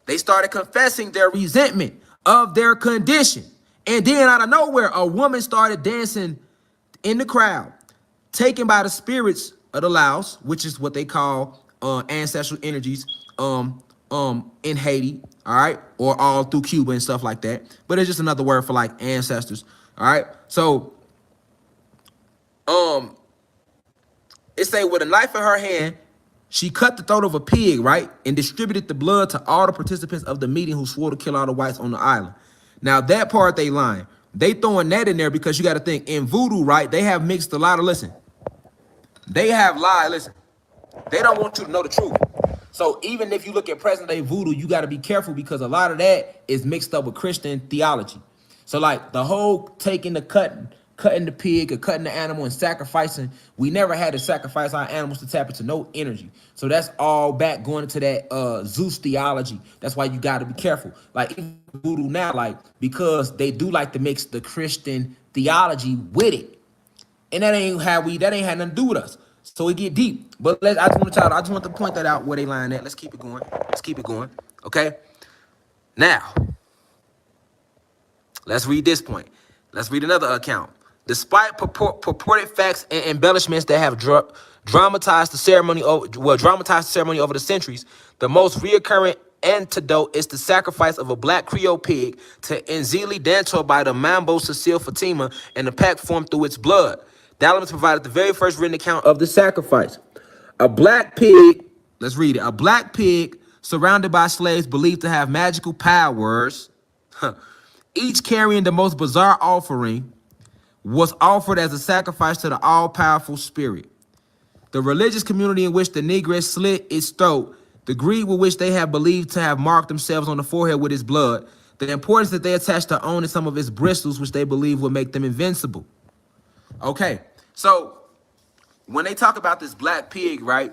They started confessing their resentment of their condition. And then out of nowhere, a woman started dancing in the crowd, taken by the spirits of the Laos, which is what they call ancestral energies, in Haiti, all right, or all through Cuba and stuff like that. But it's just another word for like ancestors, all right. So it say with a knife in her hand, she cut the throat of a pig, right, and distributed the blood to all the participants of the meeting who swore to kill all the whites on the island. Now that part they lying. They throwing that in there because you got to think in voodoo, right? They have mixed a lot of They have lied. Listen, they don't want you to know the truth. So even if you look at present day voodoo, you got to be careful because a lot of that is mixed up with Christian theology. So like the whole taking the cutting the pig or cutting the animal and sacrificing, we never had to sacrifice our animals to tap into no energy. So that's all back going into that Zeus theology. That's why you got to be careful. Like even voodoo now, like because they do like to mix the Christian theology with it. And that ain't had nothing to do with us. So it get deep. But I just want to point that out where they lying at. Let's keep it going. Let's keep it going. Okay. Now, let's read this point. Let's read another account. Despite purported facts and embellishments that have dramatized the ceremony over the centuries, the most reoccurring antidote is the sacrifice of a black Creole pig to Nzili Dantor by the Mambo Cecile Fatima and the pact formed through its blood. Dalamus provided the very first written account of the sacrifice. A black pig, let's read it. A black pig surrounded by slaves believed to have magical powers, each carrying the most bizarre offering, was offered as a sacrifice to the all-powerful spirit. The religious community in which the negress slit its throat, the greed with which they have believed to have marked themselves on the forehead with its blood, the importance that they attach to owning some of its bristles, which they believe will make them invincible. Okay, so when they talk about this black pig, right,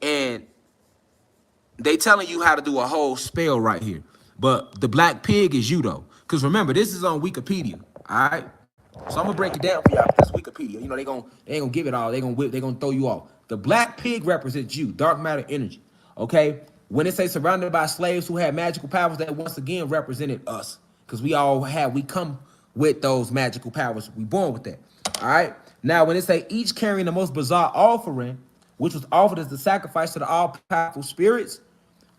and they telling you how to do a whole spell right here, but the black pig is you though, because remember this is on Wikipedia, all right. So I'm gonna break it down for y'all because Wikipedia, you know, they ain't gonna give it all. They gonna throw you off. The black pig represents you, dark matter energy. Okay, when it says surrounded by slaves who had magical powers, that once again represented us because we come with those magical powers. We born with that. All right. Now, when it say each carrying the most bizarre offering, which was offered as the sacrifice to the all-powerful spirits,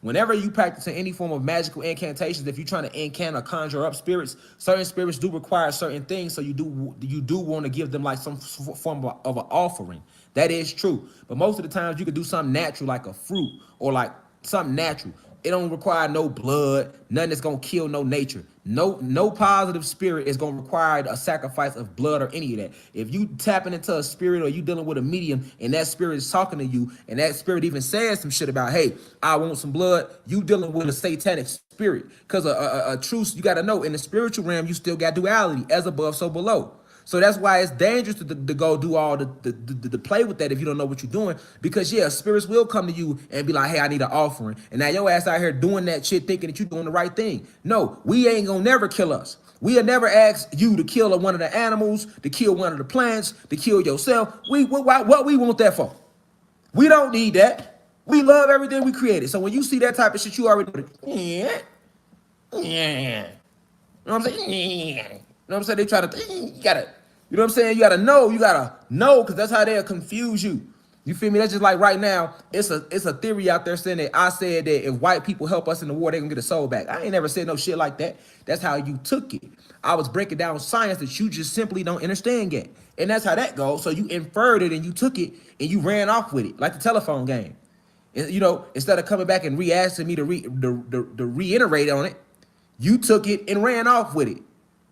whenever you practice any form of magical incantations, if you're trying to incant or conjure up spirits, certain spirits do require certain things. So you do want to give them like some form of an offering. That is true. But most of the times you could do something natural like a fruit or like something natural. It don't require no blood, nothing that's gonna kill no nature. No positive spirit is gonna require a sacrifice of blood or any of that. If you tapping into a spirit or you dealing with a medium and that spirit is talking to you and that spirit even says some shit about, hey, I want some blood, you dealing with a satanic spirit. Because a truth, you gotta know, in the spiritual realm, you still got duality, as above, so below. So that's why it's dangerous to go do all the play with that if you don't know what you're doing. Because yeah, spirits will come to you and be like, hey, I need an offering. And now your ass out here doing that shit thinking that you're doing the right thing. No, we ain't gonna never kill us. We'll never ask you to kill one of the animals, to kill one of the plants, to kill yourself. What we want that for? We don't need that. We love everything we created. So when you see that type of shit, you already know that, yeah. You know what I'm saying? Yeah. You know what I'm saying? They try to, you know what I'm saying? You gotta know, because that's how they'll confuse you. You feel me? That's just like right now, it's a theory out there saying that I said that if white people help us in the war, they gonna get a soul back. I ain't never said no shit like that. That's how you took it. I was breaking down science that you just simply don't understand yet. And that's how that goes. So you inferred it and you took it and you ran off with it, like the telephone game. And, you know, instead of coming back and re-asking me to reiterate on it, you took it and ran off with it.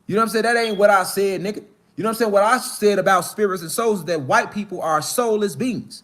You know what I'm saying? That ain't what I said, nigga. You know what I'm saying? What I said about spirits and souls is that white people are soulless beings.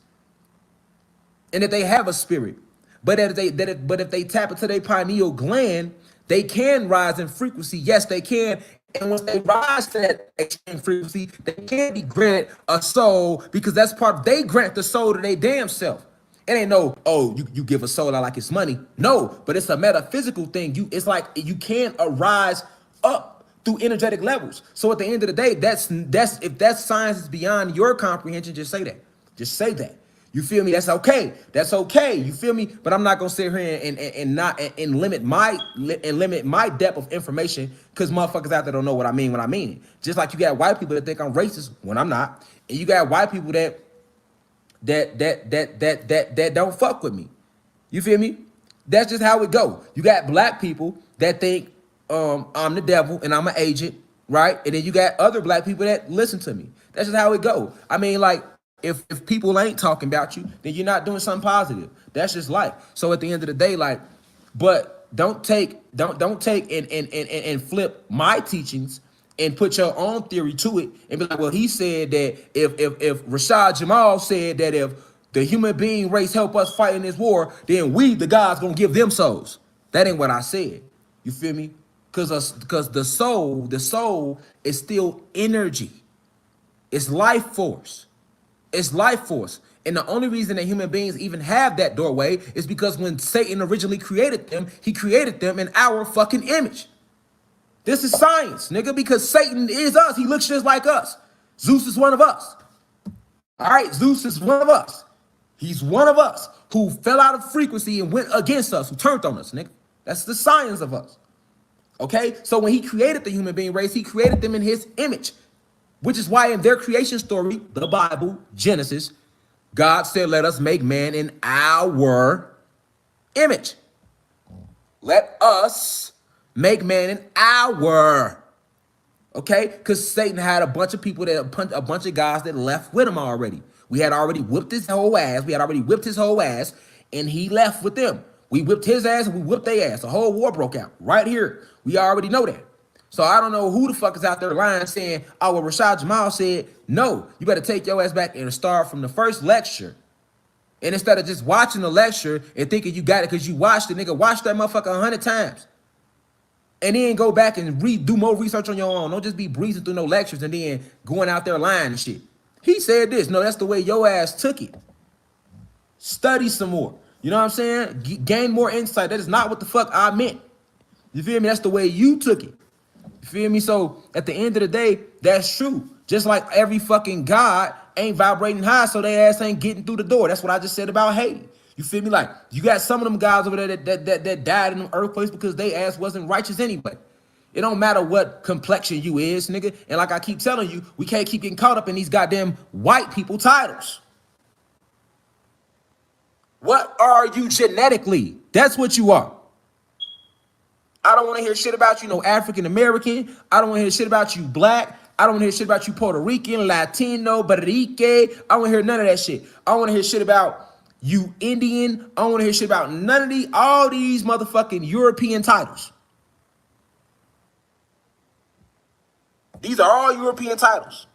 And that they have a spirit. But if they tap into their pineal gland, they can rise in frequency. Yes, they can. And once they rise to that extreme frequency, they can be granted a soul because that's part of, they grant the soul to their damn self. It ain't no, oh, you give a soul out like it's money. No, but it's a metaphysical thing. It's like you can arise up through energetic levels. So at the end of the day, that's if that science is beyond your comprehension, just say that. Just say that. You feel me? That's okay. That's okay. You feel me? But I'm not gonna sit here and limit my depth of information because motherfuckers out there don't know what I mean when I mean it. Just like you got white people that think I'm racist when I'm not, and you got white people that don't fuck with me. You feel me? That's just how it go. You got black people that think I'm the devil and I'm an agent, right? And then you got other black people that listen to me. That's just how it go. I mean, like, if people ain't talking about you, then you're not doing something positive. That's just life. So at the end of the day, like, but don't take and flip my teachings and put your own theory to it and be like, well, he said that if RASHAD Jamal said that if the human being race help us fight in this war, then we, the gods, gonna give them souls. That ain't what I said. You feel me? Because the soul is still energy. It's life force. It's life force. And the only reason that human beings even have that doorway is because when Satan originally created them, he created them in our fucking image. This is science, nigga, because Satan is us. He looks just like us. Zeus is one of us. All right, Zeus is one of us. He's one of us who fell out of frequency and went against us, who turned on us, nigga. That's the science of us. Okay? So when he created the human being race, he created them in his image, which is why in their creation story, the Bible, Genesis, God said, let us make man in our image. Let us make man in our, okay? Because Satan had a bunch of people a bunch of guys that left with him already. We had already whipped his whole ass. And he left with them. We whipped his ass and we whipped their ass. A whole war broke out right here. We already know that. So I don't know who the fuck is out there lying saying, oh, well, RASHAD Jamal said, no, you better take your ass back and start from the first lecture. And instead of just watching the lecture and thinking you got it because you watched it, nigga, watch that motherfucker 100 times. And then go back and do more research on your own. Don't just be breezing through no lectures and then going out there lying and shit. He said this. No, that's the way your ass took it. Study some more. You know what I'm saying? Gain more insight. That is not what the fuck I meant. You feel me? That's the way you took it. You feel me? So at the end of the day, that's true. Just like every fucking god ain't vibrating high, so their ass ain't getting through the door. That's what I just said about Haiti. You feel me? Like, you got some of them guys over there that died in them earthquakes because they ass wasn't righteous anyway. It don't matter what complexion you is, nigga. And like I keep telling you, we can't keep getting caught up in these goddamn white people titles. What are you genetically? That's what you are. I don't want to hear shit about you, no African American. I don't want to hear shit about you black. I don't want to hear shit about you Puerto Rican, Latino, Barique. I don't want to hear none of that shit. I don't want to hear shit about you Indian. I don't want to hear shit about none of all these motherfucking European titles. These are all European titles.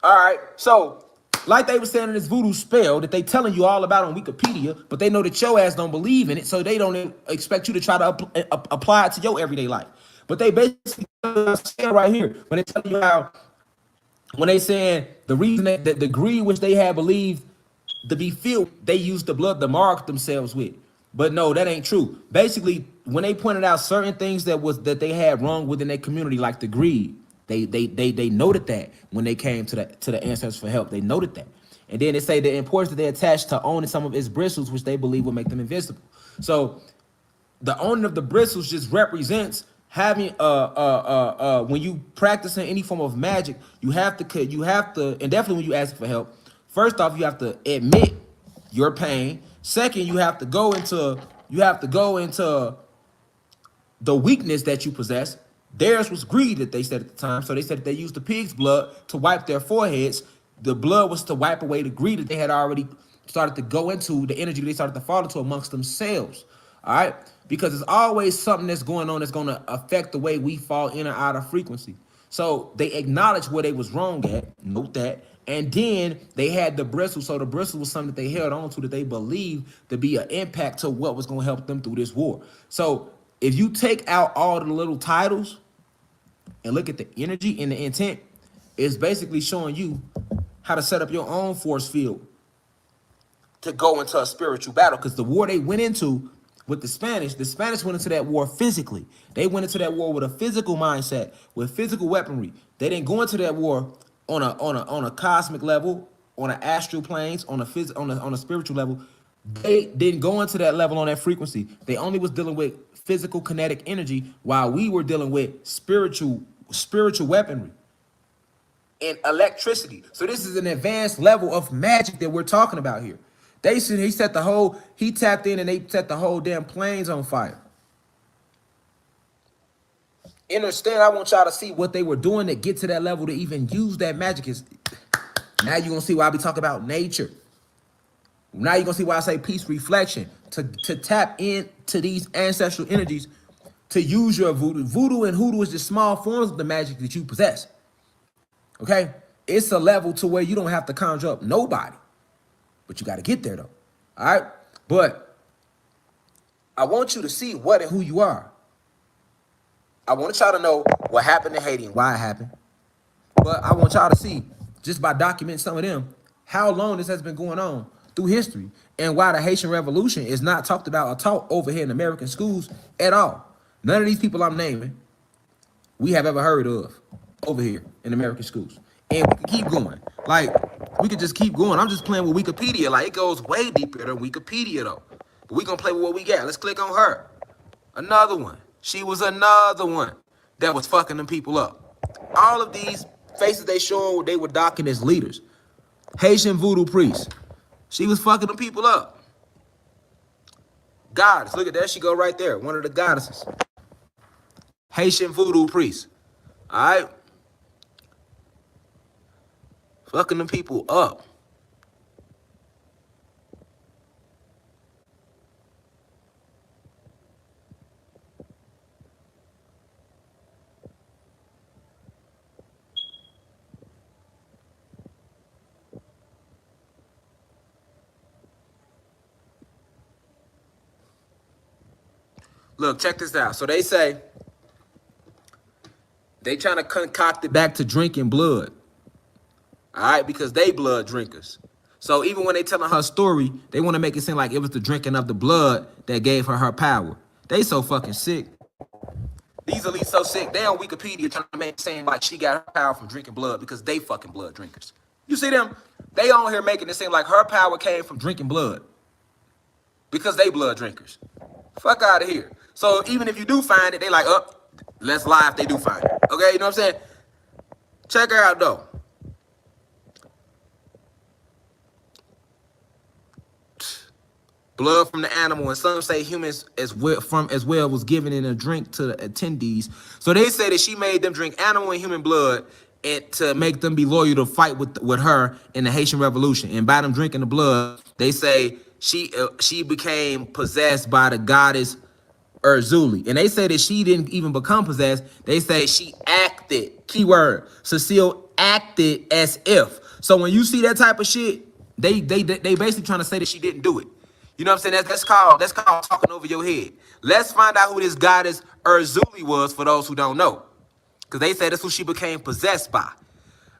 All right, so like they were saying in this voodoo spell that they telling you all about on Wikipedia, but they know that your ass don't believe in it, so they don't expect you to try to apply it to your everyday life. But they basically saying right here, when they tell you how, when they saying the reason that the degree which they had believed to be filled, they used the blood to mark themselves with. But no, that ain't true. Basically, when they pointed out certain things that they had wrong within their community, like the greed, they noted that when they came to the ancestors for help. They noted that. And then they say the importance that they attached to owning some of its bristles, which they believe will make them invisible. So the owning of the bristles just represents having when you practicing any form of magic, you have to, and definitely when you ask for help, first off, you have to admit your pain. Second, you have to go into the weakness that you possess. Theirs was greed, that they said at the time. So they said that they used the pig's blood to wipe their foreheads. The blood was to wipe away the greed that they had already started to go into, the energy they started to fall into amongst themselves. All right? Because there's always something that's going on that's going to affect the way we fall in or out of frequency. So they acknowledged where they was wrong at, note that, and then they had the bristle. So the bristle was something that they held on to that they believed to be an impact to what was going to help them through this war. So if you take out all the little titles and look at the energy and the intent, it's basically showing you how to set up your own force field to go into a spiritual battle. Because the war they went into with the Spanish went into that war physically. They went into that war with a physical mindset, with physical weaponry. They didn't go into that war on a cosmic level, on an astral planes, on a spiritual level. They didn't go into that level on that frequency. They only was dealing with physical kinetic energy, while we were dealing with spiritual weaponry and electricity. So this is an advanced level of magic that we're talking about here. He tapped in and they set the whole damn planes on fire. Understand, I want y'all to see what they were doing to get to that level to even use that magic. Now you're gonna see why I be talking about nature. Now you're gonna see why I say peace reflection. To tap into these ancestral energies, to use your voodoo. Voodoo and hoodoo is just small forms of the magic that you possess. Okay? It's a level to where you don't have to conjure up nobody. But you gotta get there though. Alright? But I want you to see what and who you are. I want y'all to know what happened in Haiti and why it happened. But I want y'all to see, just by documenting some of them, how long this has been going on through history and why the Haitian Revolution is not talked about or taught over here in American schools at all. None of these people I'm naming we have ever heard of over here in American schools. And we can keep going. Like, we could just keep going. I'm just playing with Wikipedia. Like, it goes way deeper than Wikipedia, though. But we gonna play with what we got. Let's click on her. Another one. She was another one that was fucking them people up. All of these faces they showing, they were docking as leaders. Haitian voodoo priest. She was fucking them people up. Goddess. Look at that. She go right there. One of the goddesses. Haitian voodoo priest. All right. Fucking them people up. Look, check this out. So they say they trying to concoct it back to drinking blood. All right, because they blood drinkers. So even when they telling her story, they want to make it seem like it was the drinking of the blood that gave her power. They so fucking sick. These elites so sick. They on Wikipedia trying to make it seem like she got her power from drinking blood because they fucking blood drinkers. You see them? They on here making it seem like her power came from drinking blood because they blood drinkers. Fuck out of here. So even if you do find it, they like, oh, let's lie if they do find it. Okay, you know what I'm saying? Check her out though. Blood from the animal, and some say humans as well was given in a drink to the attendees. So they say that she made them drink animal and human blood and to make them be loyal to fight with her in the Haitian Revolution. And by them drinking the blood, they say she became possessed by the goddess Urzuli. And they say that she didn't even become possessed. They say she acted, keyword, Cecile acted as if. So when you see that type of shit, they basically trying to say that she didn't do it. You know what I'm saying? That's called talking over your head. Let's find out who this goddess Urzuli was for those who don't know. Because they say that's who she became possessed by.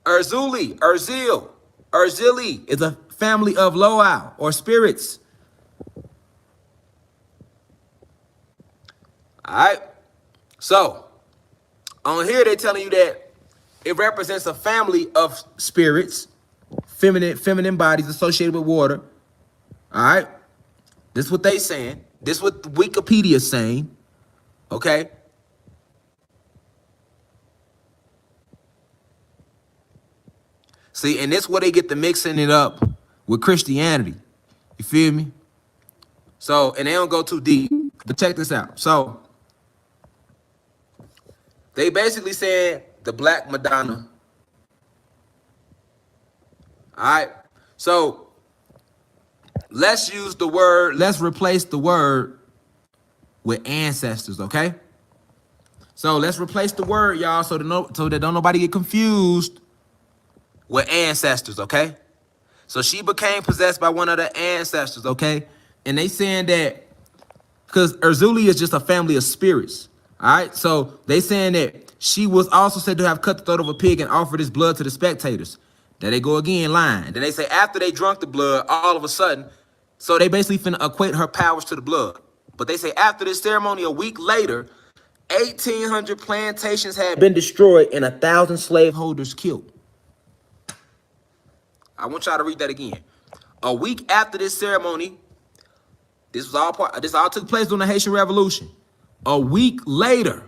Urzili is a family of Loa or spirits. All right. So on here, they're telling you that it represents a family of spirits, feminine bodies associated with water. All right. This is what they saying. This is what Wikipedia is saying. Okay. See, and this is where they get to mixing it up with Christianity. You feel me? So, and they don't go too deep. But check this out. So, they basically said the Black Madonna. All right. So, let's replace the word with ancestors, okay? So let's replace the word, y'all, so that don't nobody get confused with ancestors, okay? So she became possessed by one of the ancestors, okay? And they saying that because Urzuli is just a family of spirits, all right? So they saying that she was also said to have cut the throat of a pig and offered his blood to the spectators. There they go again, lying. Then they say after they drunk the blood, all of a sudden, so they basically finna equate her powers to the blood. But they say after this ceremony, a week later, 1,800 plantations had been destroyed and 1,000 slaveholders killed. I want y'all to read that again. A week after this ceremony, this all took place during the Haitian Revolution. A week later,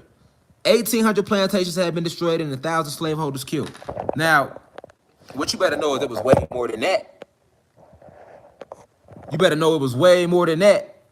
1,800 plantations had been destroyed and 1,000 slaveholders killed. Now, what you better know is it was way more than that. You better know it was way more than that.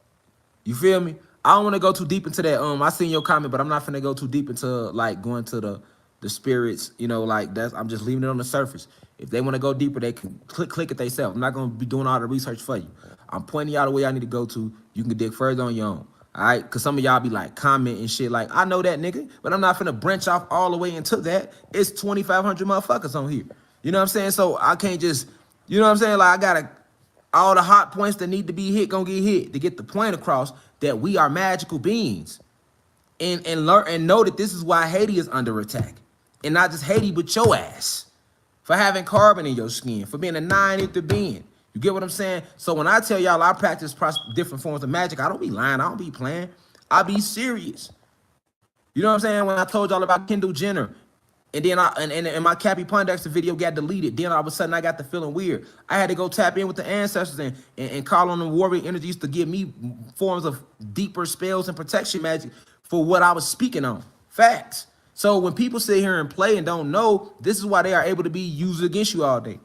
You feel me? I don't want to go too deep into that. I seen your comment, but I'm not finna go too deep into like going to the spirits. You know, like that's I'm just leaving it on the surface. If they want to go deeper, they can click it themselves. I'm not gonna be doing all the research for you. I'm pointing y'all the way I need to go to. You can dig further on your own. All right, cause some of y'all be like commenting shit like I know that nigga, but I'm not finna branch off all the way into that. It's 2,500 motherfuckers on here. You know what I'm saying? So I can't just, you know what I'm saying? Like I gotta all the hot points that need to be hit gonna get hit to get the point across that we are magical beings and learn and know that this is why Haiti is under attack, and not just Haiti but your ass for having carbon in your skin, for being a nine-ether being. You get what I'm saying? So when I tell y'all I practice different forms of magic, I don't be lying, I don't be playing, I be serious. You know what I'm saying? When I told y'all about Kendall Jenner, and then and my Cappy Pondexter video got deleted. Then all of a sudden I got the feeling weird. I had to go tap in with the ancestors and call on the warrior energies to give me forms of deeper spells and protection magic for what I was speaking on. Facts. So when people sit here and play and don't know, this is why they are able to be used against you all day.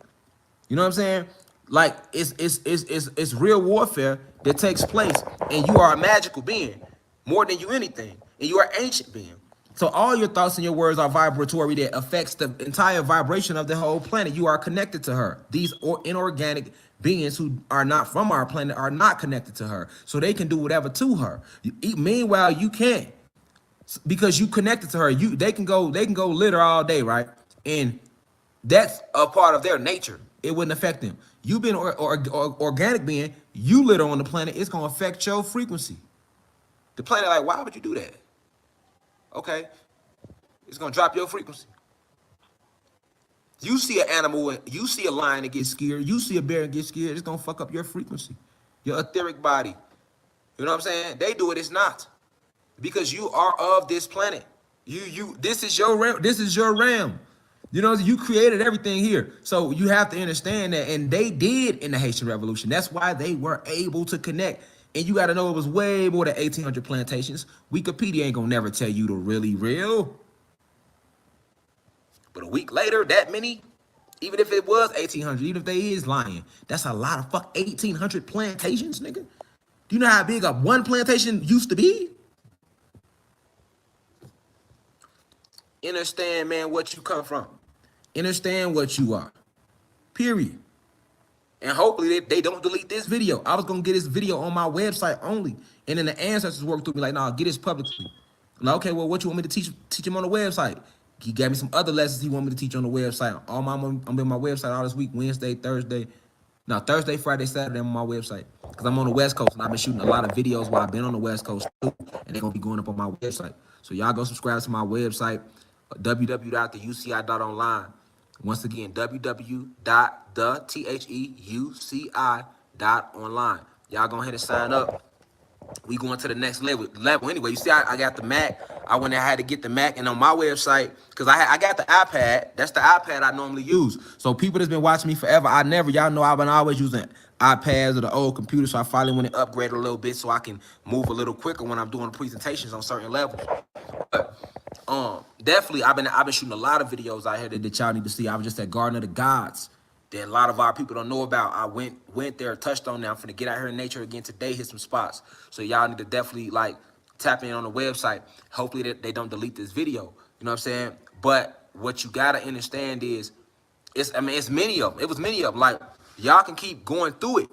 You know what I'm saying? Like it's real warfare that takes place, and you are a magical being more than you anything, and you are an ancient being. So all your thoughts and your words are vibratory that affects the entire vibration of the whole planet. You are connected to her. These inorganic beings who are not from our planet are not connected to her, so they can do whatever to her. Meanwhile, you can't because you connected to her. They can go litter all day, right? And that's a part of their nature. It wouldn't affect them. You being organic being, you litter on the planet, it's gonna affect your frequency. The planet, like, why would you do that? Okay, it's gonna drop your frequency. You see an animal, you see a lion and get scared, you see a bear and get scared, it's gonna fuck up your frequency, your etheric body. You know what I'm saying? They do it, it's not. Because you are of this planet. This is your realm. This is your realm. You know, you created everything here. So you have to understand that, and they did in the Haitian Revolution. That's why they were able to connect. And you got to know it was way more than 1,800 plantations. Wikipedia ain't gonna never tell you the really real. But a week later, that many, even if it was 1,800, even if they is lying, that's a lot of 1,800 plantations, nigga. Do you know how big a one plantation used to be? Understand, man, what you come from. Understand what you are. Period. And hopefully they don't delete this video. I was gonna get this video on my website only. And then the ancestors worked through me like, nah, get this publicly. I'm like, okay, well, what you want me to teach him on the website? He gave me some other lessons he want me to teach on the website. I'm on my website all this week, Wednesday, Thursday. No, Thursday, Friday, Saturday, I'm on my website. Because I'm on the West Coast and I've been shooting a lot of videos while I've been on the West Coast too. And they're gonna be going up on my website. So y'all go subscribe to my website, www.theuci.online. Once again, www.theuci.online. Y'all go ahead and sign up. We going to the next level. Anyway, you see, I got the Mac. I went and had to get the Mac, and on my website, because I got the iPad. That's the iPad I normally use. So people that's been watching me forever, y'all know I've been always using iPads or the old computer. So I finally went and upgraded a little bit so I can move a little quicker when I'm doing presentations on certain levels. But definitely, I've been shooting a lot of videos out here that y'all need to see. I was just at Garden of the Gods that a lot of our people don't know about. I went there, touched on that. I'm finna get out here in nature again today, hit some spots. So y'all need to definitely like tap in on the website. Hopefully that they don't delete this video. You know what I'm saying? But what you gotta understand is, it's many of them. It was many of them. Like, y'all can keep going through it.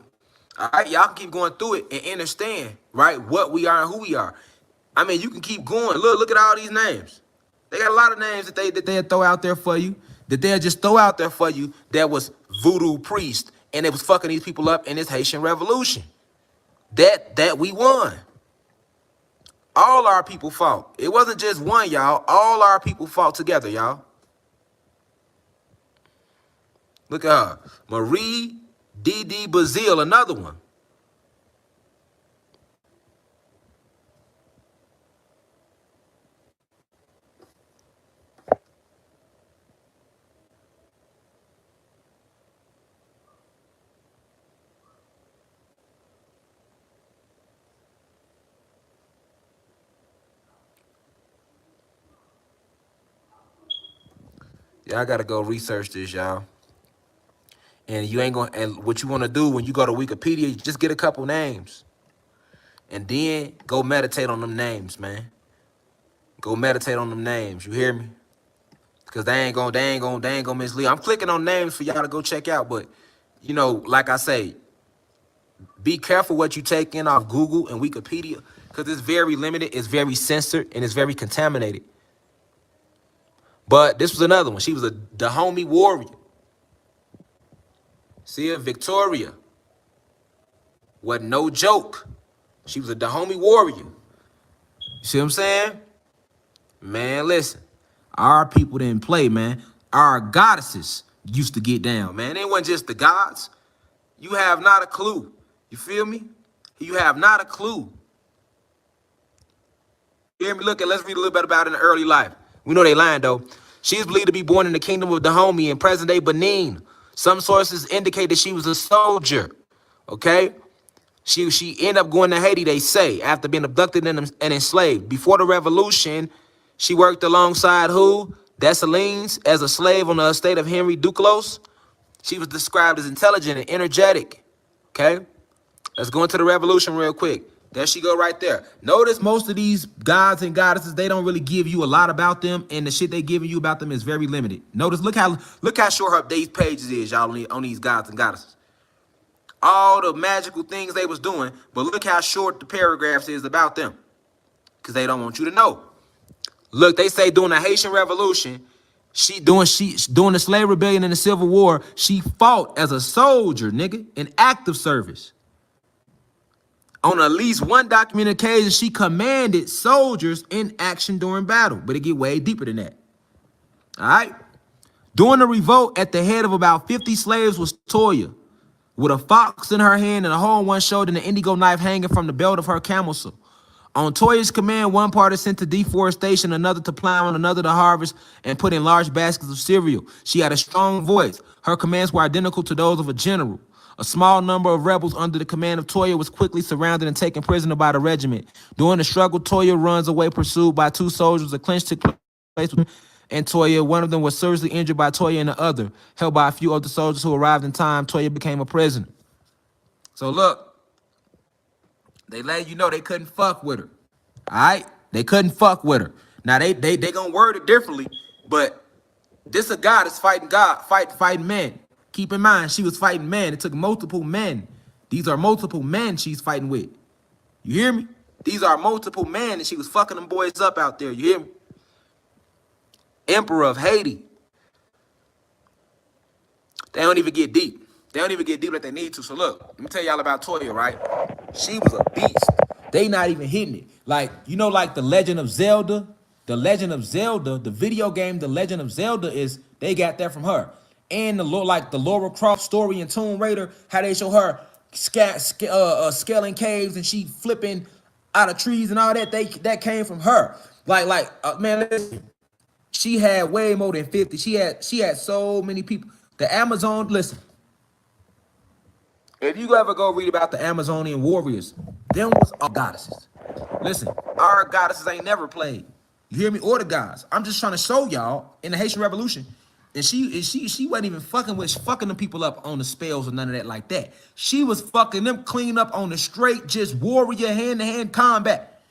All right, y'all can keep going through it and understand, right, what we are and who we are. I mean, you can keep going. Look at all these names. They got a lot of names that they throw out there for you, that they'll just throw out there for you that was voodoo priest, and it was fucking these people up in this Haitian Revolution. That we won. All our people fought. It wasn't just one, y'all. All our people fought together, y'all. Look at her. Marie D.D. Bazile, another one. Y'all gotta go research this, y'all. And you ain't gonna, and what you wanna do when you go to Wikipedia, you just get a couple names. And then go meditate on them names, man. Go meditate on them names. You hear me? Cause they ain't gonna mislead. I'm clicking on names for y'all to go check out, but you know, like I say, be careful what you take in off Google and Wikipedia, because it's very limited, it's very censored, and it's very contaminated. But this was another one. She was the homie warrior. See her, Victoria. Wasn't no joke. She was a Dahomey warrior. You see what I'm saying? Man, listen. Our people didn't play, man. Our goddesses used to get down, man. They wasn't just the gods. You have not a clue. You feel me? You have not a clue. You hear me? Look, let's read a little bit about it in the early life. We know they lying, though. She is believed to be born in the kingdom of Dahomey in present-day Benin. Some sources indicate that she was a soldier, okay? She ended up going to Haiti, they say, after being abducted and enslaved. Before the revolution, she worked alongside who? Dessalines as a slave on the estate of Henry Duclos. She was described as intelligent and energetic, okay? Let's go into the revolution real quick. There she go right there. Notice most of these gods and goddesses, they don't really give you a lot about them, and the shit they giving you about them is very limited. Notice, look how short her these pages is, y'all, on these gods and goddesses. All the magical things they was doing, but look how short the paragraphs is about them, because they don't want you to know. Look, they say during the Haitian Revolution, during the slave rebellion and the Civil War, she fought as a soldier, nigga, in active service. On at least one documented occasion, she commanded soldiers in action during battle, but it get way deeper than that. All right? During the revolt, at the head of about 50 slaves was Toya, with a fox in her hand and a hole in one shoulder and an indigo knife hanging from the belt of her camisole. On Toya's command, one party sent to deforestation, another to plow, and another to harvest and put in large baskets of cereal. She had a strong voice. Her commands were identical to those of a general. A small number of rebels under the command of Toya was quickly surrounded and taken prisoner by the regiment. During the struggle, Toya runs away pursued by two soldiers. A clinch took place and Toya. One of them was seriously injured by Toya and the other, held by a few other soldiers who arrived in time. Toya became a prisoner. So look, they let you know they couldn't fuck with her. All right? They couldn't fuck with her. Now they gonna word it differently, but this a goddess fighting fighting men. Keep in mind, she was fighting men. It took multiple men. These are multiple men she's fighting with. You hear me? These are multiple men, and she was fucking them boys up out there. You hear me? Emperor of Haiti. They don't even get deep. They don't even get deep like they need to. So look, let me tell y'all about Toya, right? She was a beast. They not even hitting it. Like, you know, like The Legend of Zelda? The Legend of Zelda, the video game The Legend of Zelda, is they got that from her. And the Lara Croft story in Tomb Raider, how they show her scaling caves and she flipping out of trees and all that, that came from her. Man, listen, she had way more than 50. She had so many people. The Amazon, listen, if you ever go read about the Amazonian warriors, them was all goddesses. Listen, our goddesses ain't never played. You hear me? Or the gods. I'm just trying to show y'all in the Haitian Revolution. And she wasn't even fucking them people up on the spells or none of that like that. She was fucking them clean up on the straight, just warrior hand-to-hand combat.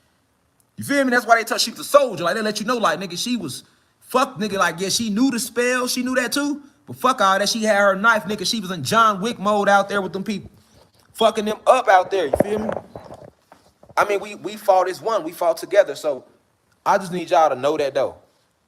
You feel me? That's why they tell she was a soldier. Like, they let you know, like, nigga, she was nigga, like, yeah, she knew the spell. She knew that too. But fuck all that. She had her knife, nigga. She was in John Wick mode out there with them people. Fucking them up out there. You feel me? I mean, we fought as one. We fought together. So I just need y'all to know that, though.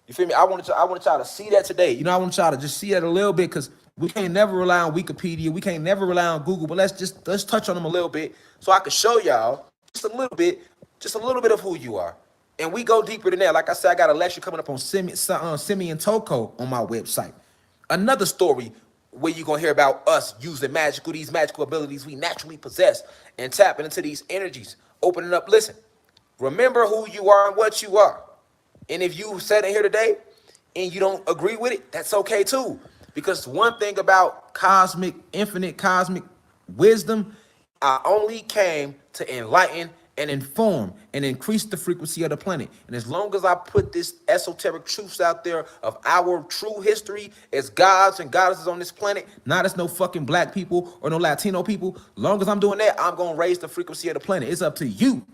You feel me? I want y'all to see that today. You know, I want y'all to just see that a little bit, because we can't never rely on Wikipedia. We can't never rely on Google. But let's touch on them a little bit so I can show y'all just a little bit of who you are. And we go deeper than that. Like I said, I got a lecture coming up on Simeon Toko on my website. Another story where you're going to hear about us using these magical abilities we naturally possess and tapping into these energies, opening up. Listen, remember who you are and what you are. And if you said it here today and you don't agree with it, that's okay too. Because one thing about infinite cosmic wisdom, I only came to enlighten and inform and increase the frequency of the planet. And as long as I put this esoteric truths out there of our true history as gods and goddesses on this planet, not as no fucking black people or no Latino people, long as I'm doing that, I'm going to raise the frequency of the planet. It's up to you.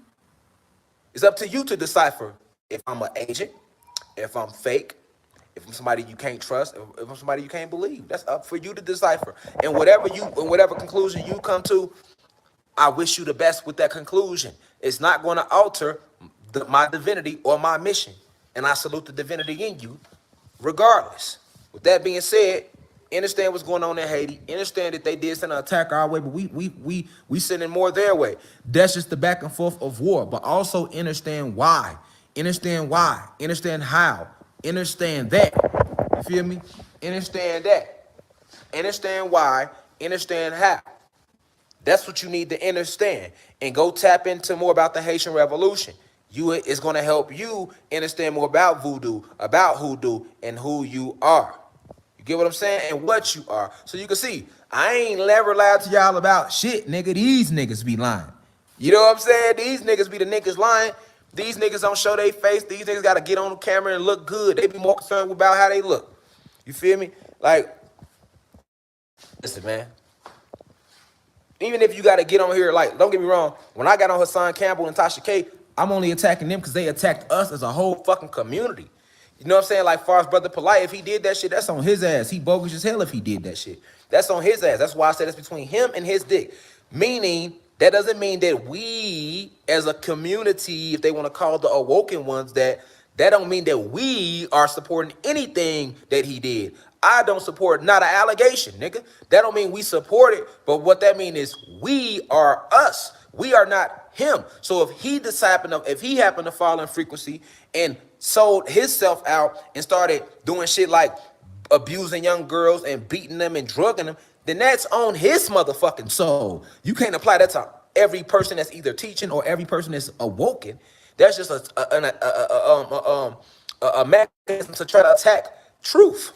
It's up to you to decipher if I'm an agent, if I'm fake, if I'm somebody you can't trust, if I'm somebody you can't believe. That's up for you to decipher. And whatever conclusion you come to, I wish you the best with that conclusion. It's not going to alter my divinity or my mission. And I salute the divinity in you regardless. With that being said, understand what's going on in Haiti. Understand that they did send an attack our way, but we sending more their way. That's just the back and forth of war. But also understand why. Understand why. Understand how. Understand that. You feel me? Understand that. Understand why. Understand how. That's what you need to understand. And go tap into more about the Haitian Revolution. It's going to help you understand more about voodoo, about hoodoo, and who you are. You get what I'm saying? And what you are. So you can see, I ain't never lied to y'all about shit, nigga. These niggas be lying. You know what I'm saying? These niggas be the niggas lying. These niggas don't show their face. These niggas got to get on the camera and look good. They be more concerned about how they look. You feel me? Like, listen, man. Even if you got to get on here, like, don't get me wrong. When I got on Hassan Campbell and Tasha K, I'm only attacking them because they attacked us as a whole fucking community. You know what I'm saying? Like, far as Brother Polite, if he did that shit, that's on his ass. He bogus as hell if he did that shit. That's on his ass. That's why I said it's between him and his dick. Meaning, that doesn't mean that we, as a community, if they want to call the awoken ones, that don't mean that we are supporting anything that he did. I don't support not an allegation, nigga. That don't mean we support it, but what that mean is we are us. We are not him. So if he happened to fall in frequency and sold himself out and started doing shit like abusing young girls and beating them and drugging them, then that's on his motherfucking soul. You can't apply that to every person that's either teaching or every person that's awoken. That's just a mechanism to try to attack truth.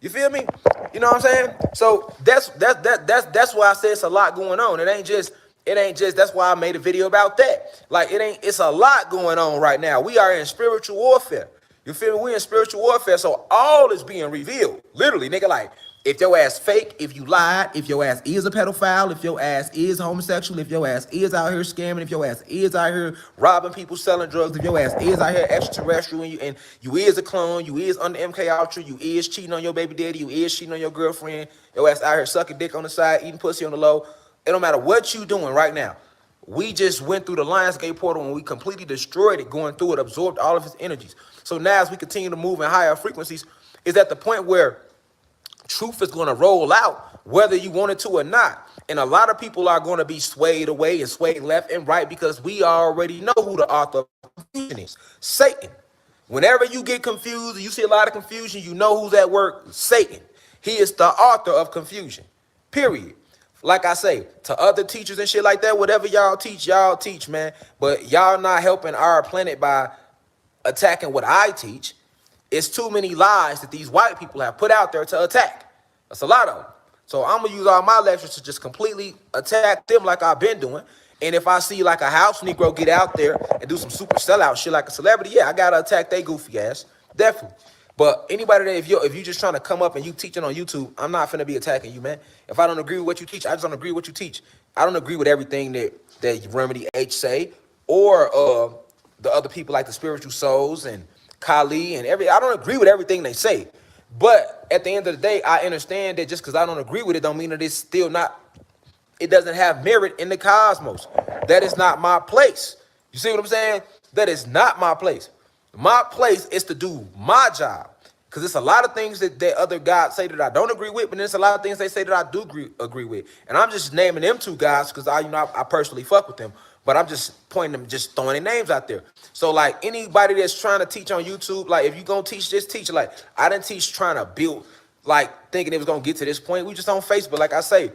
You feel me? You know what I'm saying? So that's why I say it's a lot going on. It ain't just that's why I made a video about that. Like it's a lot going on right now. We are in spiritual warfare. You feel me? We in spiritual warfare, so all is being revealed. Literally, nigga, like if your ass fake, if you lied, if your ass is a pedophile, if your ass is homosexual, if your ass is out here scamming, if your ass is out here robbing people, selling drugs, if your ass is out here extraterrestrial and you is a clone, you is under MK Ultra, you is cheating on your baby daddy, you is cheating on your girlfriend, your ass out here sucking dick on the side, eating pussy on the low. It don't matter what you doing right now. We just went through the Lionsgate portal and we completely destroyed it, going through it, absorbed all of its energies. So now as we continue to move in higher frequencies, is at the point where truth is going to roll out, whether you want it to or not. And a lot of people are going to be swayed away and swayed left and right because we already know who the author of confusion is. Satan. Whenever you get confused and you see a lot of confusion, you know who's at work. Satan. He is the author of confusion. Period. Like I say, to other teachers and shit like that, whatever y'all teach, man. But y'all not helping our planet by attacking what I teach. It's too many lies that these white people have put out there to attack. That's a lot of them. So I'm going to use all my lectures to just completely attack them like I've been doing. And if I see like a house Negro get out there and do some super sellout shit like a celebrity, yeah, I got to attack they goofy ass. Definitely. But anybody that if you just trying to come up and you teaching on YouTube, I'm not finna be attacking you, man. If I don't agree with what you teach, I just don't agree with what you teach. I don't agree with everything that Remedy H say or the other people like the Spiritual Souls and Kali and I don't agree with everything they say. But at the end of the day, I understand that just because I don't agree with it don't mean that it's still not, it doesn't have merit in the cosmos. That is not my place. You see what I'm saying? That is not my place. My place is to do my job. Because it's a lot of things that other gods say that I don't agree with, but there's a lot of things they say that I do agree with. And I'm just naming them two guys because I personally fuck with them. But I'm just pointing them, just throwing their names out there. So like anybody that's trying to teach on YouTube, like if you gonna teach, just teach. Like I didn't teach trying to build, like thinking it was gonna get to this point. We just on Facebook, like I say,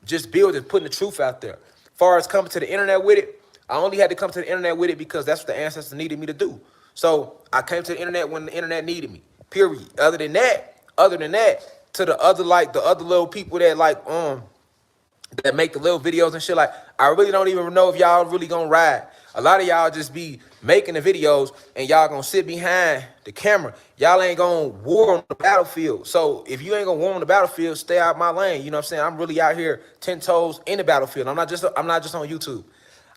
just building, putting the truth out there. As far as coming to the internet with it, I only had to come to the internet with it because that's what the ancestors needed me to do. So I came to the internet when the internet needed me. Period. Other than that, to the other little people that that make the little videos and shit, like I really don't even know if y'all really gonna ride. A lot of y'all just be making the videos and y'all gonna sit behind the camera. Y'all ain't gonna war on the battlefield. So if you ain't gonna war on the battlefield, stay out my lane. You know what I'm saying? I'm really out here 10 toes in the battlefield. I'm not just on YouTube.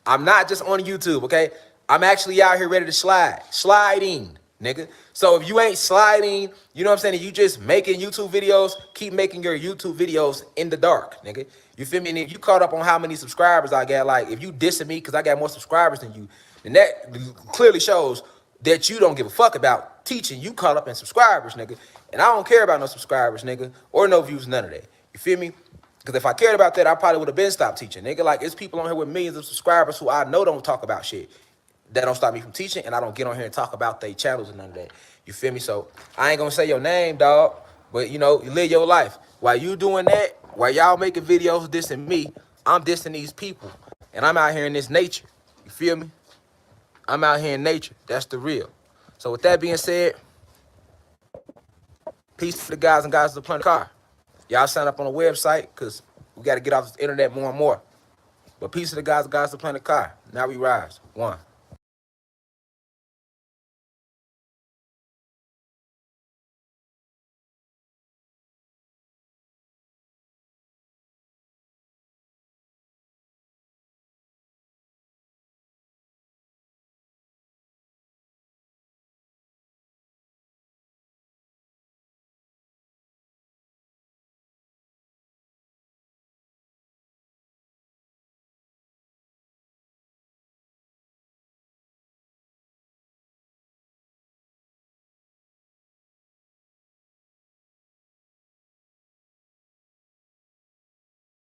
I'm not just on YouTube, okay? I'm actually out here ready to slide. Sliding, nigga. So if you ain't sliding, you know what I'm saying, and you just making YouTube videos, keep making your YouTube videos in the dark, nigga. You feel me? And if you caught up on how many subscribers I got, like, if you dissing me because I got more subscribers than you, then that clearly shows that you don't give a fuck about teaching. You caught up in subscribers, nigga. And I don't care about no subscribers, nigga, or no views, none of that. You feel me? Because if I cared about that, I probably would have been stopped teaching, nigga. Like, it's people on here with millions of subscribers who I know don't talk about shit. That don't stop me from teaching, and I don't get on here and talk about their channels and none of that. You feel me? So I ain't gonna say your name, dog, but you know, you live your life. While you doing that, while y'all making videos dissing me, I'm dissing these people. And I'm out here in this nature. You feel me? I'm out here in nature. That's the real. So with that being said, peace to the guys and guys of the Planet Car. Y'all sign up on the website, because we got to get off this internet more and more. But peace to the guys and guys of the Planet Car. Now we rise. One.